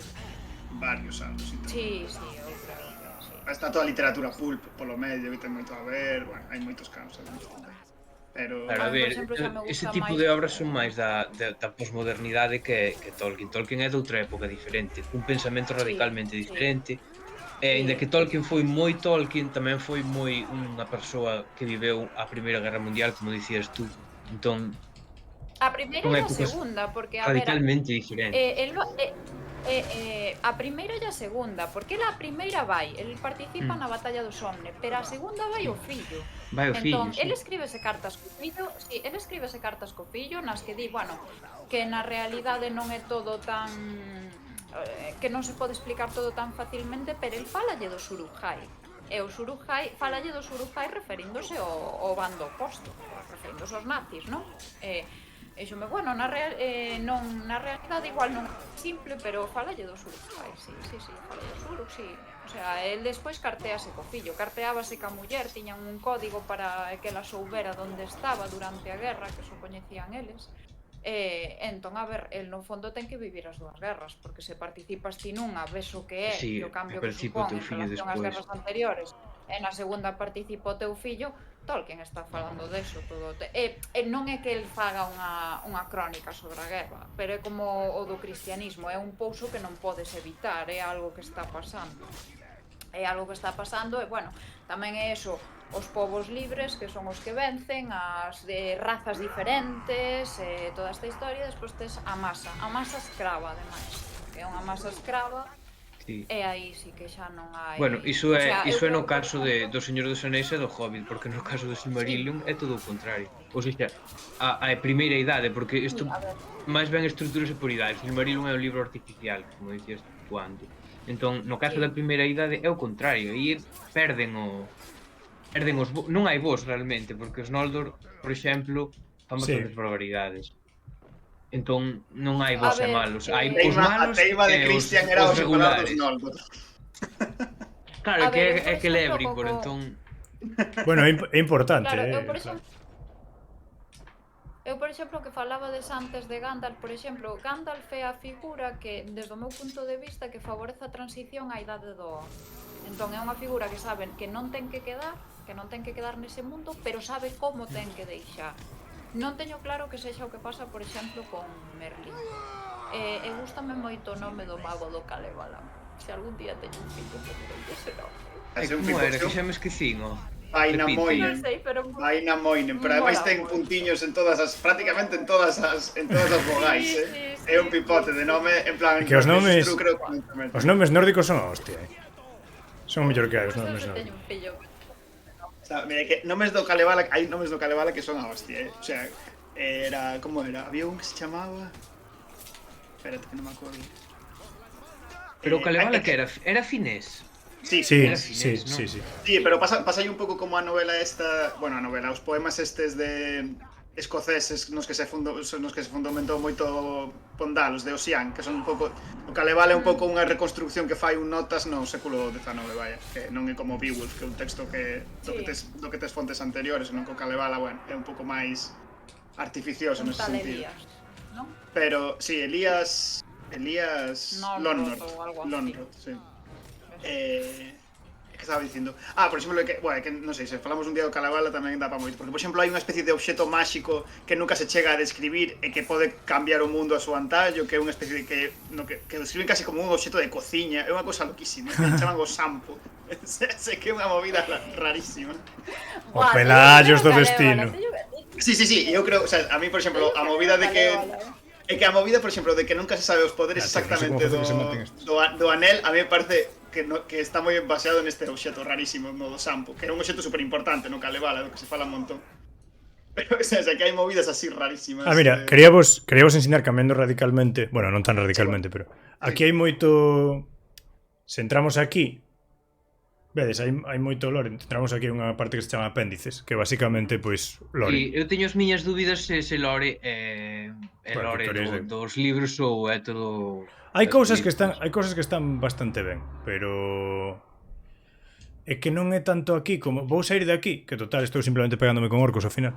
varios saltos.
Sí, eu creo que sí.
Está toda a literatura pulp polo medio, que ten moito a ver, bueno, hai moitos campos ali. Pero
Claro, a
por
ver,
exemplo, xa me
ese
gusta
tipo
máis
de obras son máis da posmodernidade que Tolkien. Tolkien é de outra época diferente, un pensamento radicalmente
sí.
diferente. E ainda que Tolkien foi moi Tolkien, tamén foi moi unha persoa que viveu a Primeira Guerra Mundial, como dicías tú. Entón,
A primeira
son
e a
épocas
segunda, porque a ver,
radicalmente diferentes.
a primeira e a segunda, porque a primeira vai, el participa na batalla do Somme, pero a segunda vai o fillo.
Vai o fillo,
Entón,
sí.
el escríbese cartas co fillo, sí, el escríbese cartas co fillo, nas que di, bueno, que na realidade non é todo tan que non se pode explicar todo tan facilmente, pero el fálalle do Uruk-hai. E o Uruk-hai, fálalle do Uruk-hai referíndose ao bando oposto, referíndose aos nazis, non? E xume, bueno, na realidade igual non é simple, pero fálalle do Uruk-hai, sí, fálalle do Uruk, sí. O sea, el despois cartease co fillo, carteábase ca muller, tiñan un código para que ela soubera onde estaba durante a guerra, que só coñecían eles. Entón, a ver, el no fondo ten que vivir as dúas guerras, porque se participas ti nunha, ves o que é,
Sí,
e o cambio que
participa o
supón
teu
en
fillo
relación ás
despois.
guerras anteriores, e na segunda participa o teu fillo, Tolkien está falando deso todo. E non é que el faga unha crónica sobre a guerra, pero é como o do cristianismo, é un pouso que non podes evitar, é algo que está pasando. É algo que está pasando e, bueno, tamén é eso, os povos libres, que son os que vencen, as de razas diferentes, toda esta historia, despois tes a masa escrava, ademais, que é unha masa escrava,
Sí.
e aí sí que xa non hai...
Bueno, iso
O
é
sea,
no caso do Señor dos Anéis e do Hobbit, porque no caso do Silmarillion é todo o contrario. Ou seja, a primeira idade, porque isto máis ben estruturase por idade. O Silmarillion é un libro artificial, como dicías tú antes. Entón, no caso da primeira idade é o contrario, aí perden os non hai vos realmente, porque os Noldor, por exemplo, fan bastantes barbaridades. Entón, non hai vos e malos, hai os malos
e
os regulares.
Noldor.
Claro, é que Celebrimbor, entón...
Bueno, é importante,
claro, eu, por exemplo, que falabades antes de Gandalf, por exemplo, Gandalf é a figura que, desde o meu punto de vista, que favorece a transición á idade do... Entón, é unha figura que saben que non ten que quedar nese mundo, pero sabe como ten que deixar. Non teño claro que sexa o que pasa, por exemplo, con Merlín. E gústame moito o nome do mago do Kalevala. Se algún día teño un fillo, que direi ese nome.
Como era? Que xa me esquecín, ó.
Vaina
Non sei, pero...
Vaina Moinen, pero ademais ten puntiños en todas as, prácticamente en todas as vogais, É un pipote de nome, en plan...
Que os nomes nórdicos son a hostia, Son o mellor que hai os nomes nórdicos.
O sea, mira, que nomes do Kalevala, hai nomes do Kalevala que son a hostia, O sea, era... Como era? Había un que se chamaba... Espérate, que non me acordo.
Pero o Kalevala que era? Era finés?
Sí,
sí.
Sí, pero pasa aí un pouco como a novela esta... Bueno, a novela, os poemas estes de... escoceses nos que se fundamentou moito Pondal, os de Ossian, que son un pouco... O Kalevala é un pouco unha reconstrucción que fai un Notas no século XIX, vaya, que non é como Beowulf, que é un texto que do que tes fontes anteriores, senón que o Kalevala, bueno, é un pouco máis artificioso nese sentido.
¿no?
Pero, sí, Elías Lonrod, sí. Que estaba dicindo? Por exemplo, que non sei, se falamos un día do Kalevala tamén dá para moito, porque por exemplo hai unha especie de obxeto máxico que nunca se chega a describir e que pode cambiar o mundo a súa antallo, que é unha especie de que describen casi como un obxeto de cociña, é unha cosa loquísima, que chaman o sampo. Sei que é unha movida rarísima.
O pelallos do destino.
Sí, eu creo, o sea, a mí por exemplo, a movida de que é que a movida, por exemplo, de que nunca se sabe os poderes exactamente do anel, a mí me parece que está moi baseado neste obxeto rarísimo no do Sampo, que é un obxeto super importante no Kalevala, do que se fala un montón. Pero, o sea, que hai movidas así rarísimas.
Mira, queríamos ensinar cambiando radicalmente, bueno, non tan radicalmente, pero aquí hai moito... Se entramos aquí, vedes, hai moito lore, entramos aquí unha parte que se chama apéndices, que basicamente, pois, lore.
E eu teño as miñas dúbidas se ese lore é lore dos libros ou é todo...
Hai cousas que están bastante ben, pero é que non é tanto aquí como vou sair de aquí, que total estou simplemente pegándome con orcos ao final.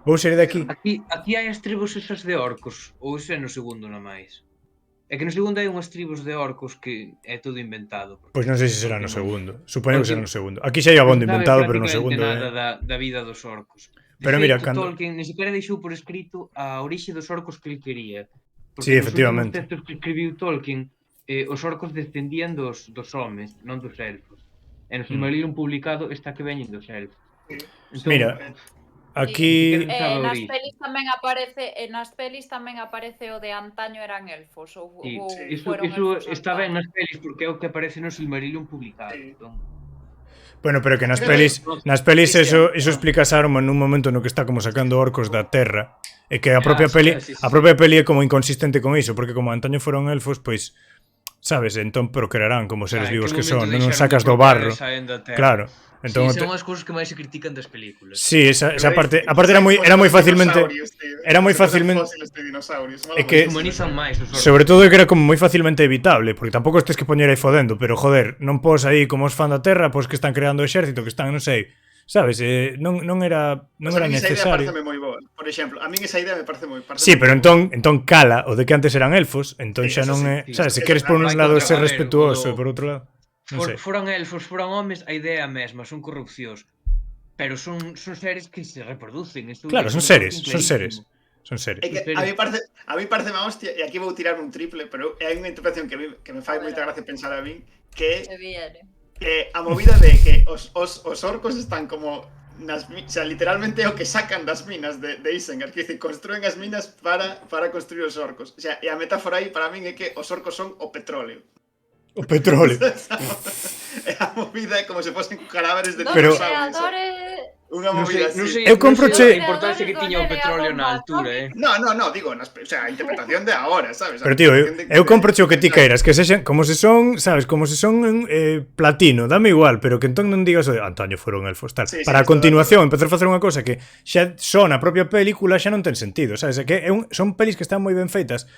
Vou sair de aquí.
Aquí hai as tribus esas de orcos, ou iso é no segundo nomais. É que no segundo hai unhas tribus de orcos que é todo inventado.
Pois non sei se será no segundo. Supoño que será no segundo. Aquí xa hai abondo inventado, pero no segundo
nada da vida dos orcos.
Pero mira, cando
Tolkien ni sequera deixou por escrito a orixe dos orcos que ele quería.
Sí, efectivamente.
Nos textos que escribiu Tolkien, os orcos descendían dos homes, non dos elfos. E no Silmarillion publicado está que veñen dos elfos.
Mira, aquí
nas pelis tamén aparece o de antaño eran elfos ou
foron elfos. Iso está ben nas pelis porque é o que aparece no Silmarillion publicado.
Bueno, pero que nas pelis eso explica Saruman nun momento no que está como sacando orcos da terra. E que a propia peli é como inconsistente con iso, porque como antaño foron elfos, pois sabes, entón procrearán como seres vivos que son, non sacas do barro. Claro. Entón,
son as cousas que máis se critican das películas.
Sí, esa parte era moi facilmente
é que humanizan máis os orcos.
Sobre todo que era como moi facilmente evitable, porque tampouco estes que poñer aí fodendo, pero joder, non pos aí como os fan da terra, pois que están creando exército, que están, non sei, sabes, non era necesario.
Esa idea parece moi boa. Por exemplo, a min esa idea me parece moi
Sí, pero entón cala o de que antes eran elfos, entón xa non é, sabes, se queres por un lado ser respetuoso e por outro lado
foran elfos, foran homes, a idea mesma, son corrupcións. Pero son seres que se reproducen.
Claro, son seres.
É que a mí parece má hostia, e aquí vou tirar un triple, pero hai unha interpretación que me fai moita gracia pensar a min, que a movida de que os orcos están como nas, o sea, literalmente o que sacan das minas de Isengard, que construen as minas para construir os orcos. O sea, e a metáfora aí para min é que os orcos son o petróleo.
O petróleo.
É a movida é como se fosen cadáveres de
dinosaurios.
Unha movida así.
Eu comproche
a importancia que tiña o petróleo na altura,
No, digo, o sea, a interpretación de agora, sabes?
Pero tío, eu comproche o que ti queiras, que sexan como se son, sabes, como se son platino, dame igual, pero que entón non digas o de antaño foron elfos, tal. Para a continuación empezar a facer unha cosa que xa son a propia película xa non ten sentido, sabes? É que son pelis que están moi ben feitas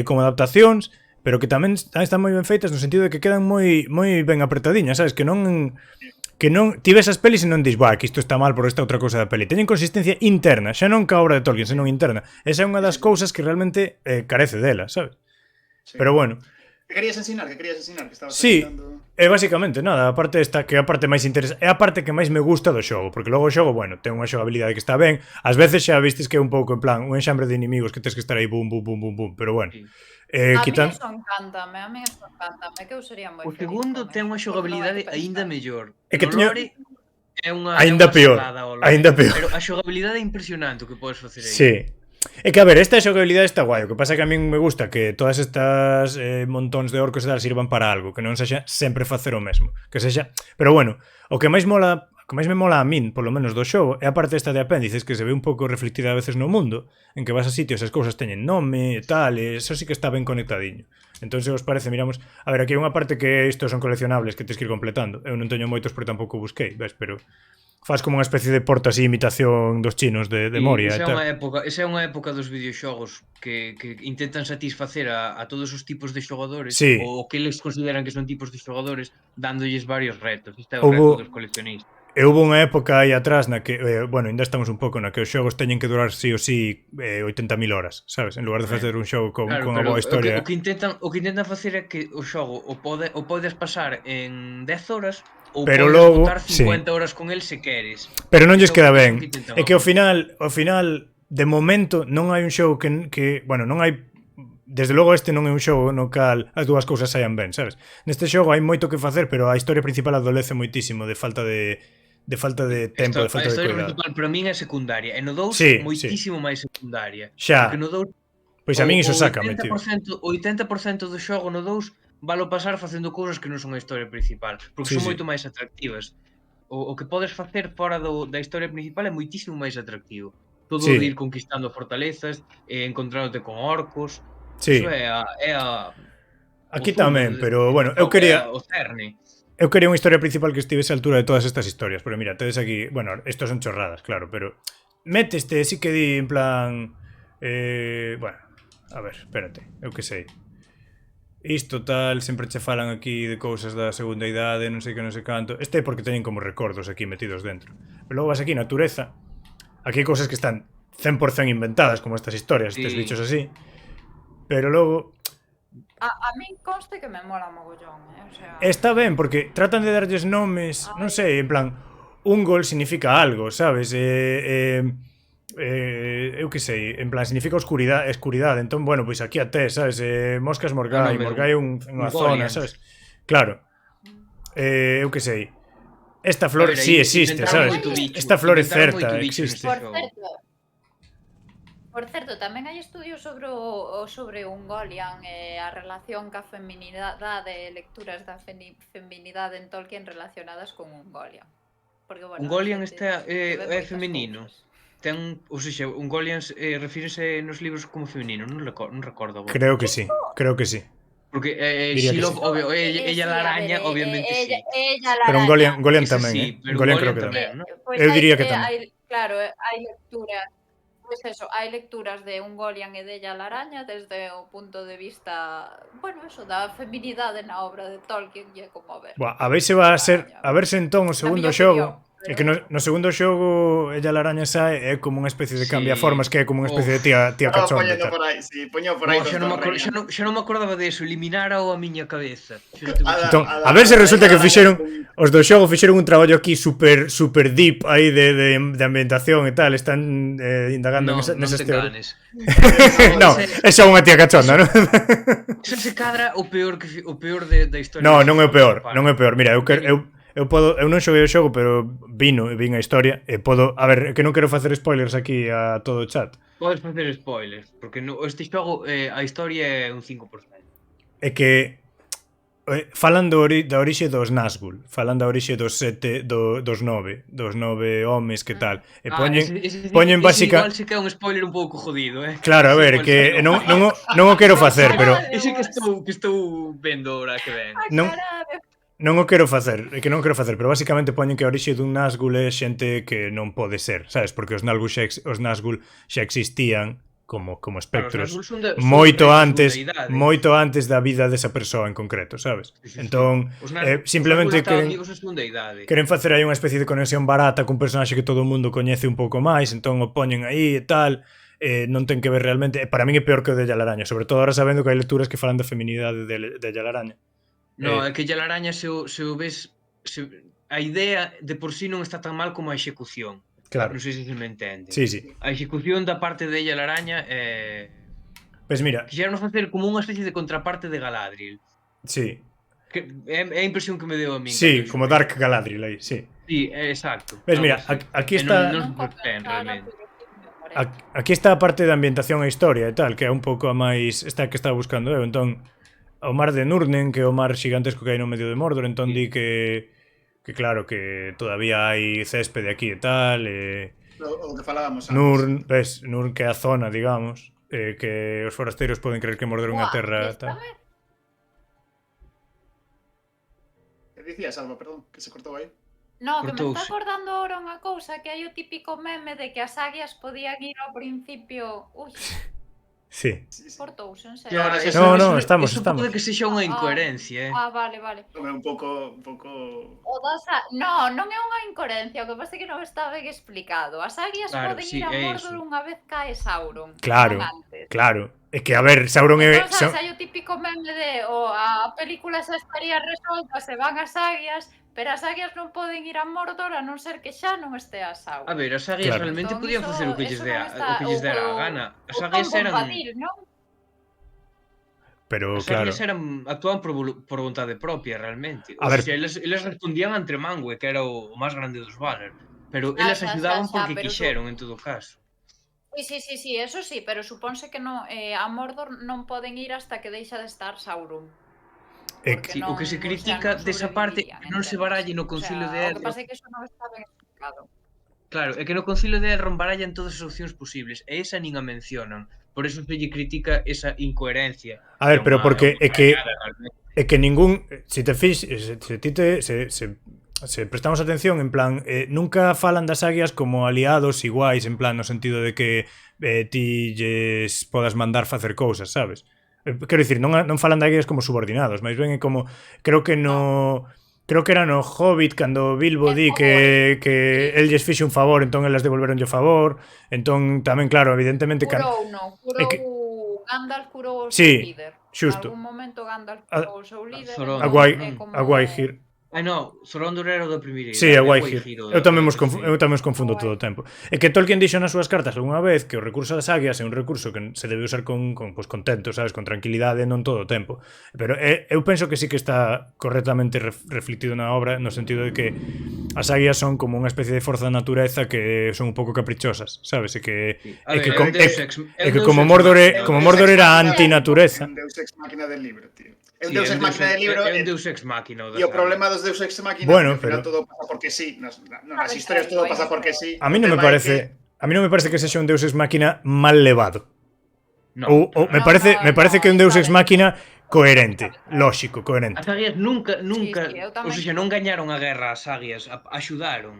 como adaptacións, pero que tamén están moi ben feitas no sentido de que quedan moi ben apretadiñas, sabes? Que non ti ves as pelis e non dis, que isto está mal por esta outra cousa da peli. Teñen consistencia interna, xa non ca obra de Tolkien, senón interna. Esa é unha das cousas que realmente carece dela, sabes? Sí. Pero bueno.
Que querías ensinar? Que estabas
ensinando... básicamente, nada, a parte esta que é a parte máis interesante, é a parte que máis me gusta do xogo, porque logo o xogo, bueno, ten unha xogabilidade que está ben, ás veces xa vistes que é un pouco en plan un enxambre de inimigos que tens que estar aí bum, pero bueno.
Sí.
A mí eso encántame, que eu sería moi feliz.
O segundo ten unha xogabilidade aínda mellor.
É que
teño... é unha
aínda peor.
Pero a xogabilidade é impresionante o que podes facer aí.
Sí. É que, a ver, esta xogabilidade está guai. O que pasa é que a min me gusta que todas estas montóns de orcos e tal sirvan para algo, que non sexa sempre facer o mesmo. Que sexa... Pero bueno, o que máis me mola a min, polo menos do xogo, é a parte esta de apéndices que se ve un pouco reflectida a veces no mundo, en que vas a sitios e as cousas teñen nome e tal, e eso sí que está ben conectadiño. Entón, se os parece, miramos... A ver, aquí hai unha parte que estos son coleccionables que tens que ir completando. Eu non teño moitos porque tampouco busquei, ves, pero... Faz como unha especie de porta así, imitación dos chinos de Moria e tal.
Esa é unha época dos videoxogos que intentan satisfacer a todos os tipos de xogadores,
sí.
ou que eles consideran que son tipos de xogadores, dándolles varios retos. Este é o reto dos coleccionistas.
E houve unha época aí atrás na que, bueno, ainda estamos un pouco na que os xogos teñen que durar sí ou sí 80.000 horas, sabes? En lugar de facer un xogo con unha boa historia.
O que intentan facer é que o xogo o podes pasar en 10 horas ou
pero
podes
logo,
botar 50 horas con el se queres.
Pero non lles queda ben.
intentan
É que ao final, de momento, non hai un xogo que bueno, non hai. Desde logo este non é un xogo no cal as dúas cousas saian ben, sabes? Neste xogo hai moito que facer, pero a historia principal adolece moitísimo de falta de tempo, de falta de
cuidado. A historia
cuidado.
principal para min é secundaria, e no 2
sí,
moitísimo máis secundaria.
Xa.
Porque no 2
Pois a min iso sácame, tío.
80% do xogo no 2 valo pasar facendo cousas que non son a historia principal, porque son moito máis atractivas. O que podes facer fora da historia principal é moitísimo máis atractivo. Todo de ir conquistando fortalezas, encontrándote con orcos.
Sí.
Iso é a
aquí tamén, pero bueno, eu quería
o cerne.
Eu quería unha historia principal que estivese a altura de todas estas historias, pero mira, tedes aquí, bueno, estos son chorradas, claro, pero méteste, sí que di en plan bueno, a ver, espérate, eu que sei. Isto tal, sempre che falan aquí de cousas da segunda idade, non sei que non sei canto. Este é porque teñen como recordos aquí metidos dentro. Pero logo vas aquí, natureza. Aquí hai cousas que están 100% inventadas, como estas historias, estes bichos así. Pero logo
A min conste que me mola mogollón, o sea...
Está ben, porque tratan de darlles nomes, non sei, en plan, un gol significa algo, sabes? Eu que sei, en plan, significa escuridade, entón, bueno, pois aquí a tes, sabes? Moscas Morgai, Morgai é unha zona, sabes? Claro. Eu que sei. Esta flor sí existe, sabes? Esta flor é certa, existe.
Por certo, tamén hai estudios sobre Ungoliant e a relación ca feminidade e lecturas da feminidade en Tolkien relacionadas con Ungoliant. Porque, bueno,
Ungoliant é feminino. Ou seja, Ungoliant refírese nos libros como feminino, non recordo.
Creo que sí.
Porque Shelob, obvio, ella la araña, obviamente sí.
Pero Ungoliant tamén, Ungoliant creo que tamén. Eu diría que tamén.
Claro, hai lecturas. Pois eso, hai lecturas de Ungoliant e della la araña desde o punto de vista, bueno, eso, da feminidade na obra de Tolkien e como a ver.
A ver se va a ser, a ver se entón o segundo xogo, é que no segundo xogo ella la araña sae é como unha especie de cambiaformas, que é como unha especie de tía cachonda.
Poñendo por aí, sí, poño por aí.
Xa non me acordaba deso, eliminara a miña cabeza.
Entón, a ver se resulta que fixeron os do xogo fixeron un traballo aquí super deep aí de ambientación e tal, están indagando nesas teorías. No, é xa unha tía cachonda, non?
Xa se cadra o peor da historia.
Non é o peor. Mira, eu non xoguei o xogo, pero vin a historia e podo, a ver, que non quero facer spoilers aquí a todo o chat.
Podes facer spoilers, porque este xogo a historia é un 5%.
É que falan da orixe dos Nazgûl, falan da orixe dos 9 homes, que tal. E poñen básicamente...
Igual sí que é un spoiler un pouco jodido,
Claro, a ver, que non o quero facer, pero...
Ese que estou vendo ahora que ven.
Non o quero facer, pero basicamente poñen que a orixe dun Nazgûl é xente que non pode ser, sabes? Porque os Nazgûl xa existían como espectros moito antes da vida desa persoa en concreto, sabes? Entón, simplemente queren facer aí unha especie de conexión barata cun personaxe que todo o mundo coñece un pouco máis, entón o poñen aí e tal, non ten que ver realmente, para min é peor que o de Yalaraña, sobre todo ahora sabendo que hai lecturas que falan da feminidade de Yalaraña.
No, é que Yalaraña se o ves, a idea de por sí non está tan mal como a execución.
Claro.
Non sei se me entende.
Sí.
A execución da parte de Yalaraña
Pues mira,
quixeron facer como unha especie de contraparte de Galadriel.
Sí.
Que é a impresión que me deu a min.
Sí, como Dark Galadriel aí, sí.
Sí, exacto.
Pues mira, aquí está aquí está a parte da ambientación e historia e tal, que é un pouco a máis esta que estaba buscando eu, entón o mar de Nurnen, que é o mar xigantesco que hai no medio de Mordor, entón di que claro, que todavía hai céspede aquí e tal,
o que falábamos
antes. Nurn que é a zona, digamos, que os forasteiros poden creer que Mordor é unha terra tal.
Que dicías, Alba, perdón, que se cortou aí?
No, que me está acordando ahora unha cousa, que hai o típico meme de que as águias podían ir ao principio... Ui,
Sí.
Cortouse, en
E agora,
serio.
No, estamos.
Pode que sexa unha incoherencia,
Vale.
Un pouco...
Non é unha incoherencia, o que pasa é que non está ben explicado. As águias
Claro,
poden
sí,
ir a
é
Mordor
iso.
unha vez cae Sauron,
Claro,
non antes.
claro. É que, a ver, Sauron é...
Entón, sabes, hai o típico meme de a película xa estaría resolta, se van as águias, pero as águias non poden ir a Mordor a non ser que xa non estea Sauron.
A ver, as águias
Claro.
realmente
Entón,
podían facer o que lles
iso non está
dera a gana. As
o
águias
Tom
eran...
Bombadil, non?
Pero,
As
claro...
águias actuaban por vontade propia, realmente.
A
Ou
ver.
seja, eles respondían a Entremangue, que era o máis grande dos Valar. Pero
Xa,
eles
xa,
axudaban
xa,
porque
pero
quixeron, en todo caso.
Sí, eso sí, pero supónse que non, a Mordor non poden ir hasta que deixa de estar Sauron. Porque
Sí, o que se
non,
critica
non
desa parte é
sobrevivirían,
que non se
entendes?
baralle no Concilio de
O que
Elrond.
pasa é que iso non está ben explicado.
Claro, é que no Concilio de Elrond barallan todas as opcións posibles, e esa nin a mencionan. Por eso se lle critica esa incoherencia.
A ver, pero porque é que...
cagada, realmente.
É que ningún... Se te fix... Se prestamos atención, en plan, nunca falan das águias como aliados iguais, en plan, no sentido de que ti lles podas mandar facer cousas, sabes? Quero dicir, non falan de águias como subordinados, máis ben é como... Creo que era no Hobbit cando Bilbo di que el lles fixe un favor, entón elas devolveronlle o favor. Entón, tamén, claro, evidentemente...
Curou
é que-
Gandalf curou o
Sí,
seu líder.
xusto.
En algún momento Gandalf curou o seu líder.
Thoron.
entón é como-
A Guaihir.
No, Thorondor era o do primeiro.
Sí, a Guaihir. Eu tamén os confundo todo o tempo. É que Tolkien dixo nas súas cartas unha vez que o recurso das águias é un recurso que se debe usar con contento, sabes, con tranquilidade, non todo o tempo. Pero eu penso que sí que está correctamente reflectido na obra, no sentido de que as águias son como unha especie de forza da natureza que son un pouco caprichosas, sabes? É que como Mordor era a antinatureza.
É un deus ex máquina del libro, tío. É un
Sí,
deus ex máquina del libro
É un deus ex máquina.
e o problema dos deus ex máquina
Bueno,
é que ao final
pero-
todo pasa porque sí. Nas historias todo pasa porque sí.
A mí non me parece que sexa un deus ex máquina mal levado.
No,
Ou me parece que é un deus ex máquina coherente, lógico, coherente.
As águias nunca,
eu tamén.
ou seja, non gañaron a guerra as águias, axudaron.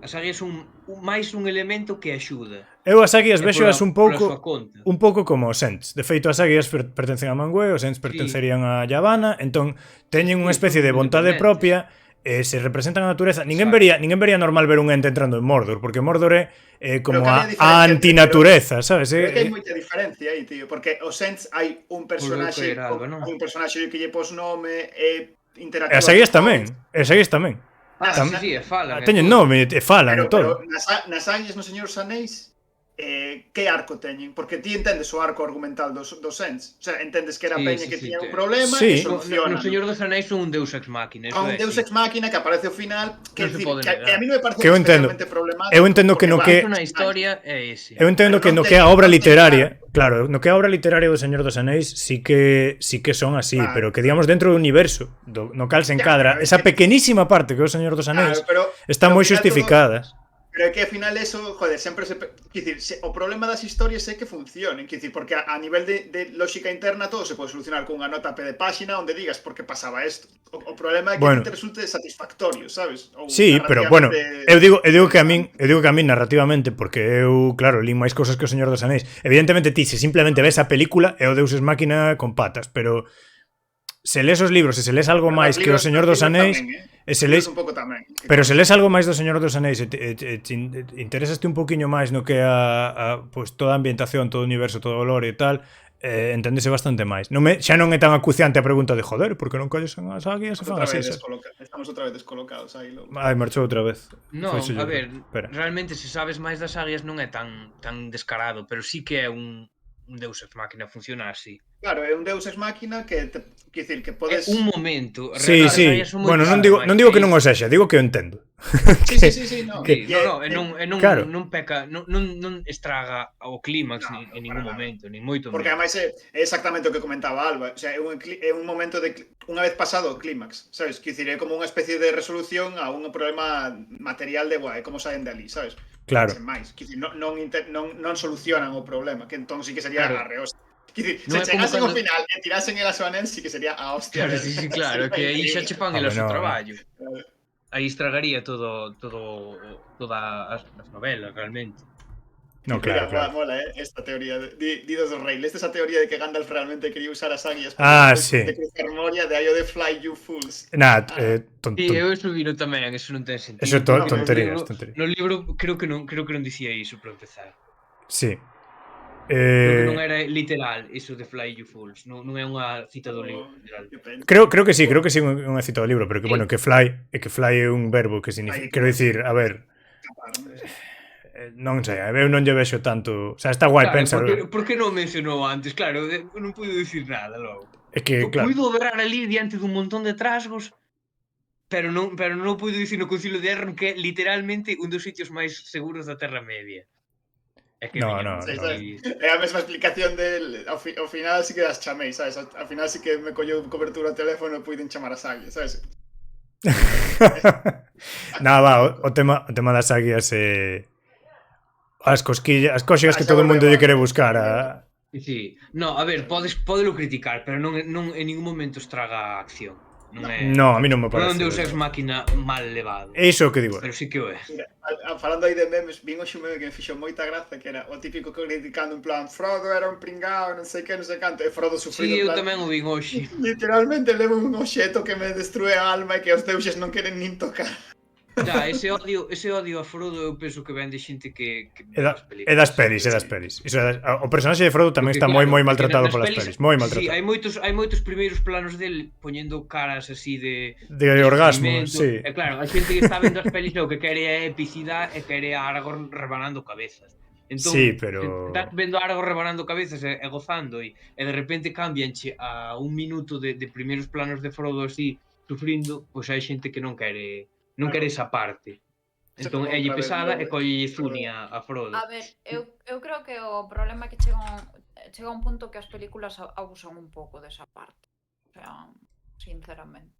As águias son máis un elemento que axuda.
Eu as águias vexoas un
pola súa
pouco
conta.
como os Ents. De feito, as águias pertencen a Manwë, os Ents pertencerían a Yavanna, entón teñen unha especie de vontade propia e se representan a natureza. Ninguén vería normal ver un Ente entrando en Mordor, porque Mordor é como a antinatureza, sabes?
Pero que hai moita diferencia aí, tío, porque os Ents hai un personaxe que lle pos nome e interactúa.
E as águias tamén.
Sí, falan.
Teñen nome e falan e todo.
Pero nas águias no Señor dos Anéis que arco teñen? Porque ti entendes o arco argumental dos Ents. O sea, entendes que era peña que tiña un problema e soluciona.
No Señor dos Anéis son un deus ex máquina.
Un deus ex máquina que aparece ao final, que a mí non me parece
especialmente
problemático.
Eu entendo que no que
unha historia é ese.
Eu entendo que no que a obra literaria, claro, no que a obra literaria do Señor dos Anéis sí que son así, pero que digamos dentro do universo, no cal se encadra esa pequenísima parte que é o Señor dos Anéis, están moi xustificadas.
Pero é que ao final eso, joder, sempre se... Quer dicir, o problema das historias é que funcionen, quer dicir, porque a nivel de lógica interna todo se pode solucionar con unha nota a pé de páxina onde digas por que pasaba isto. O problema é que te resulte satisfactorio, sabes?
Sí, pero bueno, eu digo que a min narrativamente, porque eu, claro, lín máis cousas que o Señor dos Anéis. Evidentemente ti se simplemente ves a película é o Deus ex máquina con patas, pero se lees os libros e se lees algo máis que o Señor dos Anéis, pero se lees algo máis do Señor dos Anéis e interesaste un poquinho máis no que pues toda a ambientación, todo o universo, todo o lore e tal, enténdese bastante máis. Xa non é tan acuciante a pregunta de joder, porque non colles as águias e fan así.
Estamos outra vez descolocados aí.
Ai, marchou outra vez.
Non, a ver, realmente se sabes máis das águias non é tan descarado, pero sí que é un deus ex máquina, funciona así.
Claro, é un deus ex máquina que dicir que podes...
É un momento.
Sí. Bueno, non digo que non o sexa, digo que o entendo.
Sí, non.
Non peca, non estraga o clímax en ningún momento, nin moito.
Porque ademais é exactamente o que comentaba Alba, o sea, é un momento de unha vez pasado o clímax, sabes? Que dicir, é como unha especie de resolución a un problema material de como saen de ali, sabes?
Claro.
Non solucionan o problema, que entón sí que sería a rehosta. Se chegasen ao final e tirasen elas o anel, sí que sería a hostia.
Claro, sí, claro, que aí xa che fan elas o traballo. Aí estragaría todas as novelas, realmente.
No, claro,
Mira,
claro.
mola, esta teoría. Di dos do rei. Esta teoría de que Gandalf realmente quería usar as águias
Sí.
de cruzar Moria, de aí o de Fly You Fools.
Nada,
Sí, eu eso vino tamén, eso non ten sentido.
Eso é
porque
tonterías,
no libro creo que non dicía iso para empezar.
Sí.
Creo que non era literal iso de Fly You Fools, non é unha cita do libro literal.
Creo que sí unha cita do libro, pero que bueno, que fly é un verbo que significa, quero dicir, a ver, non sei, eu non lle vexo tanto, o sea, está guai, pensa.
Por que non mencionou antes? Claro, non puido dicir nada logo.
É que, claro.
Puido obrar ali diante dun montón de trasgos, pero non puido dicir no Concilio de Erron que é literalmente un dos sitios máis seguros da Terra Media. É que
No.
É a mesma explicación del ao final sí que as chamei, sabes? Ao final sí que me colleu cobertura ao teléfono e puiden chamar as águias, sabes?
O tema das águias as cosquillas que todo o mundo lle quere buscar
Sí. No, a ver, podelo criticar, pero non en ningún momento estraga a acción.
No, a mí non me parece.
Non Deus Ex Máquina mal levado.
É iso que digo.
Pero sí que o é.
Mira, falando aí de memes, vin hoxe un meme que me fixo moita graza, que era o típico criticando en plan Frodo era un pringao, non sei que, non sei canto, e Frodo sufrido.
Sí, eu tamén o vin hoxe.
Literalmente levo un obxeto que me destrue a alma e que os deuses non queren nin tocar.
Ya, ese odio a Frodo eu penso que ven de xente que
é das pelis. O personaxe de Frodo tamén está moi maltratado polas pelis, moi maltratado.
Sí, hai moitos primeiros planos del poñendo caras así de
orgasmo, sí.
E claro, a xente que está vendo as pelis o que quere é epicidade e quere a Aragorn rebanando cabezas. Entón,
sí, pero
estás vendo a Aragorn rebanando cabezas e gozando e de repente cambianche a un minuto de primeiros planos de Frodo así sufrindo, pois hai xente que non quere esa parte. Entón, elle pesada e colle Zunia a Frodo.
A ver, eu creo que o problema é que chega un punto que as películas abusan un pouco desa parte. O sea, sinceramente.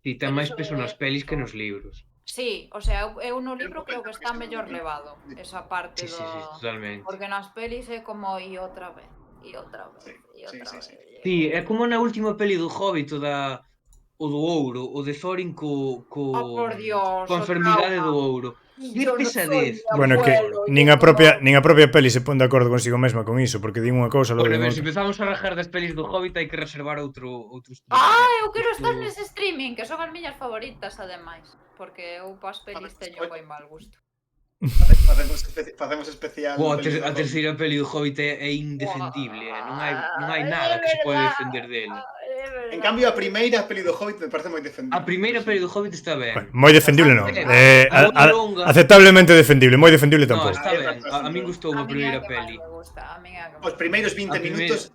Si, ten máis peso nas pelis que nos libros.
Sí, o sea, eu no libro creo que está mellor levado esa parte
Sí, totalmente.
Porque nas pelis é como e outra vez.
Sí, é como na última peli do Hobbit o do ouro, o de Thorin
por Dios,
coa enfermidade do ouro. Que pesadez.
Bueno, que nin a propia peli se pon de acordo consigo mesma con iso, porque din unha cousa logo.
Bueno, a ver, se empezamos a rajar das pelis do Hobbit hai que reservar outro streaming.
Eu quero estar nese streaming, que son as miñas favoritas ademais, porque eu pas pelis teño moi mal gusto.
Facemos especial.
A terceira peli do Hobbit é indefendible, non hai nada que se pode defender dele.
En cambio, a primeira peli do Hobbit me parece moi defendible.
A primeira peli do Hobbit está ben.
Moi defendible non. Aceptablemente defendible, moi defendible tampouco.
No, está ben. A min gustou a primeira peli.
Os primeiros 20 minutos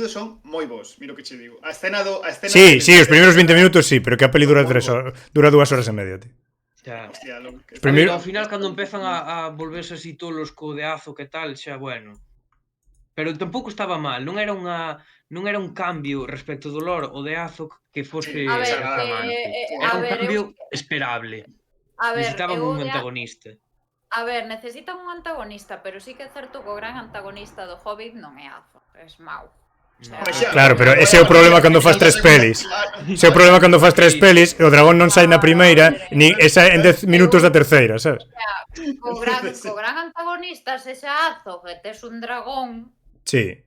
son moi bons, miro que che digo. A escena
Sí, os primeiros 20 minutos sí, pero que a peli dura 2 horas e media, tío.
Hostia,
Ao final, cando empezan a volverse así tolos co deazo que tal, xa bueno. Pero tampouco estaba mal, non era un cambio respecto do lore o deazo que fose flamante. Era un cambio esperable. Necesitaban un antagonista.
A ver, necesitan un antagonista, pero sí que é certo que o gran antagonista do Hobbit non é Azog, é Smaug.
Claro, pero ese é o problema cando fas 3 pelis. Ese é o problema cando fas 3 pelis e o dragón non sai na primeira, ni esa en 10 minutos da terceira, sabes?
O gran antagonista se xa Azog, que tes un dragón.
Sí.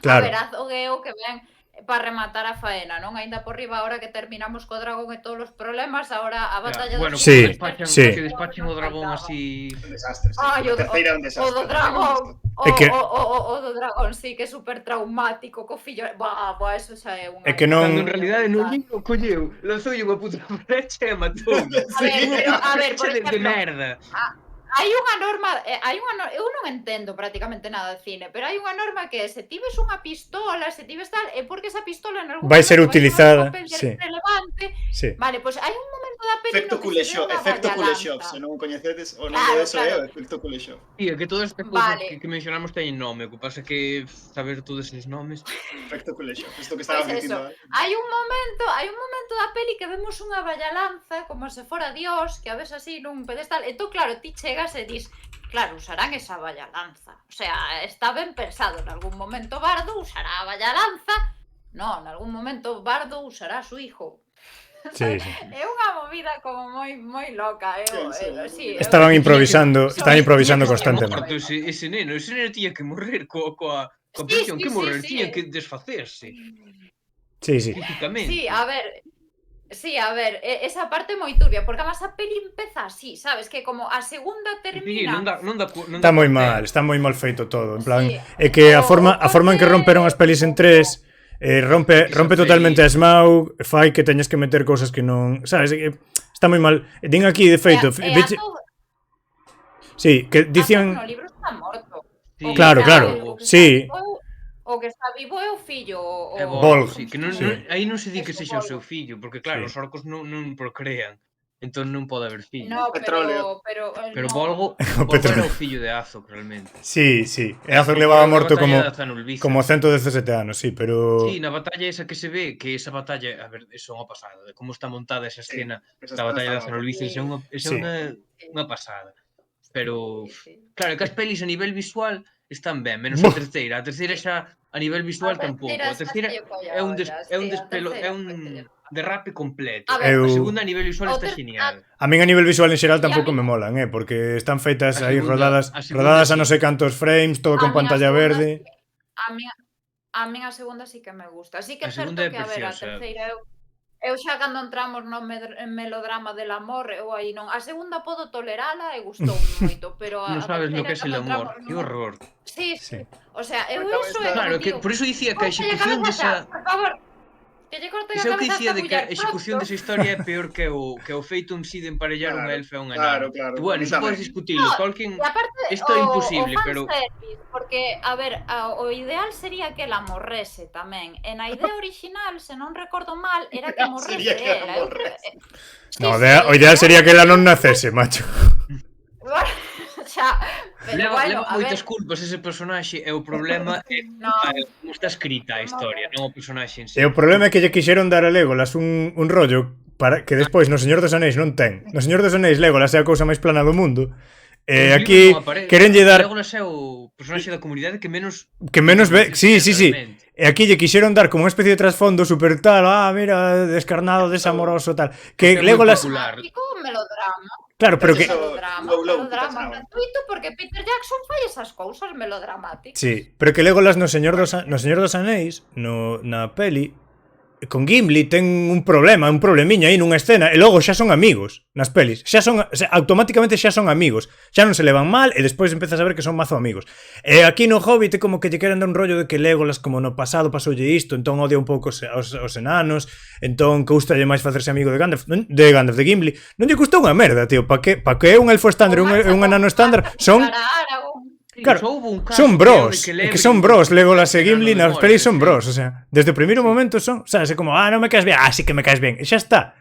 Claro.
A ver, Azog é o que ven para rematar a faena, non? Ainda por riba, ahora que terminamos co dragón e todos os problemas, ahora a batalla
dos...
Sí,
que despachen o dragón así...
Un desastre, sí.
O do dragón, o do dragón, sí, que é super traumático, co fillo... Eso xa é unha...
É que non...
Cando en realidade non libro colleu, lanzoulle unha puta flecha e matou.
A ver, por exemplo...
de merda.
Hai unha norma, eu non entendo prácticamente nada de cine, pero hai unha norma que se ti ves unha pistola, se ti ves tal, é porque esa pistola en algún
vai ser utilizada, sí.
Relevante.
Sí.
Vale, pois hai un momento da peli
efecto Kuleshov, se non coñecedes o nome deso é o efecto Kuleshov.
Sí, é que todas estas cousas que mencionamos teñen nome, o que pasa que saber todos esos nomes...
Efecto Kuleshov, isto que estabas dicindo.
Hai un momento da peli que vemos unha vallalanza como se fora Dios, que a ves así nun pedestal, entón claro, ti chegas e dis, claro, usarán esa vallalanza. O sea, está ben pensado, en algún momento Bardo usará a vallalanza. No, en algún momento Bardo usará a su hijo.
Sí, sí.
É unha movida como moi loca.
Estaban improvisando constantemente.
Morto ese neno tiña que morrer coa presión que morrer, tiña que desfacerse
Sí, sí.
físicamente.
Sí, a ver, esa parte moi turbia, porque además a peli empeza así, sabes? Que como a segunda termina...
Está moi mal feito todo, en plan,
Sí,
é que a forma en que romperon as pelis en tres rompe totalmente a Smaug, fai que teñas que meter cousas que non, sabes? Está moi mal. Din aquí de feito, sí, que dicían
no libro está morto.
Sí,
claro, sí.
O que está vivo é o fillo, o
Volg.
Sí, que aí non se di que sexa o seu fillo, porque claro, os orcos non procrean. Entón non pode haber fillo.
No,
Petróleo.
pero
Volgo era o fillo de Azog, realmente.
Sí. E Azog levaba morto como
como
117 anos, sí, pero
Sí, na batalla esa que se ve, que esa batalla, a ver, eso é unha pasada, de como está montada esa escena da batalla de Zanulbice, esa é unha pasada. Pero claro, que as pelis a nivel visual están ben, menos a terceira. A terceira xa a nivel visual tampouco. A terceira é un derrape completo. A segunda a nivel visual está genial.
A min a nivel visual en xeral tampouco me molan, porque están feitas aí rodadas a non sei cantos frames, todo con pantalla verde.
A min a segunda sí que me gusta. Así que é certo que, a ver, a terceira eu xa cando entramos no melodrama del amor, eu aí non. A segunda podo tolerala e gustoume moito, pero a
non sabes lo que é el amor, que horror.
Sí. O sea, eu iso é...
Claro, que por iso dicía que a execución desa...
Por favor, que lle corten a
cabeza
cabeza a esta muller.
Iso que dicía de que a execución desa historia é peor que o feito en sí de emparellar unha elfa e unha nana.
Claro.
Bueno, iso podes discutirlo. Tolkien, isto é imposible, pero...
Porque, a ver, o ideal sería que ela morrese tamén. E na idea original, se non recordo mal, era que morrese ela.
No, o ideal sería que ela non nacese, macho.
Leva moitas culpas ese personaxe e o problema é como está escrita a historia, non o personaxe en sí.
E o problema é que lle quixeron dar a Legolas un rollo para que despois no Señor dos Anéis non ten. No Señor dos Anéis Legolas é a cousa máis plana do mundo. E aquí querenlle dar...
Legolas é o personaxe da comunidade que menos
ve... Sí. E aquí lle quixeron dar como unha especie de trasfondo super tal, mira, descarnado, desamoroso, tal. Que Legolas...
Melodrama.
Claro, pero que...
Melodrama gratuito, porque Peter Jackson fai esas cousas melodramáticas.
Sí, pero que Legolas no Señor dos Anéis, na peli, con Gimli ten un problemiña aí nunha escena, e logo xa son amigos nas pelis, automáticamente xa son amigos, xa non se levan mal e despois empezas a ver que son mazo amigos. E aquí no Hobbit é como que lle queren dar un rollo de que Legolas como no pasado pasoulle isto, entón odia un pouco os enanos, entón custalle máis facerse amigo de Gandalf, de Gimli. Non lle custa unha merda, tío, pa que é un elfo estándar e un enano estándar son... Claro, son bros, que son bros, Legolas e Gimli nas pelis son bros, o sea, desde o primeiro momento son, sabes, é como, non me caes ben, sí que me caes ben, e xa está.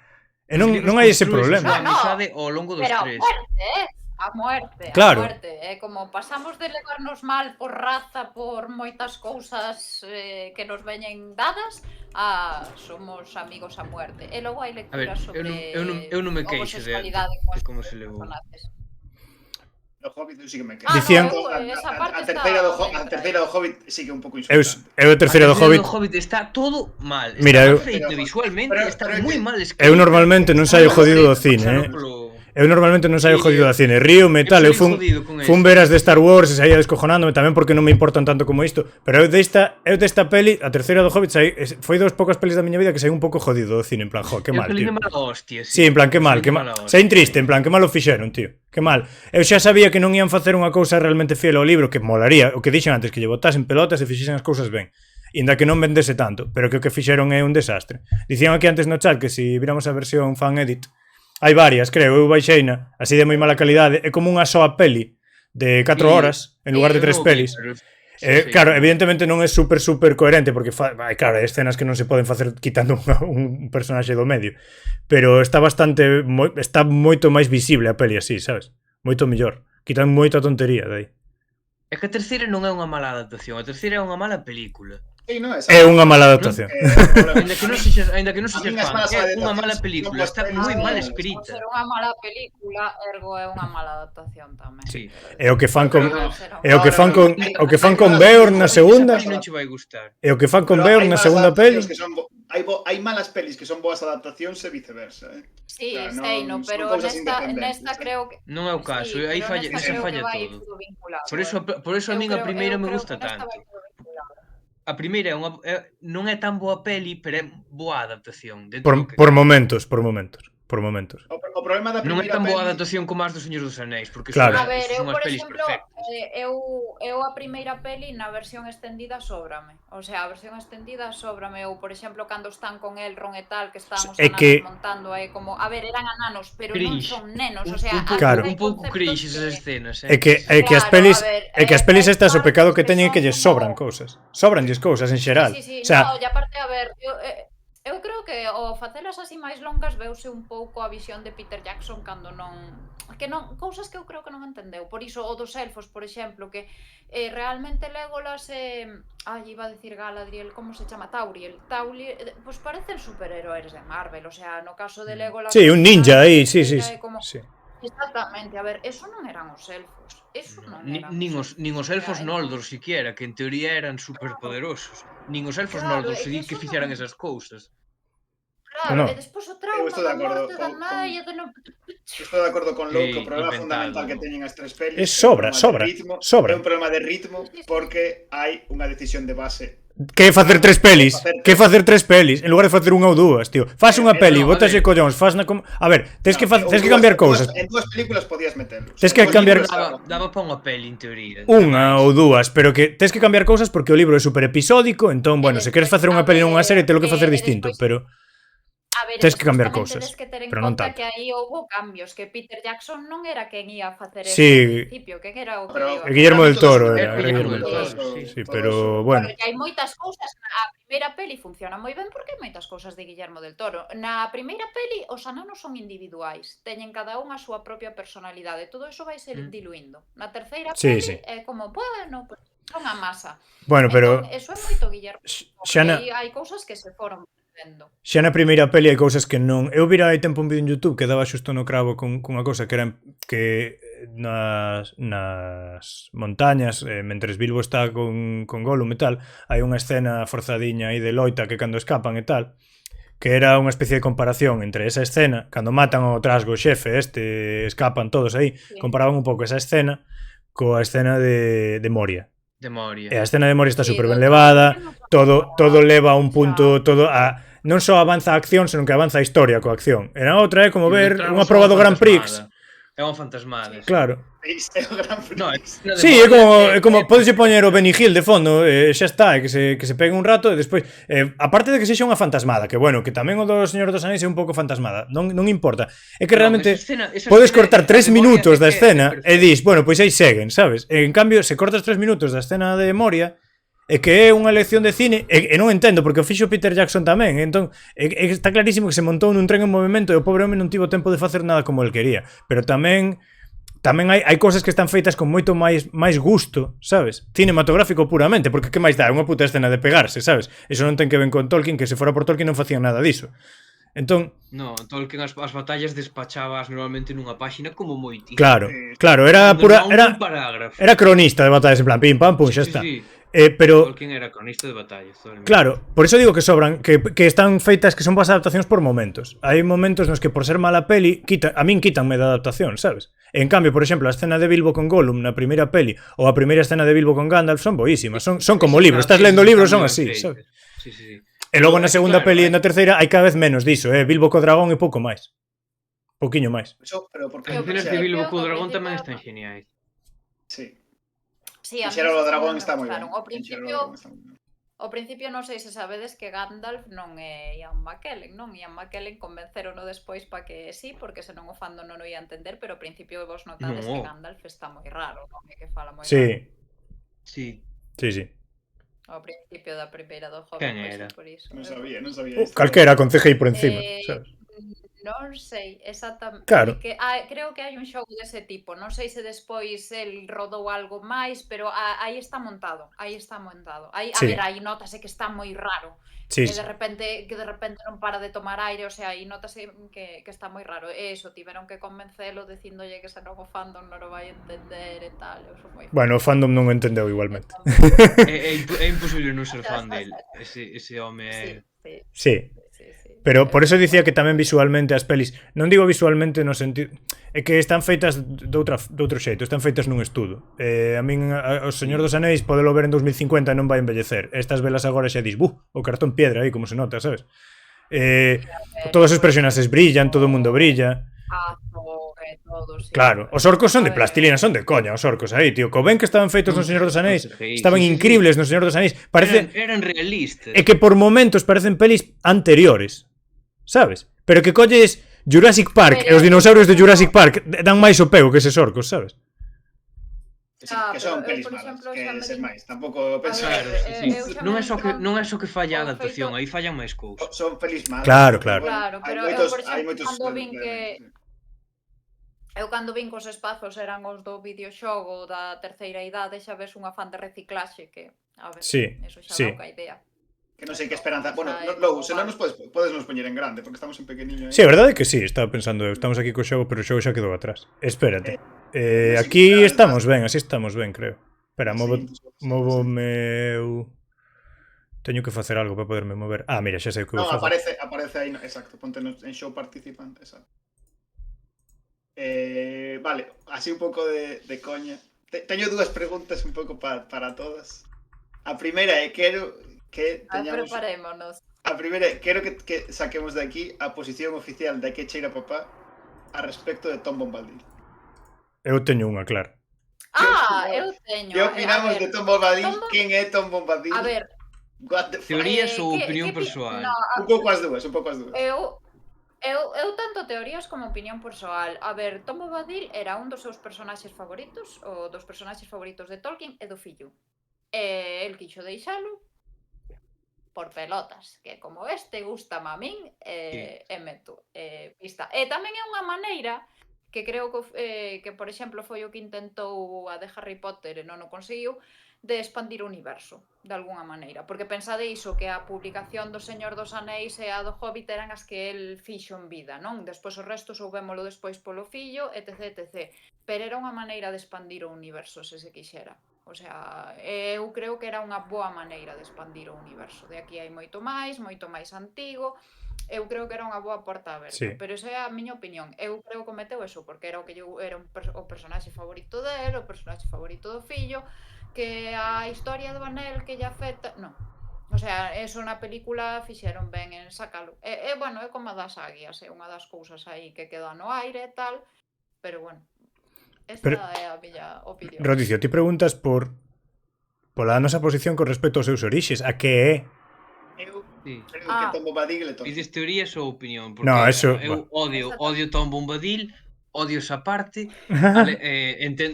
E non hai ese problema.
Ao longo dos tres.
A muerte,
claro.
Como pasamos de levarnos mal por raza, por moitas cousas que nos veñen dadas, somos amigos a muerte. E logo hai lecturas sobre
eu non me queixo de como se levou.
O Hobbit sí que me queda.
Dicían...
A terceira do Hobbit sí que é un pouco insultante.
Eu a terceira do Hobbit
está todo mal.
Mira,
está feito visualmente, está moi mal escrito.
Eu normalmente non saio jodido do cine, Eu normalmente non saio jodido da cine. Ríome e tal, eu fun veras de Star Wars e saía descojonándome tamén porque non me importan tanto como isto. Pero eu desta peli, a terceira do Hobbit, foi dos poucas pelis da miña vida que saí un pouco jodido do cine, en plan, que mal, tío. Sí, en plan, que mal. Saín triste, en plan, que mal o fixeron, tío. Que mal. Eu xa sabía que non ian facer unha cousa realmente fiel ao libro, que molaría, o que dixen antes, que lle botasen pelotas e fixesen as cousas ben. Inda que non vendese tanto, pero que o que fixeron é un desastre. Dicían aquí antes no chat que se viramos a versión fan edit, hai varias, creo, eu baixeina, así de moi mala calidade, é como unha soa peli de 4 horas en lugar de 3 pelis. Claro, evidentemente non é super coherente porque, claro, hai escenas que non se poden facer quitando un personaxe do medio, pero está moito máis visible a peli así, sabes? Moito mellor, quitan moita tontería de aí.
É que a terceira non é unha mala adaptación, a terceira é unha mala película.
É unha mala adaptación.
Ainda que non sexas fan, é unha mala película, está moi mal escrita.
Ser unha mala película, ergo é unha mala adaptación tamén.
Sí.
É o que fan con Beorn na segunda.
Non che vai gustar.
É o que fan con Beorn na segunda peli.
hai malas pelis que son boas adaptacións e viceversa,
Sí,
Claro,
sei,
non-
no,
son
pero
cousas
nesta
independentes,
creo que...
Non é o caso,
Sí,
aí
pero
falla,
nesta
esa
creo que
falla
vai
todo.
todo vinculado.
Por eso a min a primeira me gusta
que nesta
tanto.
vai todo vinculado.
A primeira non é tan boa peli, pero é boa adaptación. Dentro do que
Por
cabe.
momentos.
O problema da
Non é
primeira
tan boa
peli...
adaptación como as dos Señores dos Anéis, porque
Claro.
A ver, eu,
son as
por
pelis
exemplo,
perfectas.
eu a primeira peli na versión extendida sóbrame. O sea, a versión extendida sóbrame. Ou, por exemplo, cando están con Elrond e tal, que están os
É
ananos
que-
montando aí como... A ver, eran ananos, pero non
Cringe.
son nenos. O
Un
sea,
pouco,
Claro.
un pouco
conceptos
cringe
que-
esas escenas,
É que as
Claro,
pelis
a ver,
estas o
hai
pecado que
partes que
teñen é que
son
lles
como-
sobran cousas. Sobranlles cousas en xeral.
Sí,
O sea,
no, e aparte, a ver, eu creo que ao facelas así máis longas veuse un pouco a visión de Peter Jackson cando cousas que eu creo que non entendeu. Por iso o dos elfos, por exemplo, que realmente Legolas iba a decir Galadriel, como se chama? Tauriel, pues parecen superhéroes de Marvel, o sea, no caso de Legolas...
sí, un ninja aí, sí.
é como... Exactamente, a ver, eso non eran os elfos. Eso non eran
Nin os elfos
o sea,
Noldor siquiera, que en teoría eran superpoderosos. Nin os elfos
Claro,
Noldor
é que
que
eso
fixeran
non-
esas cousas.
Claro,
No.
e despois o trauma
estou de
da
acordo
morte da
con-
nai e de non...
Estou de acordo con Lou que o
Sí,
problema
inventado.
fundamental que teñen as tres pelis
É
un
sobra.
problema de ritmo porque hai unha decisión de base.
Que é facer tres pelis? En lugar de facer unha ou dúas, tío. Faz unha peli,
no, a
bótase
ver.
collóns, faz na a ver, tes que
En
cambiar cousas.
En dúas películas podías meterlos.
Tes que
En dúas
cambiar-
películas,
Daba pa unha peli, en teoría.
Unha ou dúas, pero que tes que cambiar cousas porque o libro é super episódico, entón, bueno, se queres facer unha peli nunha serie, telo que facer distinto, pero
A ver,
Tes que
despois
cambiar
tamén
cousas,
tedes que ter en
pero non
conta
tanto.
que aí houbo cambios, que Peter Jackson non era quen ia facer
Sí.
ao principio, quen era o que
Pero-
iba a
Guillermo del Toro
Era
era
Guillermo
Guillermo
del
del
Toro,
Toro.
sí.
Sí,
todo
pero
eso.
bueno.
E hai moitas cousas, a primeira peli funciona moi ben porque hai moitas cousas de Guillermo del Toro. Na primeira peli os ananos son individuais, teñen cada un a súa propia personalidade, todo iso vai ser diluindo. Na terceira
Sí,
peli
sí.
é como, bueno, pues, son a masa.
Bueno, pero
Entón, eso é moito Guillermo.
xa na-
Hai cousas que se foron perdendo.
xa na primeira peli hai cousas que non... Eu vira hai tempo un vídeo en YouTube que daba xusto no cravo con unha cousa que era que nas montañas, mentres Bilbo está con Gollum e tal, hai unha escena forzadiña aí de loita que cando escapan e tal, que era unha especie de comparación entre esa escena, cando matan ao trasgo xefe escapan todos aí,
Sí.
comparaban un pouco esa escena coa escena de Moria.
De Moria.
E a escena de Moria está
Sí,
super ben
do-
levada, todo leva a un punto, todo a non só avanza a acción, senón que avanza a historia coa acción. E na outra é como ver unha proba do Grand Prix.
É unha fantasmada.
Claro.
É o Gran Prix.
No, a escena de
Sí, é
Moria
como podes poñer o Benny Hill de fondo, xa está, que se pegue un rato e despois, aparte de que sexa unha fantasmada, que bueno, que tamén o do Señor dos Anéis é un pouco fantasmada, non importa. É que
No,
realmente
esa
podes
escena
cortar 3
de Moria
minutos da
é
escena
perfecta.
e dis, bueno, pois aí seguen, sabes? En cambio, se cortas 3 minutos da escena de Moria, é que é unha lección de cine e non entendo, porque o fixo Peter Jackson tamén, entón está clarísimo que se montou nun tren en movimento e o pobre home non tivo tempo de facer nada como el quería, pero tamén hai cousas que están feitas con moito máis gusto, sabes? Cinematográfico puramente, porque que máis dá? É unha puta escena de pegarse, sabes? Eso non ten que ver con Tolkien, que se fora por Tolkien non facían nada diso. Entón,
No, Tolkien as batallas despachabas normalmente nunha páxina como moitísimo.
claro, era pura,
Un parágrafo.
era cronista de batallas en plan pim pam pum, xa está.
Sí.
Pero
Tolkien era cronista de batallas.
claro, por eso digo que sobran, que están feitas, que son boas adaptacións por momentos. Hai momentos nos que por ser mala peli, a min quítanme da adaptación, sabes? En cambio, por exemplo, a escena de Bilbo con Gollum na primeira peli ou a primeira escena de Bilbo con Gandalf son boísimas, son como libros, estás lendo libros, son así, sabes?
Sí.
E logo na segunda
Claro,
peli e na terceira hai cada vez menos diso, Bilbo co dragón e pouco máis. Pouquiño máis.
Pero porque
As escenas de Bilbo co dragón tamén están xeniais.
Sí.
Sí, a mí
Xeralo
esas
Dragón
tamén me
está moi ben.
gustaron. Ao principio non sei se sabedes que Gandalf non é Ian McKellen, non? Ian McKellen convencerono despois para que sí, porque senón o fandom non o ia entender, pero ao principio vos notades
No.
que Gandalf está moi raro, non? É que fala moi raro.
Sí,
Sí.
sí.
Ao principio da primeira do Hobbit,
Quen
pois
era?
por iso.
Non sabía isto.
Calquera con CGI por encima, sabes?
Non sei exactamente.
Claro.
Creo que hai un xogo dese tipo. Non sei se despois el rodou algo máis, pero aí está montado. Aí está montado. A
Sí,
ver, aí notase que está moi raro.
sí,
E
sí.
de repente non para de tomar aire, o sea, aí notase que está moi raro. E iso, tiveron que convencelo dicíndolle que ese novo fandom non o vai entender e tal. Eu son moi fan.
Bueno, o fandom non o entendeu igualmente.
É imposible non ser fan del. Ese home é...
Sí.
Sí.
Pero por eso dicía que tamén visualmente as pelis, non digo visualmente no sentido, é que están feitas de outro xeito, están feitas nun estudo. A min o Señor dos Anéis podelo ver en 2050 e non vai envellecer. Estas velas agora xa dis, o cartón piedra aí como se nota, sabes? Todos os personaxes brillan, todo o mundo brilla.
Todo, sí.
Claro, os orcos son de plastilina, son de coña os orcos aí, tío. Co ben que estaban feitos no Señor dos Anéis, estaban increíbles no Señor dos Anéis.
Eran realistas.
É que por momentos parecen pelis anteriores, sabes? Pero que colles Jurassic Park e os dinosaurios de Jurassic Park dan máis o pego que eses orcos, sabes?
Que son pelis malas, que sen máis. Tampouco penso...
Non é só que falla a adaptación, aí fallan máis cousas.
Son pelis malas.
Claro,
pero
hai moitos...
Eu cando vin que os espazos eran os do videoxogo da terceira idade, xa ves un afán de reciclaxe que, a ver, eso xa dá unha idea.
Que non sei que esperanza... Bueno, logo, se non nos podes nos poñer en grande, porque estamos en pequeniño.
Sí, a verdade é que sí, estaba pensando, estamos aquí co xogo, pero o xogo xa quedou atrás. Espérate. Aquí estamos ben, así estamos ben, creo. Espera, movo meu... Teño que facer algo para poderme mover. Ah, mira, xa sei o que vou facer.
Aparece aí, exacto, ponte en show participante, exacto. Vale, así un pouco de coña. Teño dúas preguntas un pouco para todas. A primeira é, quero que teñamos...
Preparémonos.
A primeira é, quero que saquemos de aquí a posición oficial de Que Cheira Papá a respecto de Tom Bombadil.
Eu teño unha, claro.
Eu teño.
Que opinamos de Tom Bombadil? Quen é Tom Bombadil?
A ver...
Teorías ou opinión persoal?
Un pouco as dúas.
Eu tanto teorías como opinión persoal. A ver, Tom Bombadil era un dos seus personaxes favoritos, o dos personaxes favoritos de Tolkien e do fillo. El quixo deixalo por pelotas, que como gusta a min e meto pista. E tamén é unha maneira que creo que por exemplo, foi o que intentou a de Harry Potter e non o conseguiu, de expandir o universo, de alguna maneira. Porque pensade iso, que a publicación do Señor dos Anéis e a do Hobbit eran as que el fixo en vida, non? Despois o resto soubémolo despois polo fillo, etc. Pero era unha maneira de expandir o universo, se quixera. O sea, eu creo que era unha boa maneira de expandir o universo. De aquí hai moito máis antigo. Eu creo que era unha boa porta aberta, pero esa é a miña opinión. Eu creo que cometeu eso, porque era o que era o personaxe favorito dele, o personaxe favorito do fillo, que a historia do Anel que lle afecta... Non. O sea, eso na película fixeron ben en sacalo. Bueno, é como a das águias, é unha das cousas aí que queda no aire e tal, pero bueno, esta é a miña opinión.
Rodicio, ti preguntas pola nosa posición con respecto aos seus orixes, a que é?
Eu creo que Tom Bombadil é Tom.
Pides teorías ou opinión?
No, eso...
Eu odio Tom Bombadil, odio esa parte.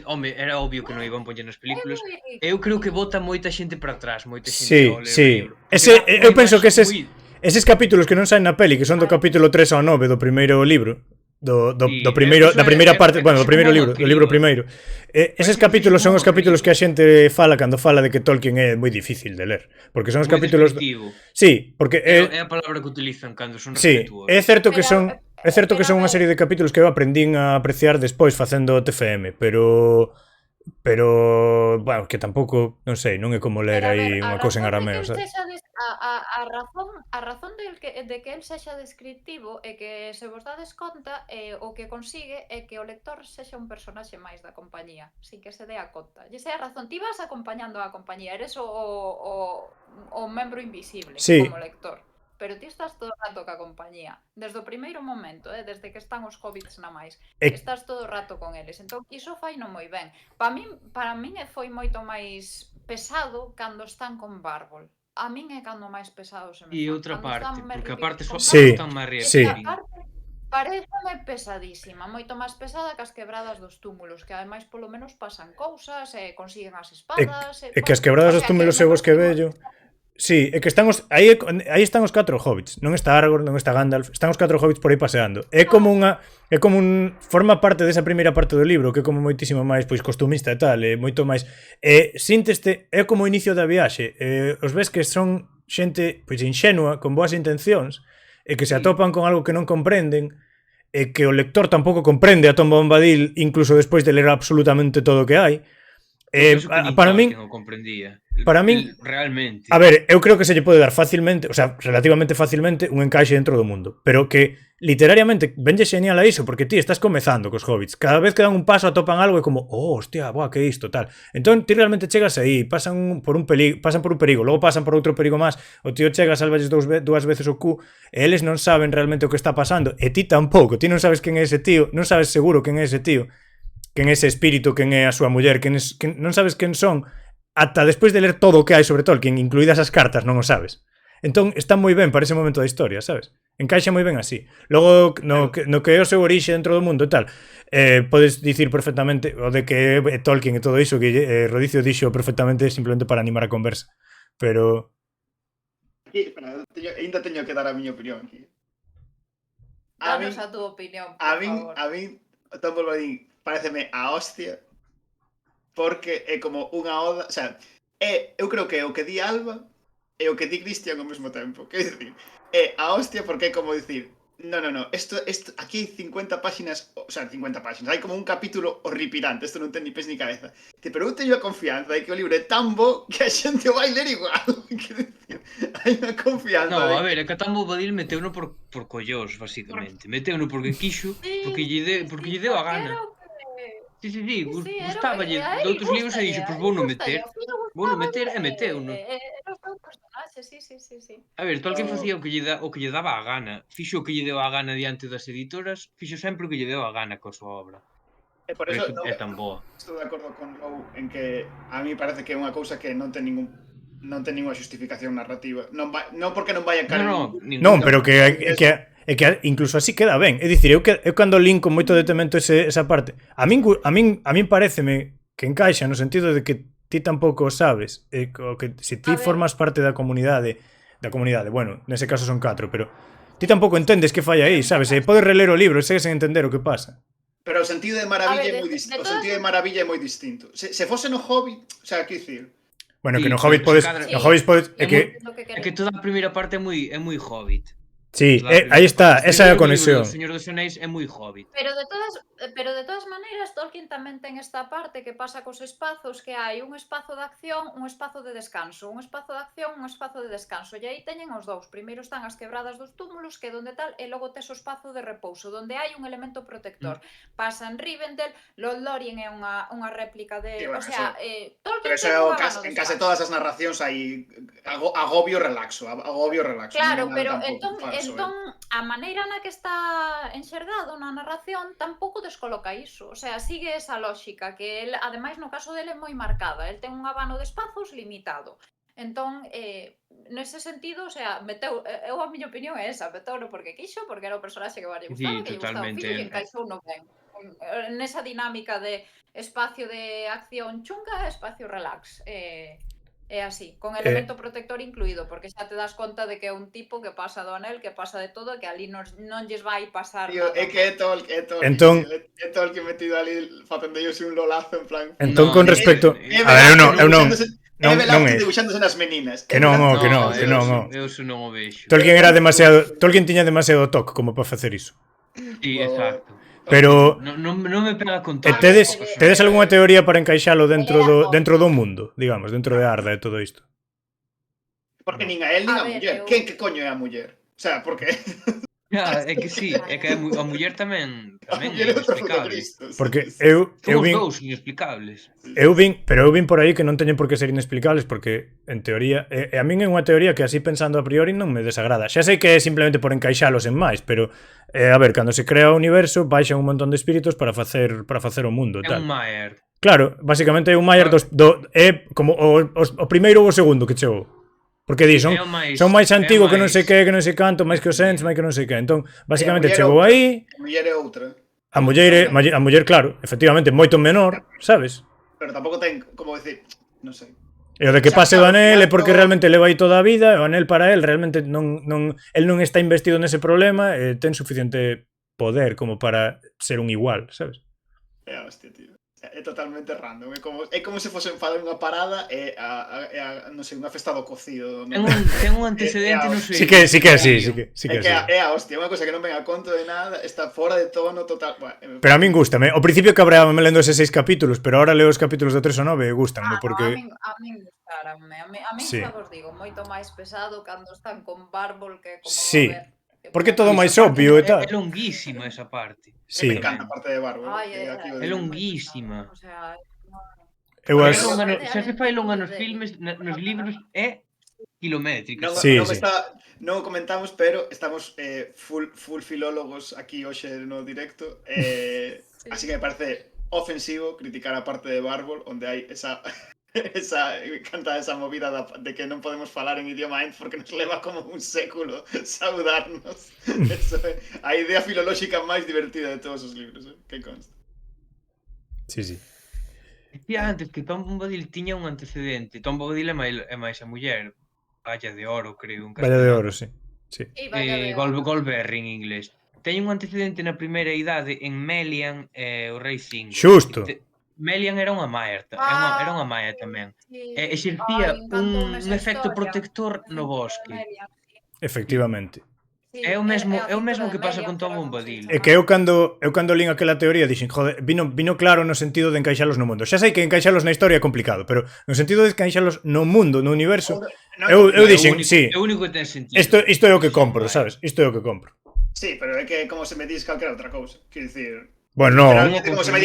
Home, era obvio que non iban poñer nas películas. Eu creo que bota moita xente para atrás, moita xente
Sí. Eu penso que eses capítulos que non saen na peli, que son do capítulo 3 ao 9 do primeiro libro, da primeira parte, bueno, do primeiro libro, do libro primeiro. Eses capítulos son os capítulos que a xente fala cando fala de que Tolkien é moi difícil de ler, porque son os capítulos... Sí, porque
é a palabra que utilizan cando son respetuosos.
Sí, é certo que son unha serie de capítulos que eu aprendín a apreciar despois facendo TFM, pero bueno, que tampouco, non sei, non é como ler aí unha cousa en arameo, sabes?
A razón de que el sexa descriptivo é que, se vos dades conta, o que consigue é que o lector sexa un personaxe máis da compañía, sin que se dea conta. E esa é a razón. Ti vas acompañando a compañía, eres o membro invisible como lector. Pero ti estás todo o rato ca compañía, desde o primeiro momento, desde que están os hobbits na máis, estás todo o rato con eles. Entón, iso fai non moi ben. Para min foi moito máis pesado cando están con Bárbol. A min é cando máis pesado se me fan.
E outra parte, porque a parte só
están máis
reactivos.
Pareceme pesadísima, moito máis pesada que as quebradas dos túmulos, que ademais polo menos pasan cousas, consiguen as espadas...
E que as quebradas dos túmulos é vos que vello... Sí, é que están aí están os 4 hobbits. Non está Aragorn, non está Gandalf, están os 4 hobbits por aí paseando. É como forma parte desa primeira parte do libro, que é como moitísimo máis pois costumista e tal, é moito máis sínteste, é como o inicio da viaxe. Os ves que son xente pois inxenua, con boas intencións, e que se atopan con algo que non comprenden, e que o lector tampouco comprende a Tom Bombadil incluso despois de ler absolutamente todo o que hai. Para min
non comprendía.
Para min,
realmente.
A ver, eu creo que se lle pode dar facilmente, o sea, relativamente facilmente, un encaixe dentro do mundo, pero que literariamente venlle xenial a iso, porque ti estás comezando cos hobbits, cada vez que dan un paso atopan algo e como, hostia, boa, que isto, tal. Entón, ti realmente chegas aí, pasan por un perigo, logo pasan por outro perigo máis, o tío chega, salvalles dúas veces o cu, e eles non saben realmente o que está pasando, e ti tampouco, ti non sabes quen é ese tío, non sabes seguro quen é ese tío, quen é ese espírito, quen é a súa muller, non sabes quen son, ata despois de ler todo o que hai sobre Tolkien, incluídas as cartas, non o sabes. Entón, está moi ben para ese momento da historia, sabes? Encaixa moi ben así. Logo, no que é o seu orixe dentro do mundo e tal, podes dicir perfectamente o de que é Tolkien e todo iso, que Rodicio dixo perfectamente simplemente para animar a conversa. Pero...
Ainda teño que dar a miña opinión aquí.
Danos a túa opinión, por favor.
A min, Tom Bombadil pareceme a hostia, porque é como unha oda, o sea, eu creo que é o que di Alba e o que di Cristian ao mesmo tempo. Quer dicir, é a hostia porque é como dicir, no, isto aquí hai 50 páxinas, o sea, 50 páxinas, hai como un capítulo horripilante, isto non ten ni pés ni cabeza. Pero eu teño a confianza de que o libro é tan bo que a xente o vai ler igual. Quer dicir, hai unha confianza.
No, a ver, é que Tom Bombadil meteuno por collós, basicamente. Meteuno porque quixo, porque lle deu a gana. Sí, gustáballe de outros libros e dixo, pois vou non meter e meteu, non?
Era o seu personaxe, sí.
A ver, Tolkien facía o que lle daba a gana. Fixo o que lle deu a gana diante das editoras, fixo sempre o que lle deu a gana coa súa obra.
E por eso
é tan boa.
Estou de acordo con Lou en que a mí parece que é unha cousa que non ten ninguna justificación narrativa. Non porque non vai a caer.
Non, pero que incluso así queda ben. É dicir, eu cando lin con moito detemento esa parte, a min paréceme que encaixa no sentido de que ti tampouco sabes, que se ti formas parte da comunidade, bueno, nese caso son 4, pero ti tampouco entendes que fai aí, sabes? E podes reler o libro e segues sen entender o que pasa.
Pero o sentido de maravilla é moi distinto. O sentido de maravilla é moi distinto. Se fose no Hobbit, o sea, que dicir.
Bueno, que no Hobbit podes, é
que toda a primeira parte é moi Hobbit.
Sí, aí está, esa é a conexión.
O Señor dos Anéis é moi Hobbit.
Pero de todas maneiras, Tolkien tamén ten esta parte que pasa cos espazos, que hai un espazo de acción, un espazo de descanso, un espazo de acción, un espazo de descanso. E aí teñen os dous. Primeiro están as quebradas dos túmulos, que é donde tal, e logo tes o espazo de repouso, donde hai un elemento protector. Pasa en Rivendell, Lord Lórien é unha réplica de...
O
sea, Tolkien
ten un agano de en case todas as narracións hai agobio relaxo.
Claro, pero entón, a maneira na que está enxergado na narración tampouco descoloca iso, o sea, sigue esa lógica que el, ademais no caso dele é moi marcada, el ten un abano de espazos limitado. Entón, nese sentido, o sea, eu a miña opinión é esa, meteuno porque quixo, porque era o personaxe que máis lle gustaba, que lle gustaba o fillo e encaixou no ben. Nesa dinámica de espacio de acción chunga, espacio relax. É así, con elemento protector incluído, porque xa te das conta de que é un tipo que pasa do anel, que pasa de todo, que ali non lles vai pasar
nada. É que é Tolkien metido ali facendo un lolazo en plan...
Entón, con respecto... A ver, eu non...
É Velázquez dibuixándose nas meninas.
Que non.
Eu non o vexo.
Tolkien tiña demasiado toque como para facer iso.
Sí, exacto.
Pero
non me pega con todo.
Tedes algunha teoría para encaixalo dentro do mundo, digamos, dentro de Arda e todo isto?
Porque nin a él nin a muller. Quen que coño é a muller? O sea, porque
É que sí, é que a muller tamén é inexplicable.
Porque eu
vin dous inexplicables.
Eu vin por aí que non teñen por que ser inexplicables, porque en teoría, a min é unha teoría que así pensando a priori non me desagrada. Xa sei que é simplemente por encaixalos en máis, pero a ver, cando se crea o universo, baixan un montón de espíritos para facer o mundo,
tal. É un Maier.
Claro, basicamente é un Maier é como o primeiro ou o segundo que chegou. Porque di, son máis antigo que non sei que non sei canto, máis que os Ents, máis que non sei que. Entón, basicamente chegou aí.
A muller é outra.
A muller, claro, efectivamente, moito menor, sabes?
Pero tampouco ten, como decir, non sei.
E o de que
O sea,
pase o
claro,
anel é
claro,
porque realmente leva aí toda a vida, o anel para el realmente el non está investido nese problema e ten suficiente poder como para ser un igual, sabes?
Hostia, tío. É totalmente random. É como se fose falar unha parada e non sei, unha festa do cocido.
Ten un antecedente, non sei.
Sí que é así, sí que
É
é así.
a hostia, unha cosa que non ven a conto de nada, está fora de tono total. Bueno,
Pero a min gústame. Ao principio cabreaba me lendo eses 6 capítulos, pero ahora leo os capítulos do 3 ao 9 e gústanme, porque...
a min gustaranme. A min
Sí.
xa vos digo, moito máis pesado cando están con Bárbol que como
Sí.
Robert.
Porque é todo máis obvio e tal.
É longuísima esa parte.
Sí.
me encanta a parte de Barbo.
Ai,
É longuísima.
O sea,
Eu
Se
as...
se fai longa nos filmes, nos libros é kilométrica.
Sí,
non,
sí.
non o comentamos, pero estamos full filólogos aquí hoxe no directo. Así que me parece ofensivo criticar a parte de Bárbol, onde hai esa canta esa movida de que non podemos falar en idioma ent porque nos leva como un século saudarnos. Eso é a idea filolóxica máis divertida de todos os libros, que consta.
Sí, sí.
Dicía antes que Tom Bombadil tiña un antecedente. Tom Bombadil é máis a muller. Valla de Oro, creo.
Valla de Oro, sí. Sí.
Golberry en inglés. Teñen un antecedente na primeira idade en Melian e o Rei Singo.
Xusto.
Melian era unha Maiar, era unha Maia tamén. E exercía un efecto protector no bosque.
Efectivamente.
É o mesmo que pasa con Tom Bombadil.
É que eu cando lín aquela teoría dixen, joder, vino claro no sentido de encaixalos no mundo. Xa sei que encaixalos na historia é complicado, pero no sentido de encaixalos no mundo, no universo, eu dixen, sí.
É o único que ten sentido.
Isto é o que compro, sabes? Isto é o que compro.
Sí, pero é que como se me dis calquera outra cousa. Quero dicir...
Bueno,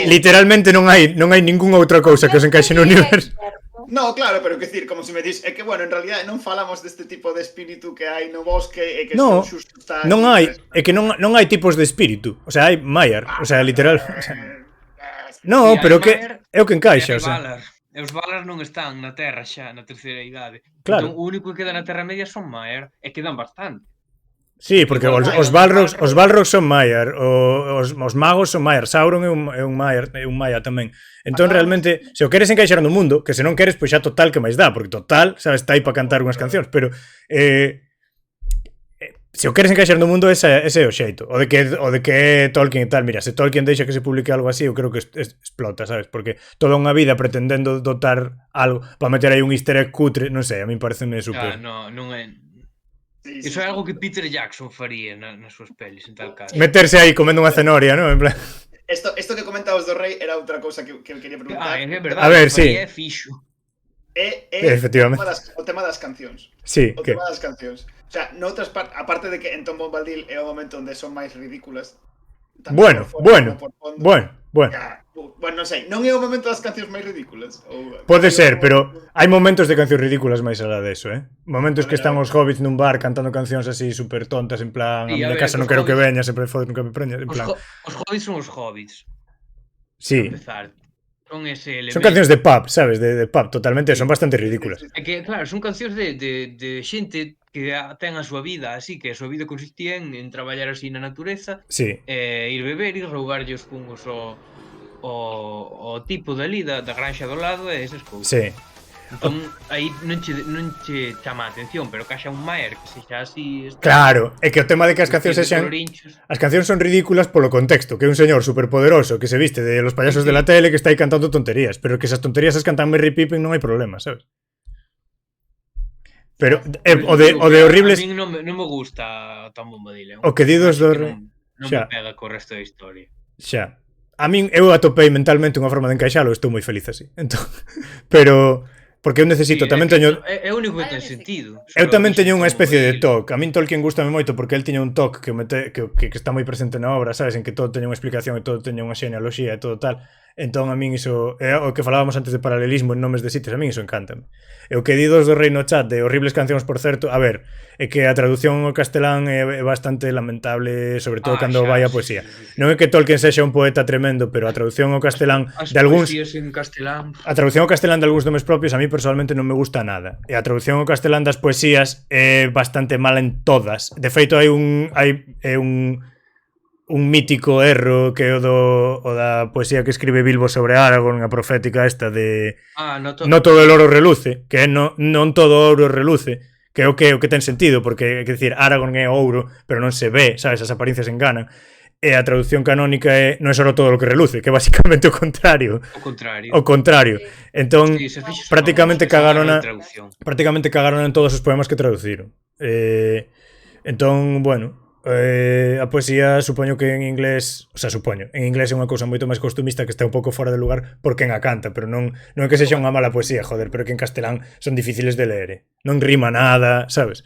literalmente non hai ningunha outra cousa que os encaixe no universo.
No, claro, pero que decir, como se me dis, é que, bueno, en realidad non falamos deste tipo de espírito que hai no bosque e que
no,
xusto está...
Non hai, é que non hai tipos de espírito. O sea, hai Maiar, o sea, literal. O sea, no, pero que é o que encaixa, o sea.
E os Valar non están na Terra xa, na terceira idade.
Claro.
Entón, o único que queda na Terra Media son Maiar, e quedan bastante.
Sí, porque os Balrogs son Maiar, os magos son Maiar, Sauron é un Maiar tamén. Entón realmente, se o queres encaixar no mundo, que se non queres, pois xa total que máis dá, porque total, sabes, está aí para cantar unhas cancións, pero se o queres encaixar no mundo ese é o xeito. O de que é Tolkien e tal, mira, se Tolkien deixa que se publique algo así, eu creo que explota, sabes? Porque toda unha vida pretendendo dotar algo para meter aí un easter egg cutre, non sei, a min pareceme super.
Non é. Iso é algo que Peter Jackson faría nas súas pelis, en tal caso.
Meterse aí comendo unha cenoria, non? En plan...
Esto que comentabas do rei era outra cousa que quería preguntar.
É verdade.
A ver, sí.
É fixo.
Efectivamente.
O tema das cancións.
Sí,
o tema das cancións. O sea, noutras aparte de que en Tom Bombadil é o momento onde son máis ridículas.
Bueno.
Bueno, non sei, non é o momento das cancións máis ridículas.
Pode ser, pero hai momentos de cancións ridículas máis alá deso, Momentos que están os hobbits nun bar cantando cancións así super tontas, en plan, a miña casa non quero que veña, sempre fodes nunca me preñas, en plan.
Os hobbits son os hobbits.
Sí.
Son
cancións de pub, sabes, de pub, totalmente, son bastante ridículas.
É que, claro, son cancións de xente que ten a súa vida así, que a súa vida consistía en traballar así na natureza, ir beber e roubarlle os fungos o tipo dali da granxa do lado e esas cousas.
Sí.
Entón, aí non che chama a atención, pero que haxa un Maiar que sexa así...
Claro, é que o tema de que as cancións sexan... As cancións son ridículas polo contexto, que é un señor superpoderoso que se viste de los payasos de la tele que está aí cantando tonterías, pero que esas tonterías as cantan Merry Pippin non hai problema, sabes? Pero o de horribles...
A mí non me gusta Tom Bombadil.
O que didos do rei...
Non me pega co resto da historia.
Xa. A min, eu atopei mentalmente unha forma de encaixalo, estou moi feliz así. Entón, pero... Porque eu necesito, tamén teño...
É o único que ten sentido.
Eu tamén teño unha especie de toque. A min Tolkien gustame moito porque el tiña un toque que está moi presente na obra, sabes? En que todo teña unha explicación e todo teña unha xenealoxía e todo tal. Entón a min iso... É o que falábamos antes de paralelismo en nomes de sitios, a min iso encántame. E o que didos do rei no chat de horribles cancións, por certo, a ver, é que a traducción ao castelán é bastante lamentable, sobre todo cando vai a poesía. Non é que Tolkien sexa un poeta tremendo, pero a traducción ao castelán de algúns... A traducción ao castelán de algúns nomes propios a mí personalmente non me gusta nada. E a traducción ao castelán das poesías é bastante mala en todas. De feito, hai un un mítico erro que é o da poesía que escribe Bilbo sobre Aragorn, a profética esta de no todo el oro reluce, que é non todo o ouro reluce, que é o que ten sentido, porque, quer dicir, Aragorn é ouro, pero non se ve, sabes, as apariencias enganan. E a traducción canónica é non é só todo o que reluce, que é basicamente o contrario. O contrario.
Sí.
Entón,
Sí,
prácticamente cagaron en todos os poemas que traduciron. Entón, bueno, a poesía supoño que en inglés, o sea, en inglés é unha cousa moito máis costumista que está un pouco fora de lugar por quen a canta, pero non é que sexa unha mala poesía, joder, pero que en castelán son difíciles de ler, non rima nada, sabes?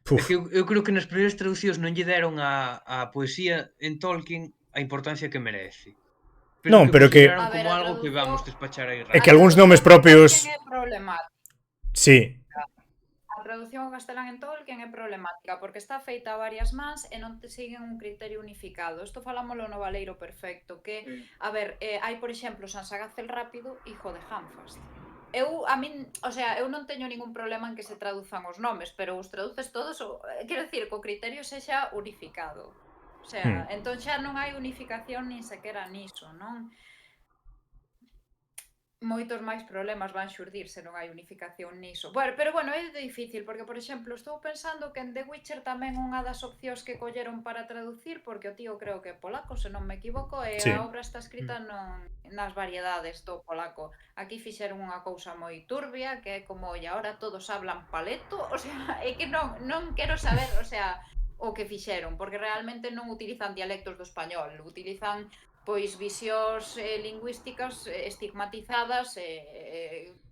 É que eu creo que nas primeiras traducións non lle deron a poesía en Tolkien a importancia que merece.
Non, pero que
como algo que vamos despachar aí rápido.
É que algúns nomes propios
é problemático.
Sí.
A traducción ao castelán en Tolkien é problemática porque está feita a varias mans e non te siguen un criterio unificado. Isto falámoslo no Valeiro Perfecto, que, a ver, hai, por exemplo, San Sagaz el Rápido, hijo de Hamfast. Eu non teño ningún problema en que se traduzan os nomes, pero os traduces todos, quero dicir, co criterio sexa unificado. O sea, entón xa non hai unificación nin sequera niso, non? Moitos máis problemas van xurdir se non hai unificación niso. Bueno, pero bueno, é difícil, porque, por exemplo, estou pensando que en The Witcher tamén unha das opcións que colleron para traducir, porque o tío creo que é polaco, se non me equivoco, e a obra está escrita nas variedades do polaco. Aquí fixeron unha cousa moi turbia, que é como, e agora todos hablan paleto, o sea, é que non quero saber, o sea, o que fixeron, porque realmente non utilizan dialectos do español, utilizan pois visións lingüísticas estigmatizadas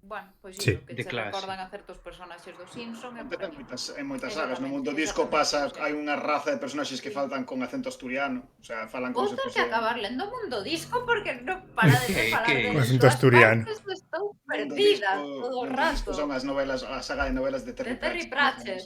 bueno, pois iso, que se recordan a certos personaxes do Simpson.
En moitas sagas, no mundo disco pasa, hai unha raza de personaxes que faltan con acento asturiano, o sea, falan como se
fose...
fose...
que acabar lendo mundo disco porque non para de falar de
acento asturiano.
Estou perdida todo o rato.
Son as novelas, a saga de novelas de Terry Pratchett.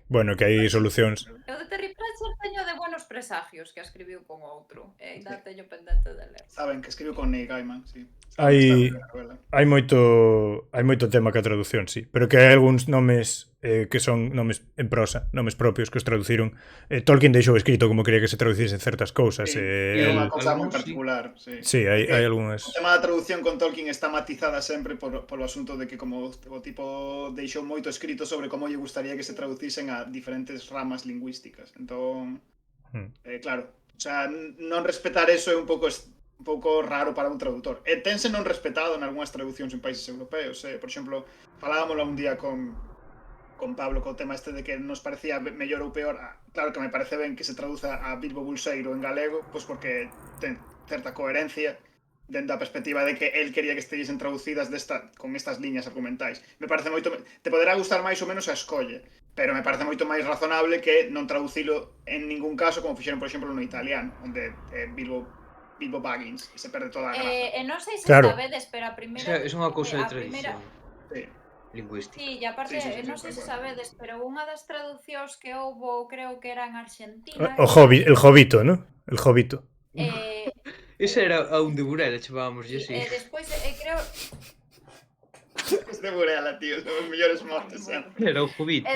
Bueno, que hai solucións.
Eu de Terry Pratchett teño de buenos presagios que escribiu con outro. E ainda teño pendente de ler.
Saben que escribiu con Neil Gaiman, sí.
Hai moito tema que a traducción, sí. Pero que hai algúns nomes que son nomes en prosa, nomes propios que os traduciron. Tolkien deixou escrito como quería que se traducisen certas cousas.
É unha cousa moi particular, sí.
Sí, hai algunhas...
O tema da traducción con Tolkien está matizada sempre polo asunto de que como o tipo deixou moito escrito sobre como lle gustaría que se traducisen a diferentes ramas lingüísticas. Entón, claro, o sea, non respetar eso é un pouco raro para un traductor. E tense non respetado en algunhas traducións en países europeos. Por exemplo, falábamoslo un día con Pablo co tema este de que nos parecía mellor ou peor. Claro que me parece ben que se traduza a Bilbo Bolseiro en galego, pois porque ten certa coherencia dentro da perspectiva de que el quería que estesen traducidas con estas liñas argumentais. Me parece moito... Te poderá gustar máis ou menos a escolle, pero me parece moito máis razonable que non traducilo en ningún caso como fixeron, por exemplo, no italiano, onde Bilbo Baggins e se perde toda a graza.
Non sei se sabedes, pero a primeira...
É unha cousa de tradición lingüística.
Sí, e aparte, non sei se sabedes, pero unha das traducións que houbo, creo que era en Argentina...
El Jovito, ¿no? El Jovito.
Ese era a un de Burela, chavábamos, e así.
E despois, creo...
Es de Burela, tío, son os mellores motes.
Era o Jovito.
E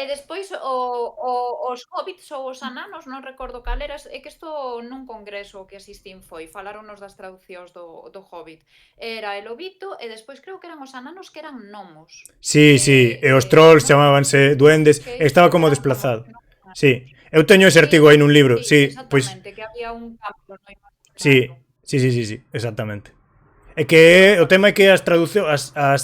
despois os hobbits ou os ananos, non recordo cal era, é que isto nun congreso que asistín foi, falaronos das traducións do Hobbit. Era el lobito e despois creo que eran os ananos que eran gnomos.
Sí, e os trolls chamábanse duendes, estaba como desplazado. Sí, eu teño ese artigo aí nun libro, sí, pois...
Exactamente, que había un cambio no imaginario.
Sí, exactamente. É que o tema é que as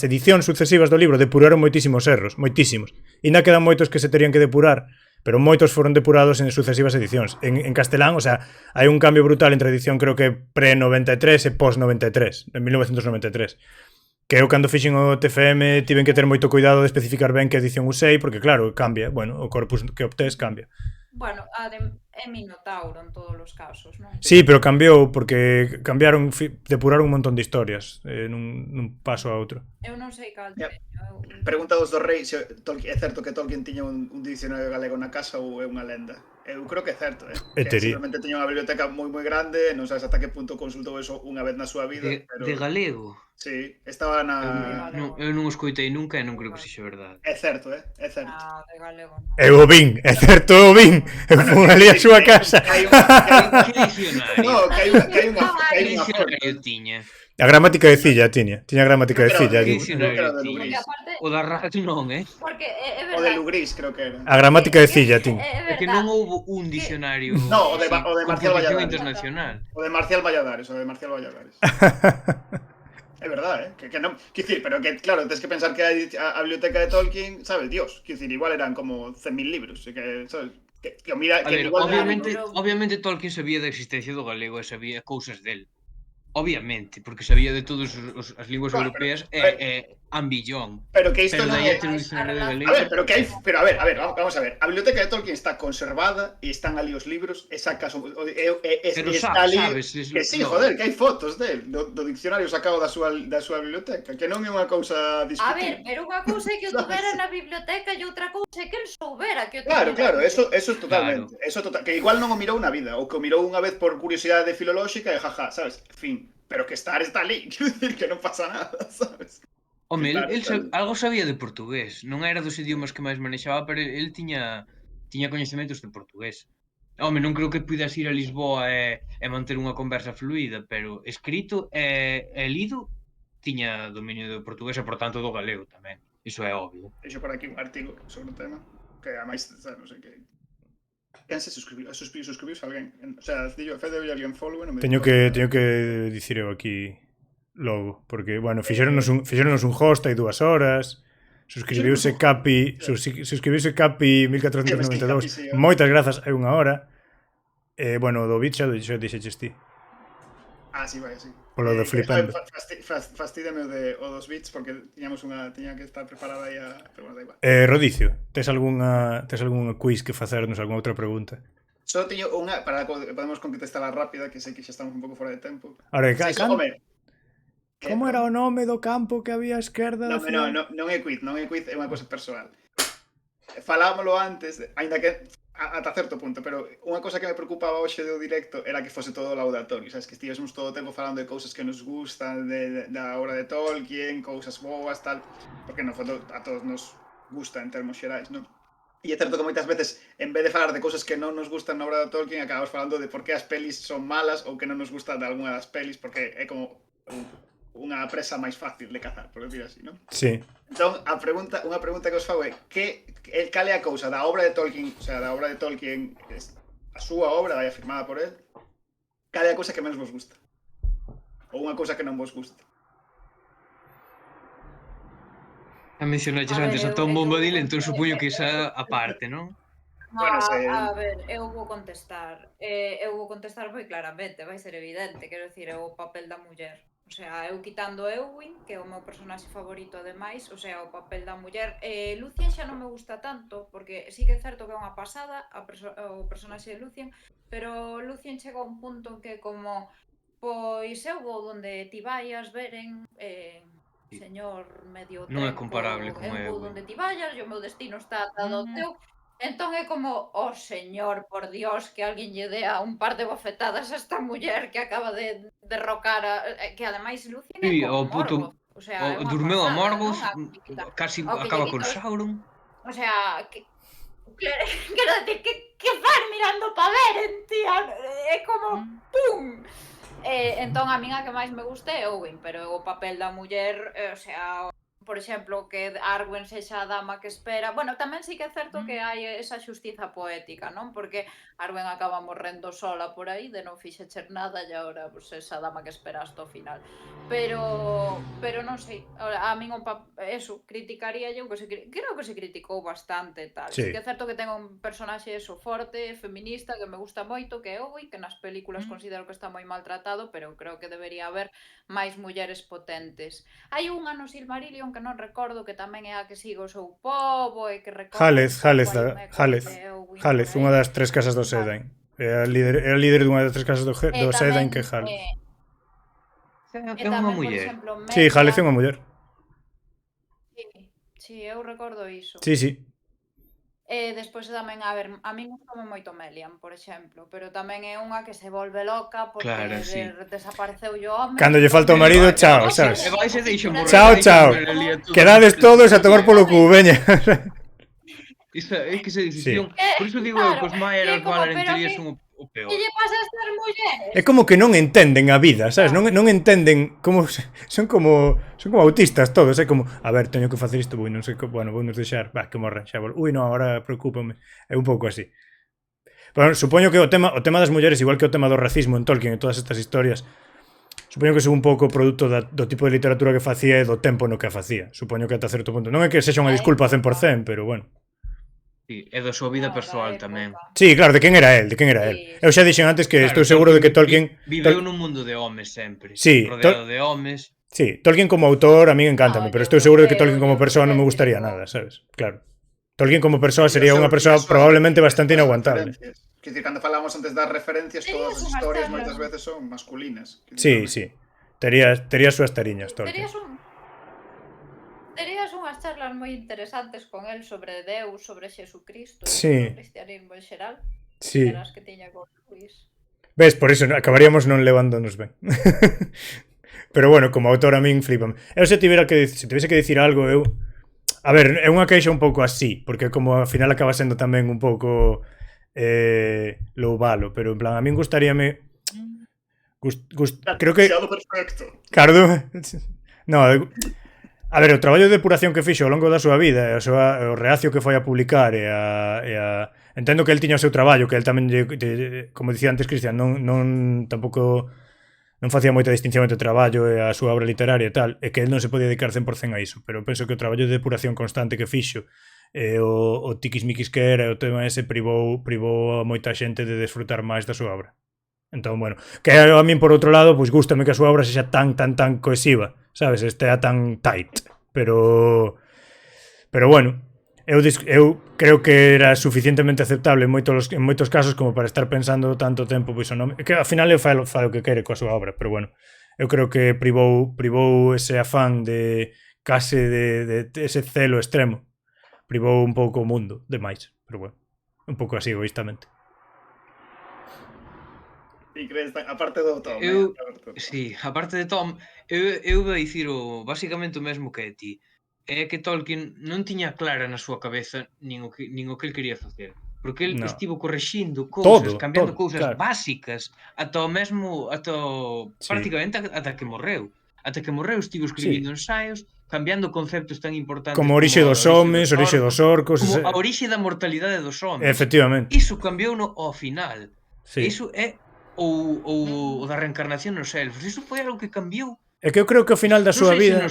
edicións sucesivas do libro depuraron moitísimos erros, moitísimos. E ainda quedan moitos que se terían que depurar, pero moitos foron depurados en sucesivas edicións. En castelán, o sea, hai un cambio brutal entre edición, creo que pre-93 e post-93, en 1993. Que eu cando fixen o TFM tiven que ter moito cuidado de especificar ben que edición usei, porque claro, cambia, bueno, o corpus que obtés cambia.
Bueno, é Minotauro en todos os casos, non?
Sí, pero cambiou porque cambiaron, depuraron un montón de historias nun paso a outro.
Eu non sei cal
Ya.
teño.
Pregunta dos do rei se é certo que Tolkien tiña un dicionario galego na casa ou é unha lenda. Eu creo que é certo,
E
que
tería.
seguramente tiña unha biblioteca moi grande, non sabes ata que punto consultou eso unha vez na súa vida, pero
De galego.
sí, estaba
Eu non o escoitei nunca e non creo que sexa verdade.
É certo, é certo.
De galego non.
Eu o vin, é certo, eu o vin. Eu fui ali a súa casa.
Que hai unha
Que dicionario?
No, que hai unha
Que dicionario tiña?
A gramática de Cilla tiña gramática de Cilla.
Que
Creo que
dicionario
era de
tiña?
Lugrís.
Porque aparte,
O da radio non,
porque é
O de
verdade.
Lugrís creo que era.
A gramática de Cilla tiña.
É que non houbo un dicionario
No, o de
así,
Marcial
competición
Valladares.
internacional.
O de Marcial Valladares, É verdade, que non, quer dicir, pero que claro, tens que pensar que a biblioteca de Tolkien, sabes, Dios, quer dicir, igual eran como 100.000 libros, e que, sabes, que mira,
A
que
ver,
igual
obviamente Tolkien sabía da existencia do galego e sabía cousas del. Obviamente, porque sabía de todas as linguas
Claro,
europeas
pero-
e ambillón.
pero que isto
Pero
non
daí
é...
a ter un dicionario de
A
galego.
ver, pero que hai, pero a ver, vamos a ver. A biblioteca de Tolkien está conservada e están ali os libros e sacas
Pero
está ali
sabes,
que sí,
no.
joder, que hai fotos do diccionario sacado da súa biblioteca, que non é unha cousa
A ver,
discutir.
pero unha cousa é que o tuvera na biblioteca e outra cousa é que el soubera que o
Claro,
tuvera.
eso totalmente. Eso que igual non o mirou na vida, ou que o mirou unha vez por curiosidade filolóxica e jaja, sabes? Fin, pero que está ali, quero dicir que non pasa nada, sabes?
Home,
Claro,
el
claro.
algo sabía de portugués. Non era dos idiomas que máis manexaba, pero el tiña coñecementos de portugués. Home, non creo que puidas ir a Lisboa e manter unha conversa fluida, pero escrito e lido tiña dominio do portugués e, por tanto, do galego tamén. Iso é obvio.
Fixo por aquí un artigo sobre o tema, que ademais, non sei que... Quen se suscribiuse alguén? O sea, Fede ou alguén follow, non me
Teño que dicir eu aquí logo, porque, bueno, fixéronos un host hai 2 horas, suscribiuse Capi 1492, moitas grazas, hai 1 hora, bueno, do bit xa dixeches ti.
Ah, sí, vai, sí.
Polo do flipando.
Fastídame o dos bits, porque tiña que estar preparada aí a... Pero bueno, da igual.
Rodicio, tes algunha quiz que facernos, algunha outra pregunta?
Só teño unha, para que podemos contestarla rápida, que sei que xa estamos un pouco fora de tempo.
Ahora,
Home,
como era o nome do campo que había á esquerda da cidade?
non é quiz, é unha cosa persoal. Falámoslo antes, aínda que ata certo punto, pero unha cosa que me preocupaba hoxe do directo era que fose todo laudatorio, sabes, que estivésemos todo o tempo falando de cousas que nos gustan da obra de Tolkien, cousas boas, tal, porque no fondo a todos nos gusta en termos xerais, non? E é certo que moitas veces, en vez de falar de cousas que non nos gustan na obra de Tolkien, acabamos falando de por que as pelis son malas ou que non nos gusta de algunha das pelis, porque é como unha presa máis fácil de cazar, por decir así, non?
Sí.
Entón, unha pregunta que os fago é cal é a cousa da obra de Tolkien, o sea, da obra de Tolkien, a súa obra, vai afirmada por el, cal é a cousa que menos vos gusta? Ou unha cousa que non vos gusta?
A mencionaches
A ver,
antes a
eu-
Tom
eu-
Bombadil, entón supoño que esa aparte, non?
Bueno,
A ver, eu vou contestar. Eu vou contestar moi claramente, vai ser evidente, quero dicir, é o papel da muller. O sea, eu quitando Eowyn, que é o meu personaxe favorito ademais, o sea, o papel da muller. Lucien xa non me gusta tanto, porque sí que é certo que é unha pasada o personaxe de Lucien, pero Lucien chega a un punto en que como, pois eu vou donde ti vayas, Beren, señor medio
Non é
trenco,
comparable con
eu vou
Eowyn.
donde ti vayas, e o meu destino está atado ao teu. Entón é como, oh señor, por Dios, que alguén lle dea un par de bofetadas a esta muller que acaba de derrocar que ademais Lucien é
Sí,
como
o puto
Morgoth. O sea, é unha
durmeu a
pasada,
Morgoth,
non? A quita-
casi
ao que
acaba
lle
con
quita os-
Sauron.
O sea, quero decir, que faz mirando pa Beren, tía? É como, pum! Entón, a min a que máis me gusta é Owen, pero o papel da muller, o sea, por exemplo, que Arwen sexa a dama que espera. Bueno, tamén sí que é certo que hai esa xustiza poética, non? Porque Arwen acaba morrendo sola por aí, de non fixecher nada, e agora, pues, esa dama que espera hasta o final. Pero non sei, a min eso, criticaría eu, creo que se criticou bastante, tal.
Sí.
Sí que é certo que ten un personaxe eso forte, feminista, que me gusta moito, que é Owen, que nas películas considero que está moi maltratado, pero creo que debería haber máis mulleres potentes. Hai unha no Silmarillion que non recordo, que tamén é a que sigo o seu pobo e que recordo...
Jález, unha das 3 casas do Sedain. Era líder dunha das 3 casas do Seda en que Jale.
É unha muller.
Sí, Jale é unha muller.
Sí, eu recordo iso.
Sí, sí.
Despois tamén, a ver, a min gustame moito Melian, por exemplo, pero tamén é unha que se volve loca porque desapareceu o home.
Cando lle falta o marido, chao, sabes?
E vai se deixo morrer.
Chao. Quedades todos a tomar polo cu, veña.
É que esa decisión. Por iso digo eu que os Maier Valentrías son o peor.
Que lle pasa a estas mulleres?
É como que non entenden a vida, sabes? Non entenden como son como autistas todos, é como, a ver, teño que facer isto, non sei, bueno, vou nos deixar, va, que morren, xa vol. Ui, non, agora preocúpame. É un pouco así. Bueno, supoño que o tema das mulleres, igual que o tema do racismo en Tolkien e todas estas historias, supoño que son un pouco produto do tipo de literatura que facía e do tempo no que a facía. Supoño que ata certo punto. Non é que sexa unha disculpa 100%, pero bueno.
Sí, e da súa vida persoal tamén.
Sí, claro, de quen era él. Eu xa dixen antes que estou seguro de que Tolkien
viveu nun mundo de homes sempre,
sí,
rodeado de homes.
Sí, Tolkien como autor a mí encántame, pero estou seguro de que Tolkien como persoa non me gustaría nada, sabes? Claro. Tolkien como persoa sería unha persoa probablemente bastante inaguantable.
Quer dicir, cando falamos antes das referencias, todas as historias moitas veces son masculinas.
Sí. Tería súas tariñas, Tolkien.
Terías unhas charlas moi interesantes con el sobre Deus, sobre Xesucristo,
sobre
o cristianismo en xeral.
Sí.
Eras que tiña con Luis.
Ves, por iso acabaríamos non levándonos ben. Pero bueno, como autor a min flipame. Eu se tivese que dicir algo, eu... A ver, é unha queixa un pouco así, porque como ao final acaba sendo tamén un pouco loubalo, pero en plan, a min gustaríame... Creo que...
Perfecto.
Claro, no... A ver, o traballo de depuración que fixo ao longo da súa vida, o reacio que foi a publicar entendo que el tiña o seu traballo, que el tamén, como dicía antes Cristian, tampouco non facía moita distinción entre o traballo e a súa obra literaria e tal, e que el non se podía dedicar 100% a iso, pero penso que o traballo de depuración constante que fixo o tiquismiquis que era, o tema ese privou a moita xente de desfrutar máis da súa obra. Entón, bueno, que a min por outro lado, pois gústame que a súa obra sexa tan cohesiva, sabes, estea tan tight, pero bueno, eu creo que era suficientemente aceptable en moitos casos como para estar pensando tanto tempo, pois o nome, que ao final eu falo o que quere coa súa obra, pero bueno, eu creo que privou ese afán de case de ese celo extremo, privou un pouco o mundo demais, pero bueno, un pouco así egoístamente.
Aparte do Tom.
Sí, aparte de Tom, eu vou dicir basicamente o mesmo que ti. É que Tolkien non tiña clara na súa cabeza nin o que el quería facer. Porque el estivo correxindo cousas, cambiando cousas básicas ata prácticamente ata que morreu. Ata que morreu estivo escribindo ensaios, cambiando conceptos tan importantes
como a orixe dos homes, a orixe dos orcos,
como a orixe da mortalidade dos homes.
Efectivamente.
Iso cambiouno ao final. Iso é ou da reencarnación nos elfos. Iso foi algo que cambiou.
É que eu creo que ao final da súa vida...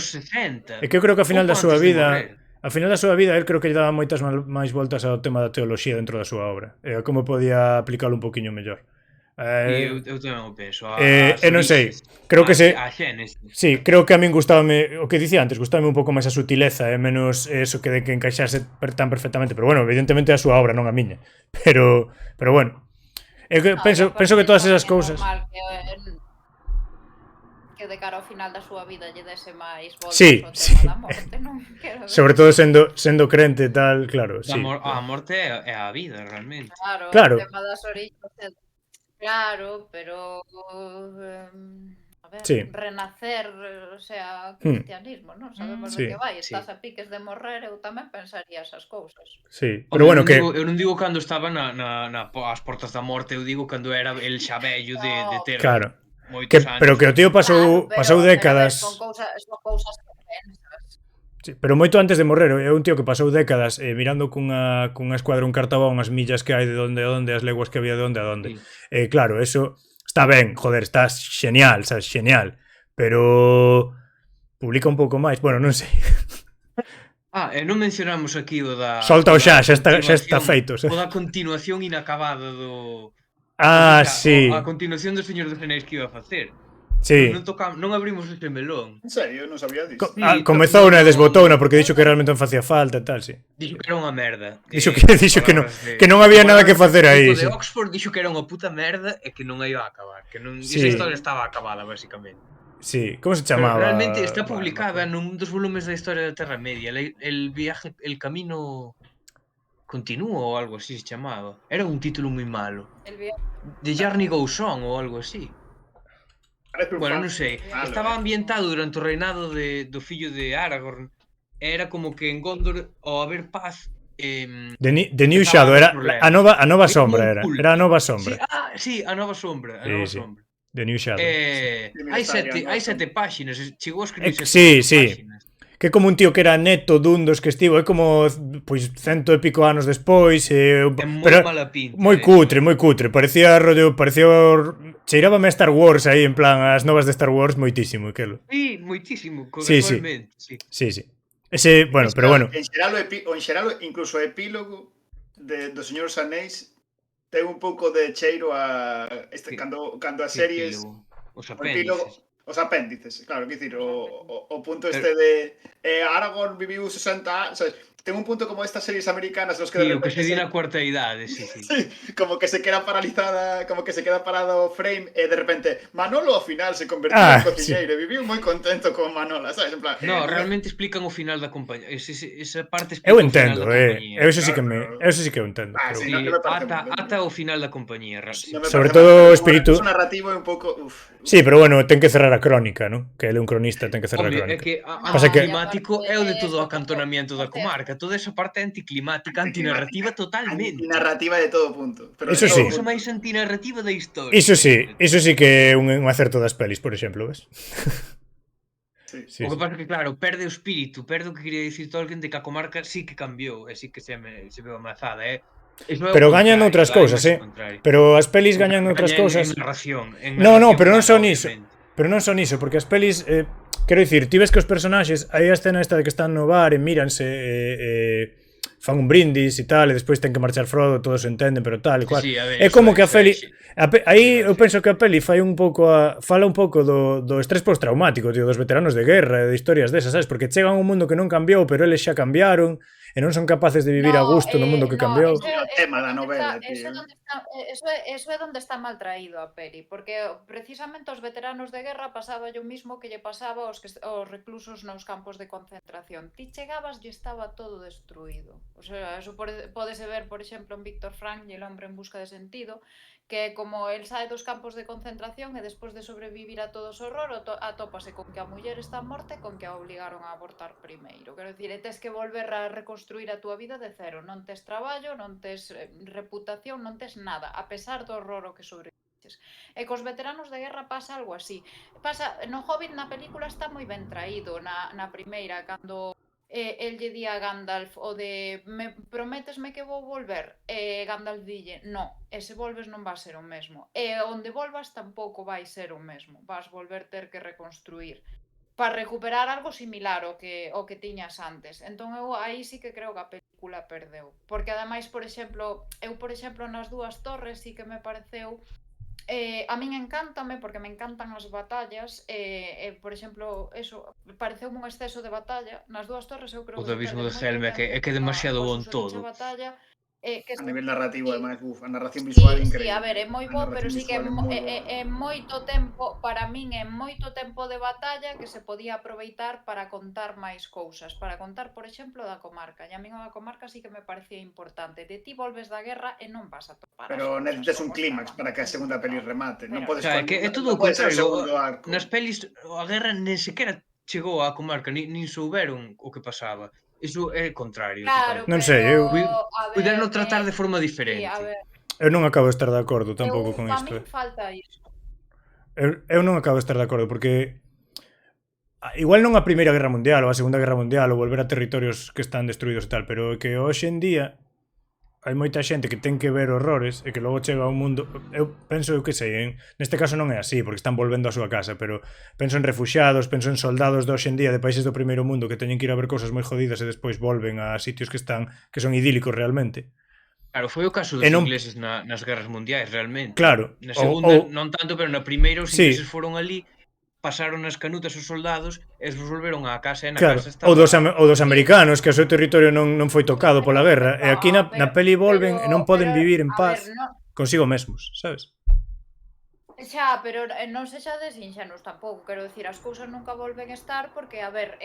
É que eu creo que ao final da súa vida... Ao final da súa vida, el creo que lle daba moitas máis voltas ao tema da teoloxía dentro da súa obra. E como podía aplicalo un poquinho mellor.
Eu tamén o penso.
Non sei, creo que
a Xénesis.
Sí, creo que a min gustábame, o que dicía antes, gustábame un pouco máis a sutileza e menos eso que de que encaixarse tan perfectamente. Pero bueno, evidentemente a súa obra, non a miña. Pero bueno, eu penso que todas esas cousas...
Que de cara ao final da súa vida lle dese máis voltas
ao
tema da morte, non?
Sobre todo sendo crente e tal, claro, sí.
A morte é a vida, realmente.
Claro. O tema das orixas, claro, pero a ver, renacer, o sea, cristianismo, non? Sabemos de que vai, estás a piques de morrer, eu tamén pensaría esas cousas.
Sí, pero bueno, que...
Eu non digo cando estaba as portas da morte, eu digo cando era el xa vello de ter...
Claro.
Anos.
Pero que o tío pasou décadas...
Son cousas que pensas.
Sí, pero moito antes de morrer, é un tío que pasou décadas mirando cunha escuadra un cartabón as millas que hai de onde as leguas que había de onde a onde. Sí. Claro, eso está ben, joder, está genial, sabes, genial, pero publica un pouco máis, bueno, non sei.
E non mencionamos aquí o da...
Solta o xa está feito.
O da continuación inacabada do...
Sí.
A continuación do Señor dos Anéis que iba a facer.
Sí.
Non abrimos ese melón.
En serio, non sabía disso.
Comezou e desbotouna porque dixo que realmente non facía falta e tal, sí.
Dixo que era unha merda.
Dixo que non había nada que facer aí.
O de Oxford dixo que era unha puta merda e que non a iba a acabar. Que non, esa historia estaba acabada, basicamente.
Sí, como se chamaba?
Pero realmente está publicada nun dos volumes da historia da Terra Media. El viaje, el camino continúa ou algo así se chamaba. Era un título moi malo. The Journey Goes On ou algo así. Bueno, non sei. Estaba ambientado durante o reinado do fillo de Aragorn. Era como que en Gondor, ao haber paz...
The New Shadow, era a nova sombra, era a nova sombra.
Sí, a nova sombra.
The New Shadow.
Hai 7 páxinas, chegou a escribir 7 páxinas.
Que como un tío que era neto dun dos que estivo, é como, pois, 100 e pico anos despois,
moi mala pinta.
Moi cutre, parecía cheirábame a Star Wars aí, en plan, as novas de Star Wars, moitísimo, aquelo.
Sí, moitísimo, actualmente, sí.
Ese, bueno, pero bueno.
En xeralo, incluso o epílogo do Señor dos Anéis ten un pouco de cheiro a cando as series os apéndices, claro, quer dicir, o punto este de Aragorn viviu 60 anos, ten un punto como estas series americanas los que
de repente... Sí, o que se di na cuarta idade, sí.
Como que se queda paralizada, como que se queda parado o frame e de repente Manolo ao final se convertiu en cociñeiro e viviu moi contento con Manola, sabes? En plan,
no, realmente explican o final da compañía. Esa parte
explica o final da compañía. Eso sí que eu entendo.
Sí, ata o final da compañía.
Sobre todo o espírito...
O narrativo é un pouco...
Sí, pero bueno, ten que cerrar a crónica, ¿no? Que ele é un cronista, ten que cerrar a crónica.
É que anticlimático é o de todo o acantonamiento da comarca. Toda esa parte anticlimática, antinarrativa totalmente.
Antinarrativa de todo punto.
Pero eso sí.
Cosa máis antinarrativa da historia.
Eso sí que é un acerto das pelis, por exemplo, ves?
Sí. O que pasa que, claro, perde o espírito, perde o que quería dicir Tolkien de que a comarca sí que cambiou, e sí que se veu ameazada,
Pero gañan outras cousas, Pero as pelis gañan outras cousas. No, pero non son iso. Pero non son iso, porque as pelis... Quero dicir, ti ves que os personaxes, hai a escena esta de que están no bar e míranse fan un brindis e tal, e despois ten que marchar Frodo, todos se entenden, pero tal e cual. É como que a peli... Aí eu penso que a peli fala un pouco do estrés postraumático, tío, dos veteranos de guerra e de historias desas, sabes? Porque chegan a un mundo que non cambiou, pero eles xa cambiaron e non son capaces de vivir a gusto no mundo que cambiou.
É o tema da novela, tío.
Eso é onde está mal traído a peli, porque precisamente os veteranos de guerra pasaba o mismo que lle pasaba aos reclusos nos campos de concentración. Ti chegabas e estaba todo destruído. O sea, eso pódese ver, por exemplo, en Víctor Frank e El hombre en busca de sentido, que como el sae dos campos de concentración e despois de sobrevivir a todo ese horror atópase con que a muller está morta e con que a obligaron a abortar primeiro. Quero dicir, tes que volver a reconstruir a túa vida de cero. Non tes traballo, non tes reputación, non tes nada, a pesar do horror o que sobrevives. E cos veteranos de guerra pasa algo así. No Hobbit na película está moi ben traído, na primeira, cando... el lle di a Gandalf o de prométesme que vou volver, Gandalf dille no, e se volves non va ser o mesmo, e onde volvas tampouco vai ser o mesmo, vas volver ter que reconstruir para recuperar algo similar ao que tiñas antes. Entón eu aí sí que creo que a película perdeu, porque ademais, por exemplo, nas Dúas Torres sí que me pareceu a min encántame, porque me encantan as batallas, por exemplo, eso, pareceume un exceso de batalla. Nas Dúas Torres eu creo
que... O do abismo de Helm é que é demasiado bon todo.
A nivel narrativo, además, a narración visual increíble.
Sí, a ver, é moi bo, pero sí que é moito tempo, para min é moito tempo de batalla que se podía aproveitar para contar máis cousas, para contar, por exemplo, da comarca. E a min a comarca sí que me parecía importante. De ti volves da guerra e non vas a topar.
Pero necesitas un clímax para que a segunda peli remate. Non podes...
É todo o contrario. Nas pelis, a guerra nen sequera chegou á comarca, nin souberon o que pasaba. Iso é contrario.
Claro,
non sei, eu...
Puderon tratar de forma diferente.
Eu non acabo de estar de acordo tampouco con isto.
Falta iso.
Eu non acabo de estar de acordo, porque... Igual non a Primeira Guerra Mundial ou a Segunda Guerra Mundial ou volver a territorios que están destruídos e tal, pero que hoxe en día hai moita xente que ten que ver horrores e que logo chega a un mundo... Eu penso, eu que sei, neste caso non é así, porque están volvendo á súa casa, pero penso en refuxiados, penso en soldados de hoxe en día de países do primeiro mundo que teñen que ir a ver cousas moi jodidas e despois volven a sitios que son idílicos realmente.
Claro, foi o caso dos ingleses nas guerras mundiais, realmente.
Claro.
Na segunda non tanto, pero na primeira os ingleses foron ali pasaron as canutas os soldados e os volveron á casa e na
Claro,
casa estaba...
ou dos americanos, que o seu territorio non foi tocado pola guerra, e aquí na peli volven e non poden vivir en paz consigo mesmos, sabes?
Xa, pero non sexades inxenuos tampouco, quero dicir, as cousas nunca volven a estar porque, a ver,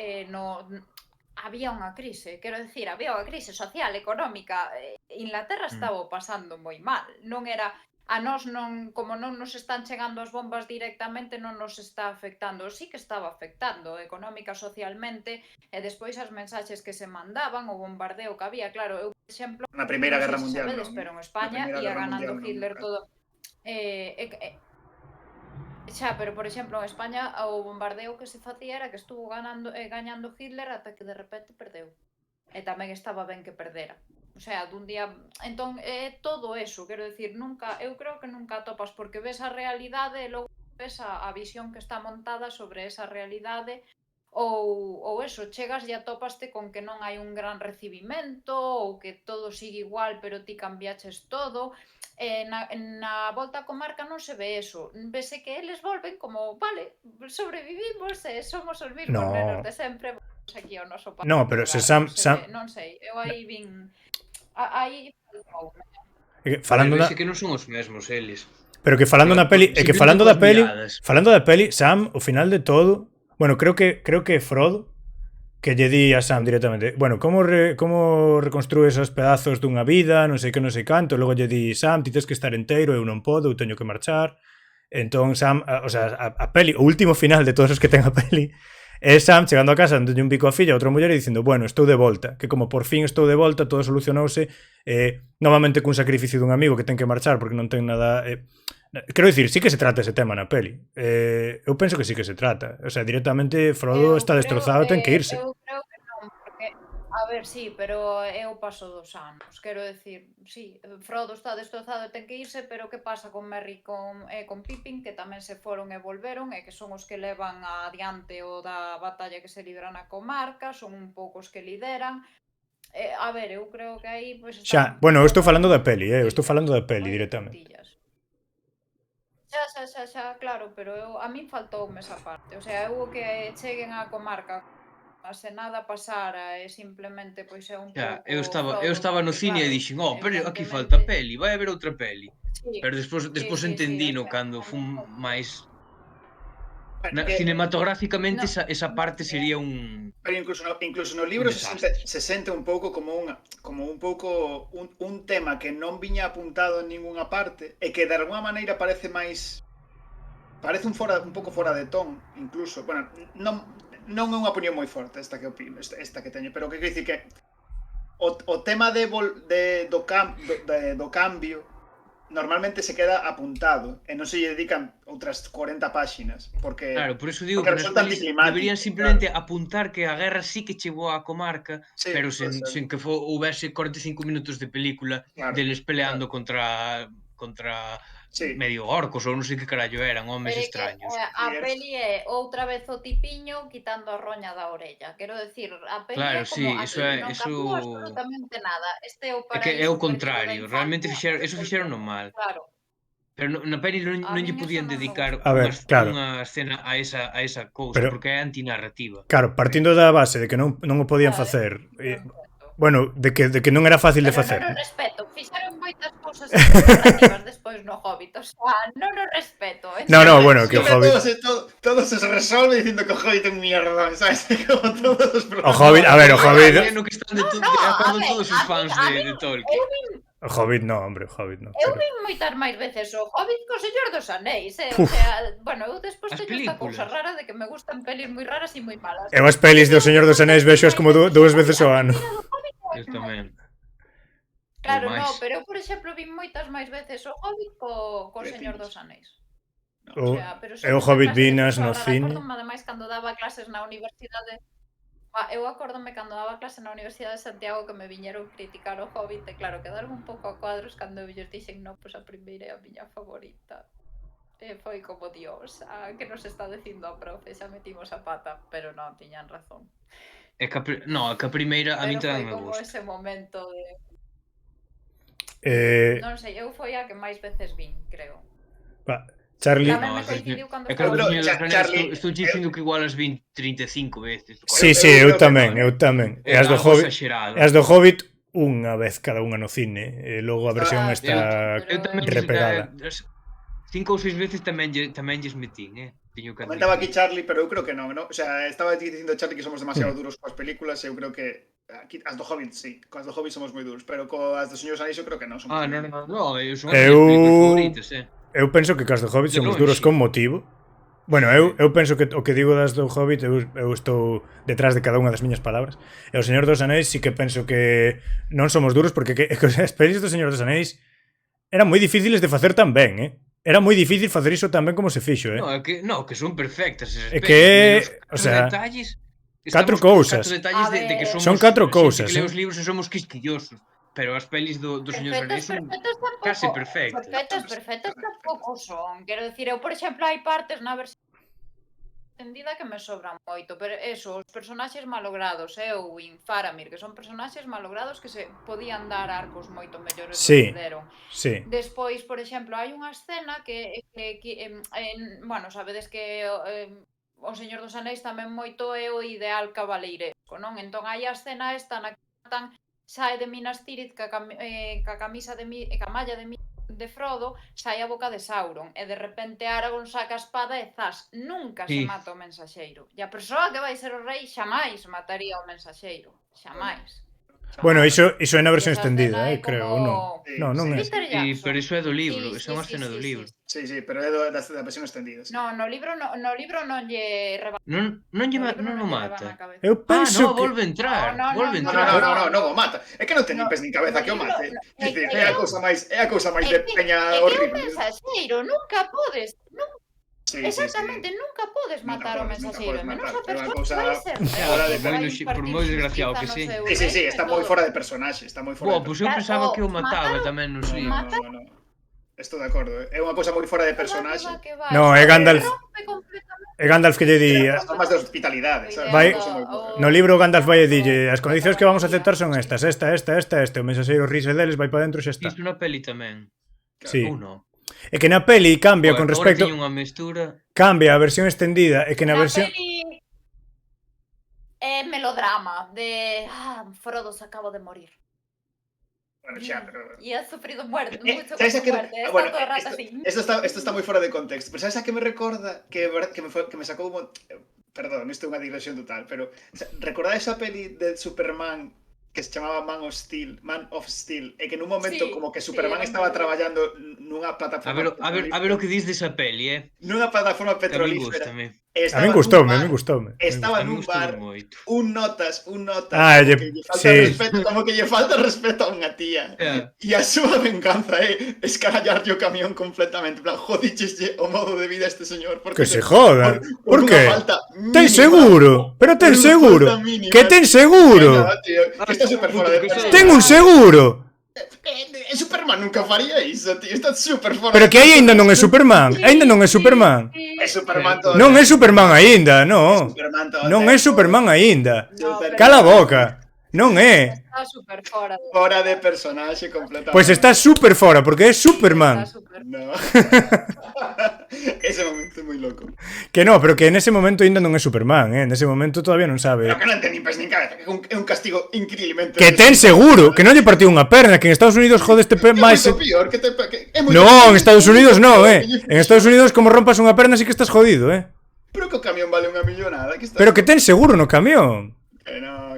había unha crise, quero dicir, había unha crise social, económica, Inglaterra estaba pasando moi mal, non era... A nós non, como non nos están chegando as bombas directamente, non nos está afectando. Sí que estaba afectando económica, socialmente, e despois as mensaxes que se mandaban, o bombardeo que había, claro, eu, por exemplo,
Na Primeira Guerra
non sei se
Mundial,
sabedes,
non.
pero en España ia ganando Hitler todo. Xa, pero por exemplo, en España o bombardeo que se facía era que estuvo gañando Hitler ata que de repente perdeu. E tamén estaba ben que perdera. O sea, dun día... Entón, todo eso, quero dicir, nunca, eu creo que nunca atopas, porque ves a realidade e logo ves a visión que está montada sobre esa realidade, ou eso, chegas e atopaste con que non hai un gran recibimento, ou que todo sigue igual, pero ti cambiaches todo. Na volta á comarca non se ve eso. Vese que eles volven como, vale, sobrevivimos, somos os mismos nenos de sempre, aquí ao noso país.
No, pero se Sam...
Non sei, eu aí vin... Aí
falando
da... que non son os mesmos eles.
Pero que falando na peli, é que falando da peli, Sam, ao final de todo, bueno, creo que Frodo que lle di a Sam directamente, bueno, como reconstrues os pedazos dunha vida, non sei que, non sei canto, e logo lle di, Sam, ti tens que estar enteiro, eu non podo, eu teño que marchar. Entón Sam, o sea, a peli, o último final de todos os que ten a peli, é Sam chegando a casa onde un pico a filla a outra muller e dicindo, bueno, estou de volta, que como por fin estou de volta, todo solucionouse, novamente cun sacrificio dun amigo que ten que marchar porque non ten nada... Quero dicir, sí que se trata ese tema na peli. Eu penso que sí que se trata. O sea, directamente Frodo está destrozado, ten que irse.
Eu creo que non, porque... A ver, sí, pero é o paso dos anos. Quero dicir, sí, Frodo está destrozado e ten que irse, pero que pasa con Merry e con Pippin, que tamén se foron e volveron, e que son os que levan adiante o da batalla que se libra na comarca, son un pouco os que lideran. A ver, eu creo que aí... Pues,
xa, bueno, eu estou falando da peli, eu estou falando da peli directamente.
Xa, claro, pero a min faltoume esa parte. O sea, eu que cheguen á comarca se nada pasara e simplemente pois é un pouco...
Eu estaba no cine e dixen, pero aquí falta peli, vai haber outra peli. Pero despois entendino cando fun máis... Cinematográficamente esa parte sería un...
Pero incluso no libro se sente un pouco como un tema que non viña apuntado en ninguna parte e que de alguna maneira parece un pouco fora de ton, incluso. Bueno, non é unha opinión moi forte esta que teño, pero que quero dicir que o tema do cambio normalmente se queda apuntado e non se lle dedican outras 40 páxinas porque
claro, por eso digo que nas pelis deberían simplemente apuntar que a guerra sí que chegou á comarca, pero sen que houbese 45 minutos de película deles peleando contra medio orcos ou non sei que carallo eran, homes extraños.
A peli é outra vez o tipiño quitando a roña da orella. Quero decir, a peli é como non cambiou absolutamente nada. Este é o paraíso.
É o contrario, realmente eso fixeron mal.
Claro.
Pero na peli non lle podían dedicar unha escena a esa cousa, porque é antinarrativa.
Claro, partindo da base de que non o podían facer... Bueno, de que non era fácil de facer.
Non o respeto, fixeron moitas cousas narrativas despois no Hobbit, o sea, non o respeto.
No, bueno, que o Hobbit...
Todo se resolve dicindo que o Hobbit é un mierda, sabes? Como todos os problemas.
O Hobbit, a ver, o Hobbit...
No que están de acordo todos os fans de Tolkien.
O Hobbit no, hombre, o Hobbit no.
Eu vi moitas máis veces o Hobbit co Señor dos Anéis, o sea, bueno, eu despois teño esta cousa rara de que me gustan pelis moi raras e moi malas.
Eu as pelis do Señor dos Anéis vexoas como dúas veces ao ano.
Eu tamén.
Claro, no, pero eu, por exemplo, vi moitas máis veces o Hobbit co Señor dos Anéis.
O Hobbit vinas no cine.
Acordome, ademais, cando daba clases na universidade... Eu acordome cando daba clase na Universidade de Santiago que me viñeron criticar o Hobbit e claro, quedaron un pouco a cuadros cando eu dixen no, pois a primeira é a miña favorita. E foi como, Dios, que nos está dicindo a profe, xa metimos a pata, pero non, tiñan razón.
É que a primeira a min tamén me gusta.
Pero foi como ese momento de... Non sei, eu foi a que máis veces vin, creo.
Charlie...
Tamén me
No,
coincidiu cando
É que
estaba...
o Señor dos Anéis
Charlie,
estou dicindo que igual as 20, 35 veces.
Sí,
Eu
eu
creo que
tamén,
non,
eu tamén. E
É
as do
algo
Hobbit,
exagerado.
e as do Hobbit unha vez cada unha no cine, e logo a versión
Ah,
está
Eu tamén
repegada.
5 ou 6 veces tamén lles metín, Teño que
comentaba aquí
admitir.
Charlie, pero eu creo que non, ¿no? O sea, estaba dicindo Charlie que somos demasiado duros coas películas, eu creo que aquí, as do Hobbit sí, coas do Hobbit somos moi duros, pero coas do Señor dos Anéis eu creo que non somos.
No, son as miñas películas favoritas,
Eu penso que cas do Hobbit
De
somos
lonxe.
duros con motivo. Bueno, eu penso que o que digo das do Hobbit, eu estou detrás de cada unha das miñas palabras. E o Señor dos Anéis sí que penso que non somos duros porque as pelis do Señor dos Anéis eran moi difíciles de facer tan ben, Era moi difícil facer iso tan ben como se fixo,
No, que son perfectas esas
É
pelis,
que,
menos
o sea,
detalles.
catro
Estamos cos
cousas.
catro detalles de que
A ver.
somos
Son catro
xente
cousas,
que lee os libros e somos quisquillosos. Pero as pelis do Señor dos Anéis son
tampouco,
case perfectas.
perfectas tampouco son. Quero dicir, eu, por exemplo, hai partes na versión extendida que me sobran moito, pero eso, os personaxes malogrados, ou in Faramir, que son personaxes malogrados que se podían dar arcos moito mellores
Sí.
do que deron.
Sí.
Despois, por exemplo, hai unha escena bueno, sabedes que o Señor dos Anéis tamén moito é o ideal cabaleiresco, non? Entón hai a escena esta na que matan sae de Minas Tirith ca camisa ca malla de Frodo, sae a boca de Sauron e de repente Aragorn saca a espada e zas, nunca se
Sí.
mata o mensaxeiro. E a persoa que vai ser o rei xamais mataría o mensaxeiro, xamais.
Bueno, iso é na versión
Esa
extendida,
escena é
creo, ou non?
como-
Sí,
Non, non é.
Peter
Sí,
Jackson.
pero iso é do libro,
Sí,
esa é unha escena do libro.
Sí, pero é da versión extendida. Sí.
No, no libro non lle
Non
no
lle
libro
non o
lle
mata.
reban a cabeza.
Eu penso
No,
que...
volve a entrar,
No,
volve a
No,
entrar.
non o mata. É que non ten nin pés nin cabeza que o mate.
É
Dicir,
que
é a cousa máis de peña
É que o
horrible.
mensaxeiro nunca podes,
Sí,
exactamente, nunca podes
Nunca
matar o
podes
mensaxeiro,
matar.
menos
É
a
unha
persoa
cousa
que vai ser
fora de
por moi desgraciado que sí.
Sí, está moi fora de personaxe, está moi fora
Boa,
de
pois eu pensaba que o mataba
Mataron-
tamén, non sei.
No. Estou de acordo, é unha cousa moi fora de personaxe.
No, é Gandalf. E Gandalf que lle di...
Son máis de hospitalidade, sabes?
Vai-
Unha cousa moi fora.
No libro Gandalf vai e dille as condicións que vamos a aceptar son estas, esta, o mensaxeiro rise deles, vai para dentro e xa está.
Isto na peli tamén.
Sí.
Ou non?
E que na peli cambia con
Agora
respecto...
teño unha mestura.
Cambia a versión extendida e que na versión...
É melodrama de Frodo se acabo de morir.
Bueno, xa, pero...
E ha sufrido muerte, mucho
sabes a que...
muerte. Está
Bueno,
todo el rato así.
esto está moi fora de contexto, pero sabes a que me recorda que me sacou perdón, isto é unha digresión total, pero recordades esa peli de Superman que se chamaba Man of Steel, e que nun momento
Sí,
como que
sí,
Superman
era
estaba
moi
traballando nunha
A
plataforma
ver o que dis desa peli,
nunha plataforma
Que a mí
petrolífera.
gustame.
E
A min gustoume.
Estaba
A mí
nun
gustoume
bar,
moito.
un notas,
Ah,
como,
lle-
que lle falta
sí.
respeto, como que lle falta respeto a unha tía. E a súa venganza é escarallarlle o camión completamente. En plan, jodicheslle o modo de vida a este señor.
Que se joda. Por
unha
qué?
falta
Ten
mínima.
seguro, pero ten
Por unha
seguro.
falta mínima.
Que ten seguro.
Venga, tío, que está super fora de
Que
personaxe.
Ten un seguro.
Superman nunca faría iso, tío. Está super fora.
Pero que aí aínda non é Superman. Aínda non é Superman.
É Superman todo.
Non é Superman aínda, no.
Superman todo.
Non é Superman aínda.
No, pero-
Cala a boca. Non é.
Está super fora.
Fora de personaxe completamente.
Pois está super fora, porque é Superman.
Está super...
No. Ese momento é moi loco.
Que no, pero que nese momento aínda non é Superman, Nese momento todavía non sabe.
Pero que non ten nin pés nin cabeza, que é un castigo increíblemente...
Que ten seguro, que non lle partiu unha perna, que en Estados Unidos jode este
Que é
máis...
moito pior, que é moito
No,
pior.
en Estados Unidos non, En Estados Unidos como rompas unha perna sí que estás jodido,
Pero que o camión vale unha millonada, que está...
Pero que ten seguro no camión.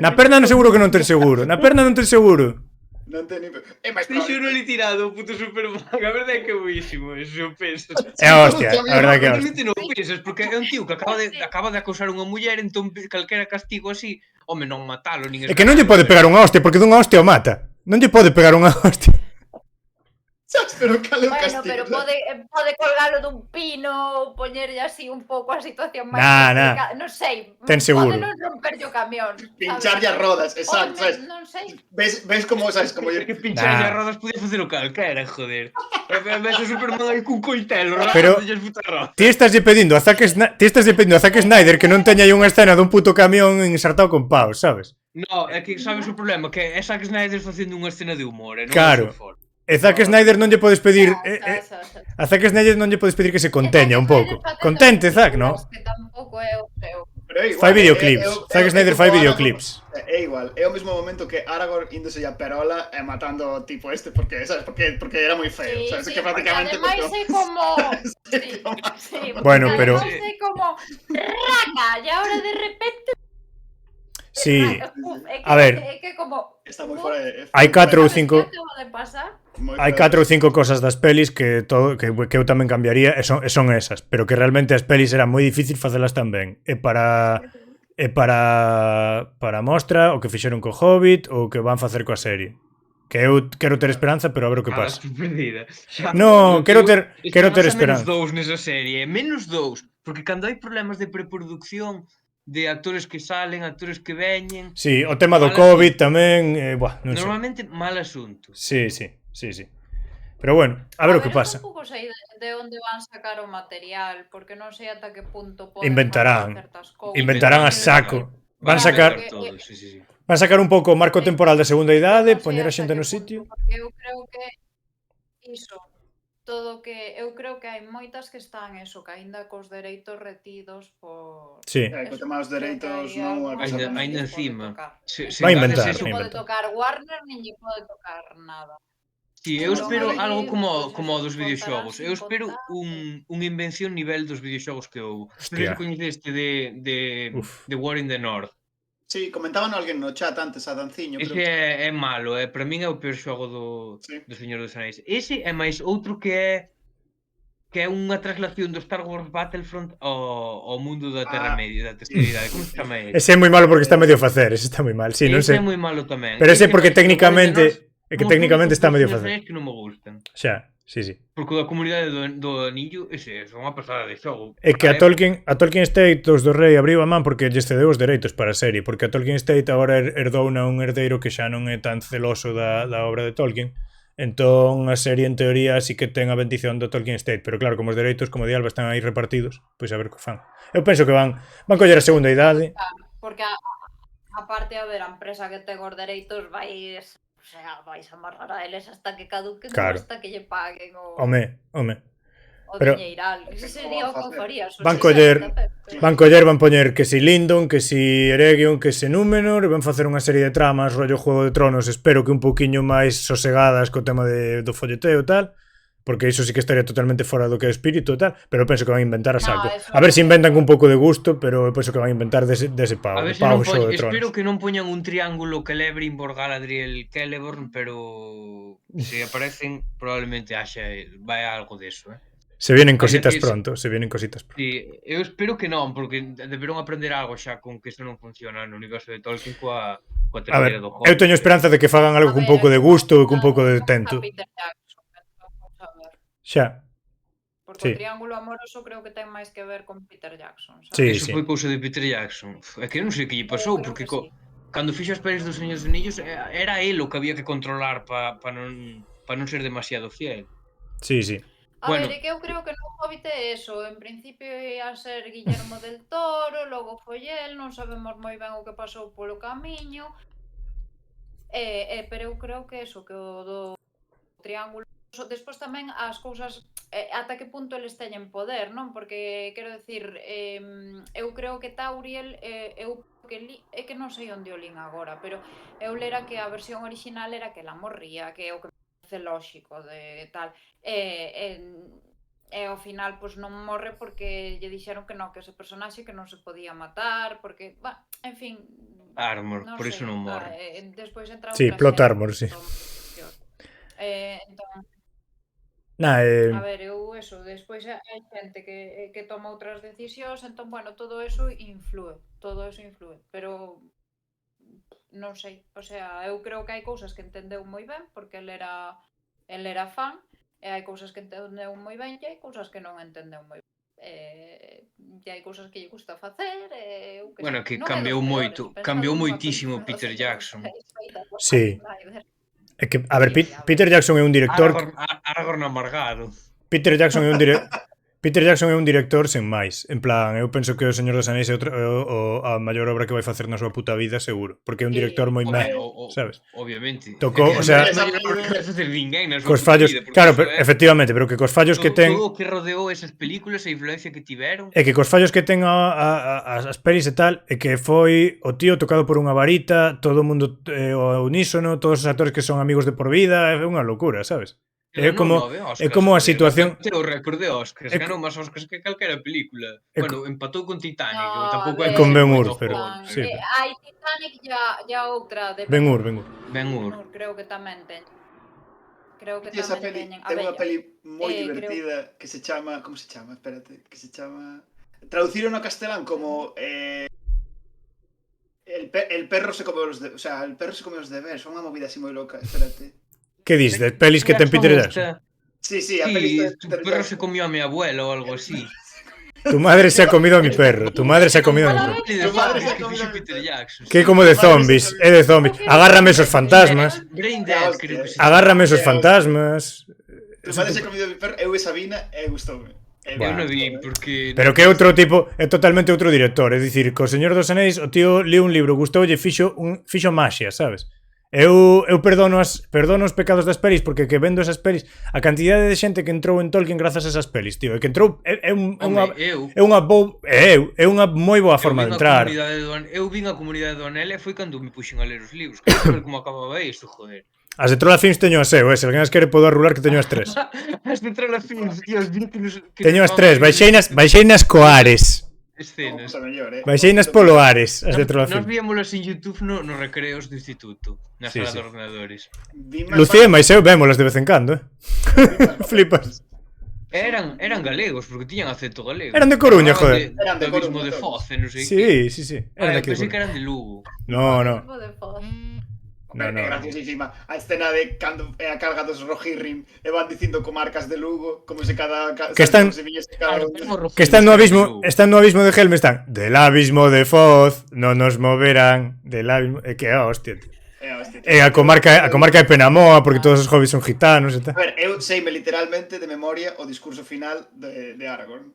Na perna non seguro que non ten seguro. Na perna non ten seguro.
Non ten nin... É máis
Deixo no litirado o puto Superman. A verdade é que é buísimo, eso eu penso.
É a hostia, a verdade que é a hostia.
Realmente non pensas, porque é un tío que acaba de acosar unha muller, entón calquera castigo así, home, non matalo, nin
É que non lle pode pegar unha hostia, porque dunha hostia o mata. Non lle pode pegar unha hostia.
Sabes, pero cal é o
Bueno,
castigo?
pero pode colgalo dun pino, poñerlle así un pouco a situación máis
Nah,
complicada. Non sei.
Ten seguro.
Pode non romperlle o camión.
Pincharlle as rodas, exacto, sabes?
Non sei.
Ves como, sabes, como...
É que pinchar
Nah.
as rodas podía facer o calquera, joder. Ves o Superman aí cun coitelo,
Pero-
rasgando as putas rodas.
Ti estás pedindo a Zack Snyder que non teña aí unha escena dun puto camión ensartado con paus, sabes?
No, é que sabes o problema, que é Zack Snyder facendo unha escena de humor, non
Claro.
é o
E Zack Snyder non lle podes pedir...
Xa.
A Zack Snyder non lle podes pedir que se conteña un pouco. Contente, Zack, no?
Que tampouco é o seu.
Pero é igual,
Fai videoclips. Zack Snyder fai
como
videoclips.
É igual, é o mesmo momento que Aragorn índose a perola e matando o tipo este porque, sabes, porque era moi feo,
Sí,
sabes,
sí,
que prácticamente
porque ademais é como... Sí,
Bueno,
porque
pero-
ademais é como... Raca, e ahora de repente...
Sí.
É que,
A ver.
É que como...
está moi fora de...
Hai 4 ou
¿Sabes
5...
que acaba de pasar?
Hai 4 ou 5 cosas das pelis que eu tamén cambiaría e son esas, pero que realmente as pelis era moi difícil facelas tan ben. E para mostra o que fixeron co Hobbit ou o que van facer coa serie. Que eu quero ter esperanza, pero a ver o que pasa.
Perdida.
No, quero ter esperanza.
Menos 2 nesa serie, menos 2, porque cando hai problemas de preproducción, de actores que salen, actores que veñen...
Sí, o tema do
mal
Covid
asunto.
tamén, non sei.
Normalmente mal asunto.
Sí. Pero bueno, a ver o que
Eu
pasa.
tampouco sei de onde van sacar o material, porque non sei ata que punto poden
Inventarán.
facer certas cousas.
Inventarán a saco. Van
Claro,
sacar
todo, sí.
van sacar un pouco o marco temporal da segunda idade,
Non sei
poñer a
ata
xente
que
no
punto,
sitio.
Porque eu creo que iso, todo que eu creo que hai moitas que están eso, que aínda cos dereitos retidos por
Sí.
Co tema dos dereitos,
creo que
non,
hai algunhas que non
Ainda
lles pode
encima.
tocar.
Vai inventar,
Non
vai
lle pode
inventar.
tocar Warner, nin lle pode tocar nada.
Sí, eu
Entón,
espero
aí,
algo
pois,
como o
eso,
dos
contarán
videoxogos.
sin
Eu espero
contar,
unha invención nivel dos videoxogos que houve. Non sei
Hostia.
se coñeceste
Uf.
de War in the North.
Sí, comentaban alguén no chat antes a Danciño,
Ese
creo.
é malo, para min é o peor xogo
Sí.
do Señor dos Anéis. Ese é máis outro que é unha traslación do Star Wars Battlefront ao mundo da Terra Media, da terceira idade. Como se chama ese?
Ese é moi malo porque está medio a facer, ese está moi mal. Sí, non
Ese
sei.
é moi malo tamén.
Pero ese porque
máis, o War in the
técnicamente
North,
é que
uns
técnicamente
únicos
está
dos
medio a
Señor dos
facer.
Anéis que non me gustan.
Xa, sí.
Porque a comunidade do Anillo, ese é unha pasada de xogo.
É que a
Para
Tolkien Estate dos do Rei abriu a man porque lles cedeu os dereitos para a serie, porque a Tolkien Estate agora herdouna un herdeiro que xa non é tan celoso da obra de Tolkien. Entón a serie en teoría sí que ten a bendición do Tolkien Estate, pero claro, como os dereitos como de Alba están aí repartidos, pois a ver que fan. Eu penso que van coller a segunda idade.
Porque a parte a ver, a empresa que ten os dereitos vais, o sea, vais a amarrar a eles hasta que caduquen
Claro.
ou hasta que lle paguen o
pero-
diñeiral. Ese sería o que farías.
Van van poñer que si Lindon, que si Eregion, que si Númenor, e van facer unha serie de tramas rollo Juego de Tronos, espero que un pouquiño máis sosegadas co tema do folleteo e tal, porque iso sí que estaría totalmente fora do que é o espírito e tal, pero penso que van a inventar a saco. A ver se inventan con un pouco de gusto, pero eu penso que van a inventar dese pau,
A ver se
pau
non
Xogo de
espero
Tronos.
que non poñan un triángulo Celebrimbor, Galadriel, Celeborn, pero se aparecen probablemente vai algo deso,
Se vienen
Ainda
cositas
que
pronto, se vienen cositas pronto.
Sí, eu espero que non, porque deberon aprender algo xa con que isto non funciona no universo de Tolkien coa
A ver,
terceira do Hobbit.
eu teño esperanza de que fagan algo cun pouco de gusto e cun pouco de tento. Xa.
Porque
Sí.
o Triángulo Amoroso creo que ten máis que ver con Peter Jackson, sabes?
Sí,
Eso foi cousa de Peter Jackson. É que non sei que lle pasou,
creo
porque
que sí.
cando fixo as pelis dos Señores dos Anillos era el o que había que controlar para non ser demasiado fiel.
Sí.
A
Bueno.
ver, é que eu creo que no Hobbit é eso. En principio ia ser Guillermo del Toro, logo foi el, non sabemos moi ben o que pasou polo camiño. Pero eu creo que eso, que o do Triángulo. Despois tamén as cousas, ata que punto eles teñen poder, non? Porque, quero decir, eu creo que Tauriel, eu é que non sei onde o lin agora, pero eu lera que a versión original era que ela morría, que é o que lóxico de tal e ao final pois non morre porque lle dixeron que non, que ese personaxe que non se podía matar porque, en fin,
Armor, por iso non morre.
Despois entra
Sí,
outra
plot
xente,
armor, sí.
entón, a ver, eu eso, despois hai xente que toma outras decisións, entón, bueno, todo eso influe, pero non sei, o sea, eu creo que hai cousas que entendeu moi ben porque el era fan e hai cousas que entendeu moi ben e hai cousas que non entendeu moi ben e hai cousas que lle gusta facer
Bueno, que
non
cambiou
é dos
moito,
peores,
cambiou
pensando nunha
moitísimo
película
Peter
dos
Jackson.
Sí.
Snyder.
É que, a ver, Peter Jackson é un director...
Aragorn amargado.
Peter Jackson Peter Jackson é un director sen máis. En plan, eu penso que O Señor dos Anéis é a maior obra que vai facer na súa puta vida, seguro. Porque é un director moi sabes?
Obviamente.
Tocou, o sea, cos fallos, claro, efectivamente, pero que cos fallos que ten...
Todo o que rodeou esas películas, a influencia que tiveron...
É que cos fallos que ten as pelis e tal, é que foi o tío tocado por unha varita, todo o mundo ao unísono, todos os actores que son amigos de por vida, é unha locura, sabes? É como a situación...
O récord de Oscars, ganou máis Oscars que calquera película. Bueno, empatou con Titanic, tampouco
é con Ben-Hur, pero... Sí.
Hai Titanic e outra de
Ben-Hur.
Creo que tamén ten. Creo que
esa
tamén
peli,
teñen.
ten unha peli moi divertida que se chama, como se chama? Espérate, que se chama... Traduciron ao castelán como el perro se come os deberes, o sea, el perro se come os deberes, son unha movida así moi loca, espérate.
Que dis, de pelis que ten Peter Jackson?
Sí, a peli de
Peter Jackson. Tu perro se comió a mi abuelo ou algo así.
Tu madre se ha comido a mi perro. Tu madre se ha comido a mi perro.
Tu madre se ha comido a Peter Jackson.
Que como de zombies, é de zombies. Agárrame esos fantasmas.
Brain Dead, creo que se
Agárrame esos fantasmas.
Tu madre se ha comido a mi perro, eu e Sabina, e gustoume.
Eu non vi, porque...
Pero que é outro tipo, é totalmente outro director. É dicir, co Señor dos Anéis, o tío leu un libro, gustoulle, fixo maxia, sabes? Eu perdono os pecados das pelis porque que vendo esas pelis, a cantidade de xente que entrou en Tolkien grazas a esas pelis, tío, e que entrou é unha moi boa forma de entrar.
Eu vin a comunidade do Anel e foi cando me puxen a ler os libros, que saber como acababa isto, joder.
As de Troll Films teño as eu, se alguén as quere podo arrular que teño as 3.
As de Troll Films, tío, os vi que
teño as 3, baixei nas coares.
Escenas.
Baixei nas poloares, as de Troll Films.
Nos víamolas en YouTube nos recreos do instituto, na sala de ordenadores.
Lucía, mas eu vémolas de vez en cando, Flipas.
Eran galegos, porque tiñan acento galego.
Eran de Coruña, joder.
Eran de Abismo de Foz, non sei
que. Sí.
Eran de pensei que eran de Lugo.
No.
É graciosísima a escena de cando é a carga dos Rohirrim e van dicindo comarcas de Lugo, como se cada
que están no abismo de Helm, están del abismo de Foz, non nos moverán del abismo, que hostia. E a comarca de Penamoa, porque todos os hobbits son gitanos e tal.
A ver, eu seime literalmente de memoria o discurso final de Aragorn.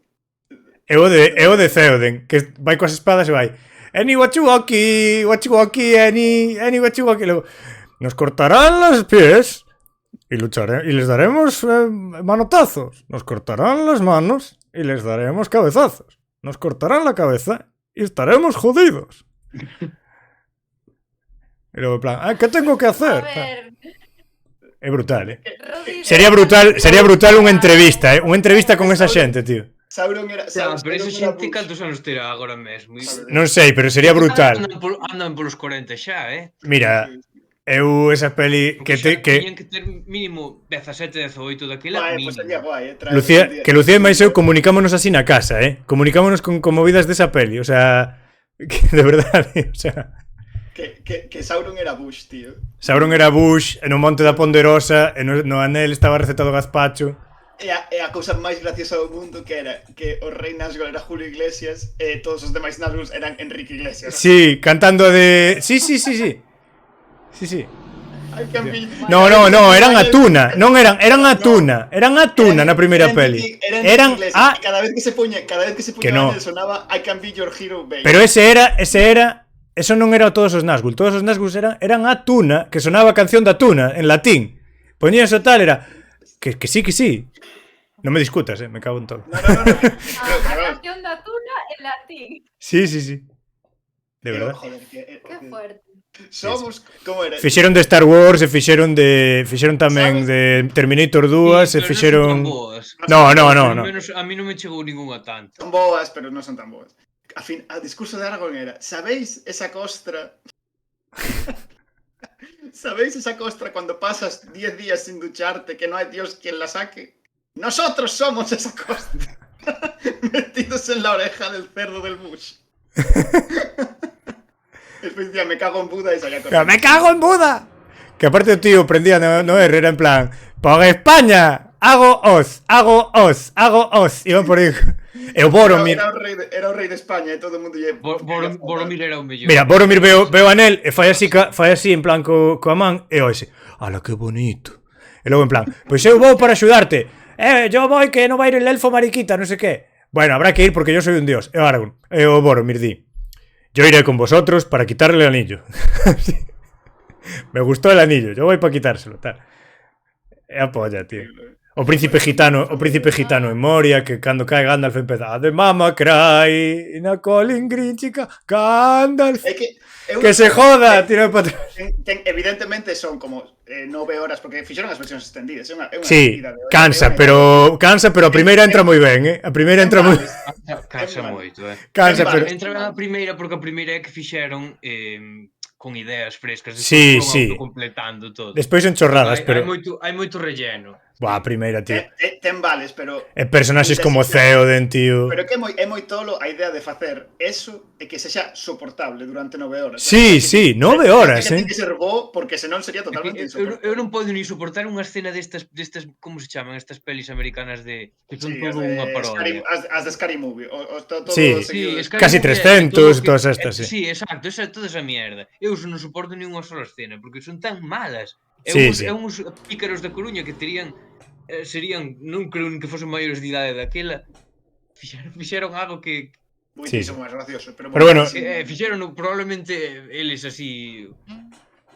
É o de Theoden, que vai coas espadas e vai Any wachiwaki, any wachiwaki. Luego, nos cortarán los pies y les daremos manotazos. Nos cortarán las manos y les daremos cabezazos. Nos cortarán la cabeza y estaremos jodidos. Y luego, en plan, ¿qué tengo que hacer? Es brutal, Sería brutal unha entrevista, Unha entrevista con esa xente, tío.
Sauron era...
pero esa xente cantos anos terá agora mesmo?
Non sei, pero sería brutal.
Andan polos 40 xa,
Mira, eu esa peli
teñen que ter mínimo 17, 18 daquela mínimo.
Lucía e máis eu comunicámonos así na casa, Comunicámonos con movidas desa peli, o sea, de verdade, o sea...
Que Sauron era Bush, tío.
Sauron era Bush, no Monte da Ponderosa, e no anel estaba recetado gazpacho.
E a cousa máis graciosa do mundo que era que o rei Nazgûl era Julio Iglesias e todos os demais Nazgûls eran Enrique Iglesias.
Sí, cantando de... Sí. No, eran a tuna. Non eran a tuna. Eran a tuna na primeira peli. Eran a...
Cada vez que se poña sonaba I can be your hero, baby.
Pero ese era... Eso non era todos os Nazgûl. Todos os Nazgûl eran a tuna, que sonaba a canción da tuna en latín. Poñía eso tal, era... Que sí. Non me discutas, me cago en todo.
No.
A canción da tuna en latín.
Sí. De verdad.
Joder,
que fuerte.
Somos, como era?
Fixeron de Star Wars, fixeron tamén de Terminator 2, e fixeron... No.
A mí non me chegou ninguna tanto.
Son boas, pero non son tan boas. A discurso de Aragorn era, ¿sabéis esa costra? ¿Sabéis esa costra cuando pasas 10 días sin ducharte que no hay Dios quien la saque? Nosotros somos esa costra. Metidos en la oreja del cerdo del Bush. Despois dicía, me cago en Buda y salía corriendo.
¡Me cago en Buda! Que aparte o tío prendía no R, era en plan, ¡por España! Hago os. Iban por aí. E o Boromir...
Era o rei de España e todo o mundo lle...
Boromir era o mellor.
Mira, Boromir veo a Nel e fai así en plan coa man e oise, ala que bonito. E logo en plan, pois eu vou para axudarte. yo voy que no va a ir el elfo mariquita, no sé qué. Bueno, habrá que ir porque yo soy un dios. E o Aragorn, e o Boromir di, yo iré con vosotros para quitarle el anillo. Me gustó el anillo, yo voy para quitárselo, tal. E a polla, tío. O príncipe gitano en Moria, que cando cae Gandalf empeza "The mama cry in a calling green chica Gandalf".
É que
Que se joda, tira para atrás.
Evidentemente son como 9 horas, porque fixeron as versións extendidas. É unha
Sí,
mentira de hora.
cansa, pero a primeira entra moi ben, A primeira entra moi
Cansa moito,
cansa, pero
Entra ben a primeira porque a primeira é que fixeron con ideas frescas.
Sí,
Despois
sí.
completando todo.
despois en chorradas, pero
Hai moito relleno.
buah, a primeira, tío.
Ten vales, pero
E personaxes como Theoden, tío.
pero que é moi tolo a idea de facer eso e que sexa soportable durante 9 horas.
Sí, sí, 9 horas,
Ten que ser bo, porque senón sería totalmente insoportable.
Eu non podo ni soportar unha escena destas como se chaman estas pelis americanas de que son
Sí,
todo unha parodia.
as de Scary Movie, todo
Sí.
seguido.
Casi 300, todas estas, sí.
Sí, exacto, toda esa mierda. Eu non soporto nin unha sola escena porque son tan malas.
Sí, sí.
É uns pícaros da Coruña que terían serían, non creo que fosen maiores de idade daquela. Fixeron algo que
Muitísimo máis gracioso,
Pero bueno,
fixeron probablemente eles así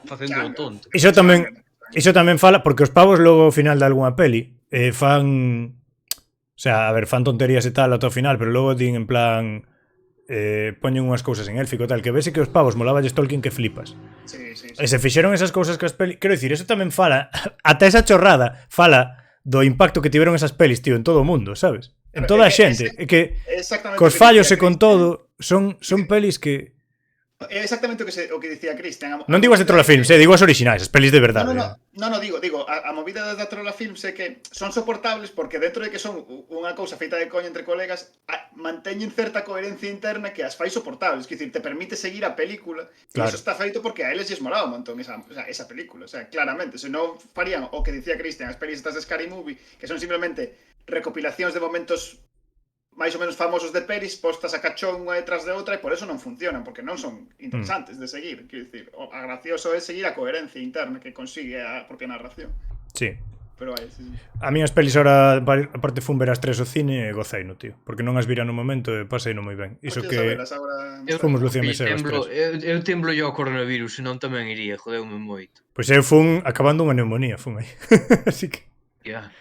facendo o tonto.
Iso tamén fala porque os pavos logo ao final de algunha peli fan, o sea, a ver, fan tonterías e tal ata o final, pero logo din en plan poñen unhas cousas en élfico tal, que vese que os pavos molaballes Tolkien que flipas.
Sí.
E se fixeron esas cousas que as pelis, quero dicir, eso tamén fala ata esa chorrada, fala do impacto que tiveron esas pelis, tío, en todo o mundo, sabes? En toda a xente, é que cos fallos e con todo son pelis que
É exactamente o que dicía Cristian.
non digo as de Trolla Films, digo as orixinais, as pelis de verdade.
No, digo, a movida da Trolla Films é que son soportables porque dentro de que son unha cousa feita de coña entre colegas, manteñen certa coherencia interna que as fai soportables, que dicir, te permite seguir a película,
Claro.
e iso está feito porque a eles lles molaba un montón esa película, o sea, claramente, se non farían o que dicía Cristian, as pelis estas de Scary Movie, que son simplemente recopilacións de momentos máis ou menos famosos de pelis postas a cachón unha detrás de outra e por eso non funcionan, porque non son interesantes de seguir. Quero dicir, o gracioso é seguir a coherencia interna que consigue a propia narración.
Sí.
Pero vai, sí.
A mí as pelis ahora, aparte fun ver as tres ao cine e gocei no, tío, porque non as vira no momento e pasei no moi ben. Iso que fomos Lucía Meseo as tres.
Eu temblo yo ao coronavirus, senón tamén iría, jodeume moito.
Pois eu fun acabando unha neumonía, fun aí. Así que
Ya.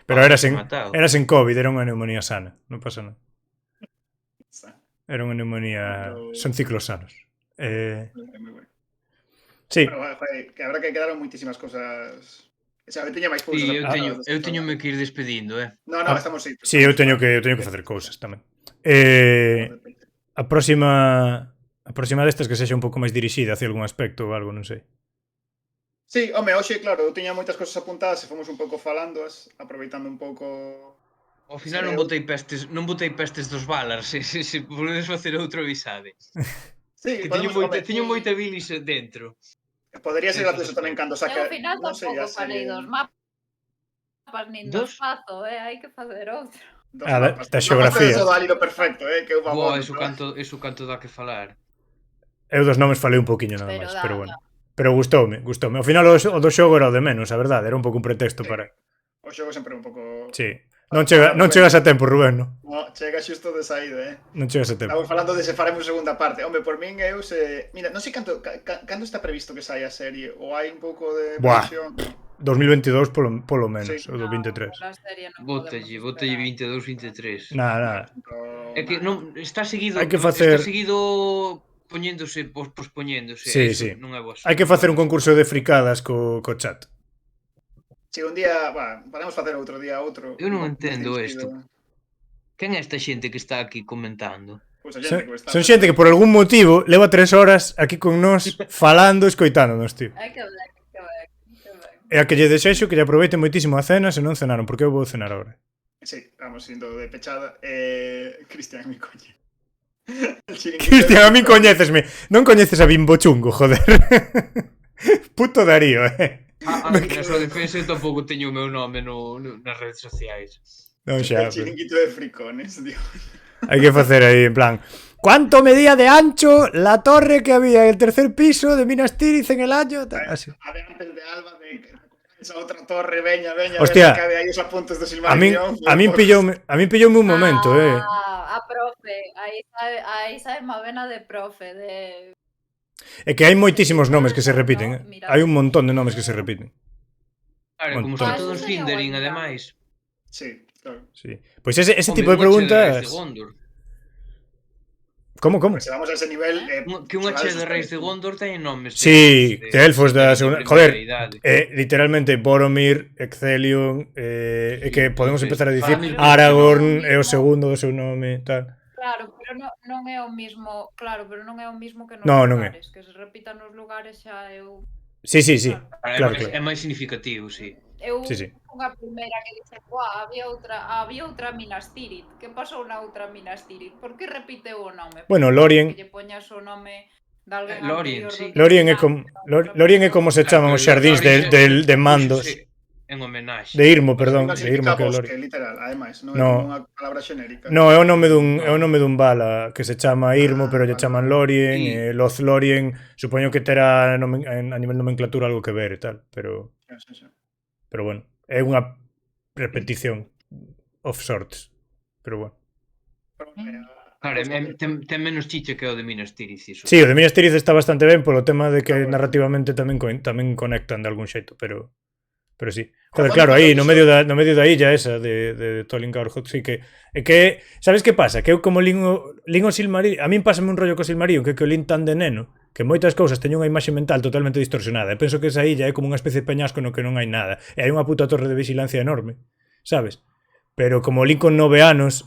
pero era sen COVID, era unha neumonía sana, non pasa nada. Era unha neumonía, son ciclos sanos. Sí.
Pero, que habrá que quedaron moitísimas cosas. O sea, eu teña máis cousas.
Sí, eu teño que ir despedindo,
No, estamos aí.
Sí, eu teño que facer cousas tamén. A próxima destas que sexa un pouco máis dirixida hacia algún aspecto ou algo, non sei.
Sí, home, hoxe, claro, eu tiña moitas cosas apuntadas e fomos un pouco falándoas, aproveitando un pouco.
Ao final non botei pestes dos Valar, se podedes facer outro avisade.
Sí,
que teño moita bilis dentro.
Podería ser gracioso tamén cando saca.
Ao final tampouco falei dos mapas nin dos pazo, hai que facer outro.
Da xeografía.
Eso dá perfecto, que eu
vou. Eso canto dá que falar.
Eu dos nomes falei un pouquiño nada máis, pero bueno. Pero gustoume. Ao final o do xogo era o de menos, a verdade, era un pouco un pretexto para.
O xogo sempre un pouco.
Sí. Non chegas a tempo, Rubén, non?
No, chega xusto de saída,
Non chegas a tempo.
Estamos falando de se faremos segunda parte. Home, por min eu se... Mira, non sei cando está previsto que saia a serie, ou hai un pouco de previsión.
2022 polo menos, ou do 23.
Bótalle 22, 23.
Nada.
É que non está seguido.
Hai que facer.
Está seguido pospoñéndose.
Sí.
Non é boa.
Hai que facer un concurso de fricadas co chat.
Si un día, podemos facer outro día outro.
Eu non entendo isto. Quen é esta xente que está aquí comentando?
Son xente que por algún motivo leva 3 horas aquí con nós falando e escoitándonos, tío.
Ai, que ben.
E a que lle desexo que lle aproveiten moitísimo a cena se non cenaron, porque eu vou cenar agora.
Sí, vamos indo de pechada. Cristian, mi coña.
Cristian, a mí coñécesme. Non coñeces a Bimbo Chungo, joder. Puto Darío,
Na súa defensa eu tampouco teño o meu nome nas redes sociais.
Non xa.
El chiringuito de fricones, tío.
Hai que facer aí, en plan, ¿cuánto medía de ancho la torre que había en el tercer piso de Minas Tirith en el año? Así.
A de antes de Alba, Esa outra torre, veña,
Hostia,
que hai os apuntes do
A min,
Silmarillion.
a min pilloume un momento,
A profe, aí sabe má vena de profe, de...
É que hai moitísimos nomes que se repiten,
No, mira.
Hai un montón de nomes que se repiten.
Claro, como
Montón.
está todo en
Eso sería
Sindarin,
guai,
ademais.
Sí, claro.
Sí. Pois ese
Home,
tipo de
un H de Reis
preguntas...
de Gondor.
Como?
Pues se vamos a ese nivel...
Que un H de Reis de Gondor teñen nomes
Sí, de elfos da segunda... Joder,
idade.
literalmente Boromir, Excelion, é que podemos
entonces,
empezar a dicir
para mí,
Aragorn é o
mismo.
segundo do seu nome, tal.
Claro, pero non é o mismo, que nos
Non é.
lugares, que se repitan nos lugares xa eu...
Sí.
Claro.
Claro.
É máis significativo, sí.
Eu
Sí.
unha primeira que dixe, había outra Minas Tirith. Que pasou na outra Minas Tirith? Por que repiteu o nome?
Bueno, Lorien...
Que lle poñas o nome de alguén
Lorien,
anterior.
sí.
Lorien é como se chaman os xardíns de mandos.
En homenaxe.
De Irmo, perdón.
Pues
De Irmo que é
bosque,
Lorien.
literal, ademais, non é
No.
como unha palabra xenérica.
No, é o nome dun bala que se chama Irmo, pero lle
vale.
chaman Lorien,
Sí.
Loz Lorien, supoño que terá a nivel nomenclatura algo que ver e tal, pero
Sí.
bueno, é unha repetición of sorts. Pero bueno.
Claro, ten menos chiche que o de Minas Tirith, iso.
Sí, o de Minas Tirith está bastante ben polo tema de que narrativamente tamén conectan de algún xeito, pero sí. Joder, claro, aí no medio da illa esa de Tolkien Garhoth, sí que é que sabes que pasa? Que eu como lin o Silmarillion, a min pásame un rollo co Silmarillion que o lin tan de neno, que moitas cousas teño unha imaxe mental totalmente distorsionada. E penso que esa illa é como unha especie de peñasco no que non hai nada. E hai unha puta torre de vigilancia enorme, sabes? Pero como lin con 9 anos,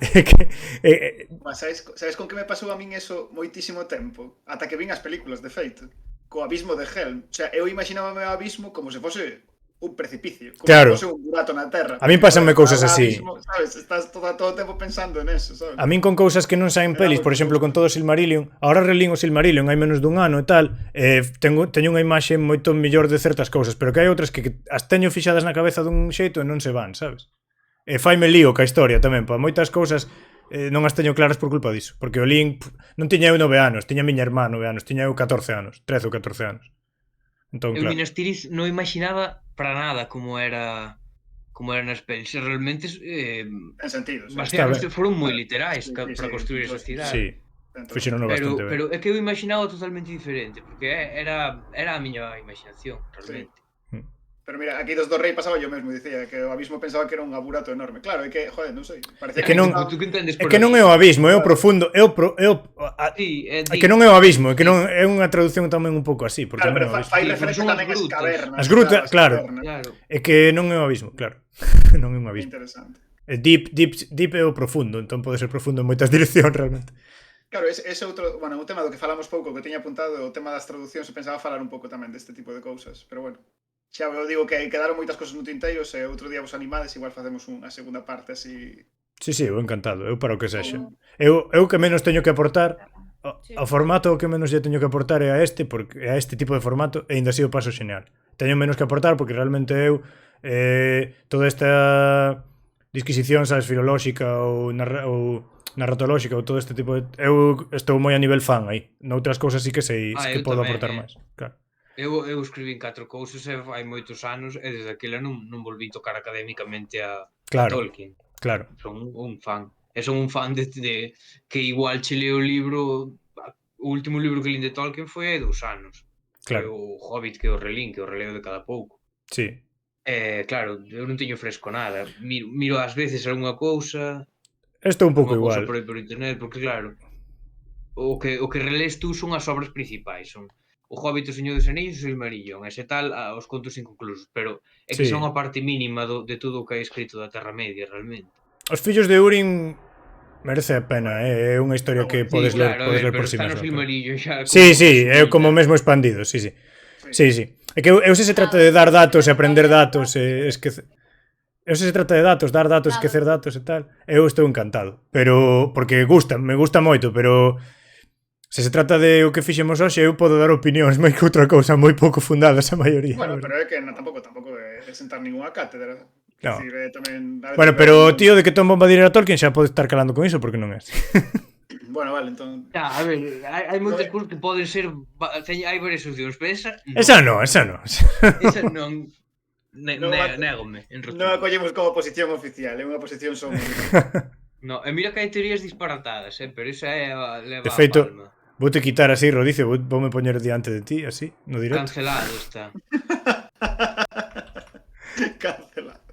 Sabes con que me pasou a min eso moitísimo tempo? Ata que vin as películas, de feito. Co abismo de Helm. O sea, eu imaginábame o abismo como se fose un precipicio, como
claro.
se fose un burato na terra.
A min pásame cousas así.
Abismo, sabes? Estás todo o tempo pensando neso, sabes?
A min con cousas que non saen pelis, por exemplo, con todo o Silmarillion, ahora relín o Silmarillion hai menos dun ano e tal, teño unha imaxe moito mellor de certas cousas, pero que hai outras que as teño fixadas na cabeza dun xeito e non se van, sabes? E faime lío ca historia tamén, para moitas cousas non as teño claras por culpa diso, porque o lin non tiña eu 9 anos, tiña a miña irmá 9 anos, tiña eu 14 anos, 13 ou 14 anos. Entón,
Eu
claro.
Minas Tirith non imaginaba para nada como era nas pelis. Realmente
En sentido,
foron moi literais
sí,
para construir esa cidade.
Sí, fixeron bastante ben.
Pero é que eu imaginaba totalmente diferente, porque era a miña imaginación, realmente.
Pero mira, aquí dos do Rei pasaba yo mesmo, dicía que o abismo pensaba que era un aburato enorme. Claro, é que, joder, non sei.
É que non é o abismo, é o profundo, é que non é o abismo, é que non é unha traducción tamén un pouco así, porque
claro,
non é
pero
o abismo.
fai referencia tamén ás cavernas.
As grutas, claro.
Claro.
É que non é o abismo, claro. Non é un abismo.
Interesante.
Deep é o profundo, entón pode ser profundo en moitas direccións realmente.
Claro, ese outro, bueno, un tema do que falamos pouco, que teña apuntado, o tema das traduccións, se pensaba falar un pouco tamén deste tipo de cousas, pero bueno. Xa eu digo que quedaron moitas cosas no tinteiro, se outro día vos animades, igual facemos unha segunda parte así.
Sí, eu encantado, eu para o que sexa. Eu que menos teño que aportar, o formato que menos lle teño que aportar é a porque a este tipo de formato, e ainda así o paso xeñal. Teño menos que aportar porque realmente eu toda esta disquisición, sabes, filolóxica ou narratolóxica ou todo este tipo de... Eu estou moi a nivel fan aí. Noutras cousas sí que sei que podo aportar máis. Claro.
Eu escribín 4 cousas hai moitos anos e desde aquela non volví tocar académicamente a Tolkien.
Claro.
Son un fan. E son un fan de que igual che leo o libro, o último libro que lín de Tolkien foi hai 2 anos.
Claro.
O Hobbit que o relín, que o releo de cada pouco.
Sí.
Claro, eu non teño fresco nada. Miro ás veces algunha cousa.
Estou un pouco igual.
Por internet, porque claro, o que relés tú son as obras principais, son o Hobbit, o Señor dos Anillos e o Silmarillion, ese tal, os contos inconclusos, pero é que son a parte mínima de todo o que hai escrito da Terra Media, realmente.
Os Fillos de Húrin merece a pena, é unha historia que podes ler por si mesmo. Sí, é como mesmo expandido, sí. É que eu se trata de dar datos e aprender datos e esquecer... Eu se trata de datos, dar datos, esquecer datos e tal, eu estou encantado, pero porque me gusta moito, pero se trata de o que fixemos hoxe, eu podo dar opinións moi que outra cousa moi pouco fundadas a maioría.
Bueno, pero é que tampouco é sentar ninguna cátedra.
No.
Decir,
bueno, pero o tío de que Tom Bombadil era Tolkien xa pode estar calando con iso, porque non é así.
Bueno, vale, entón...
A ver, hai moitas cousas que poden ser... Hai varias opcións, pero esa
non.
Esa non... Négome, en
Non
resumen.
a collemos como posición oficial, é unha posición só
No, e mira que hai teorías disparatadas, pero esa é a leva
De
a
feito,
palma.
voute quitar así, Rodicio, voume poñer diante de ti, así, no directo.
Cancelado está.
Cancelado.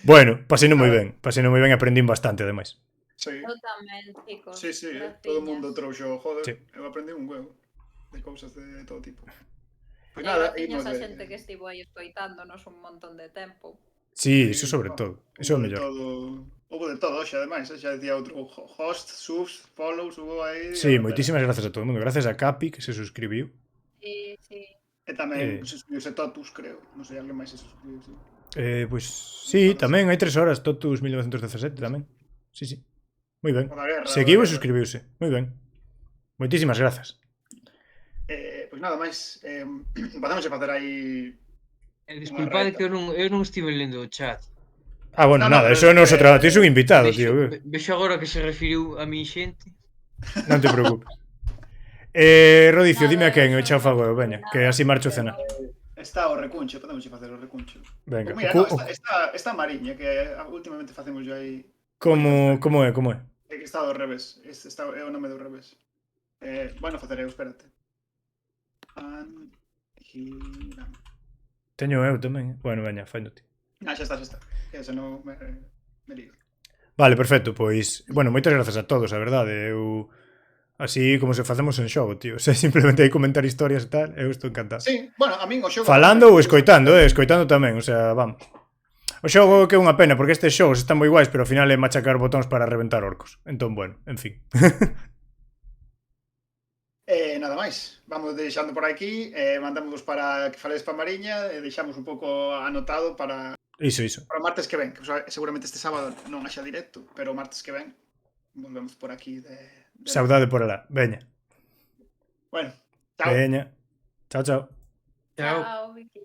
Bueno, paseino moi ben e aprendín bastante, ademais.
Sí,
Eu tamén, chicos.
sí,
graciñas.
todo o mundo trouxo, joder,
Sí.
eu aprendi un huevo de cousas de todo tipo. Pois
E
nada,
graciñas
imos
a
de...
xente que estivo aí escoitándonos un montón de tempo.
Sí, iso sobre todo. Iso é o mellor.
Houve de todo, xa ademais, xa decía outro host, subs, follows, hubo aí...
Sí, moitísimas gracias a todo o mundo. Gracias a Capi, que se suscribiu.
Sí, sí.
E tamén suscribiuse Totus, creo. Non sei, alguén máis se suscribiu, sí.
Pois sí, tamén hai 3 horas, Totus 1917 tamén. Sí, sí. Moi ben. Seguiu e suscribiuse. Moi ben. Moitísimas grazas.
Pois nada máis, podemos facer aí...
Disculpade que eu non estive lendo o chat.
Bueno, nada, eso é o noso traballo. Ti un invitado, tío.
Vexo agora que se referiu a mi xente.
Non te preocupes. Rodicio, dime a quen, eu xa o fago eu, veña, que así marcho a cenar.
Está o recuncho, podemos facer o recuncho.
Venga.
Mira, no, está Mariña, que últimamente facemos yo aí...
Como é?
É que está ao revés, é o nome do revés. Bueno, facer eu, espérate.
Teño eu tamén. Bueno, veña, fainote.
Xa está. Que se non me lío.
Vale, perfecto, pois... Bueno, moitas grazas a todos, a verdade. Eu... Así como se facemos en xogo, tío. Se simplemente hai comentar historias e tal, eu estou encantado.
Sí, bueno, a min o xogo...
Falando ou escoitando, escoitando tamén, o sea, vamos. O xogo que é unha pena, porque estes xogos están moi guais, pero ao final é machacar botóns para reventar orcos. Entón, bueno, en fin.
Nada máis, vamos deixando por aquí, mandámonos para que faledes para Mariña, e deixamos un pouco anotado para...
Iso.
Para o martes que ven, que seguramente este sábado non haxa directo, pero o martes que ven volvemos por aquí de...
Saudade por alá, veña.
Bueno, chao.
Veña. Chao.
Chao.
Chao, Vicky.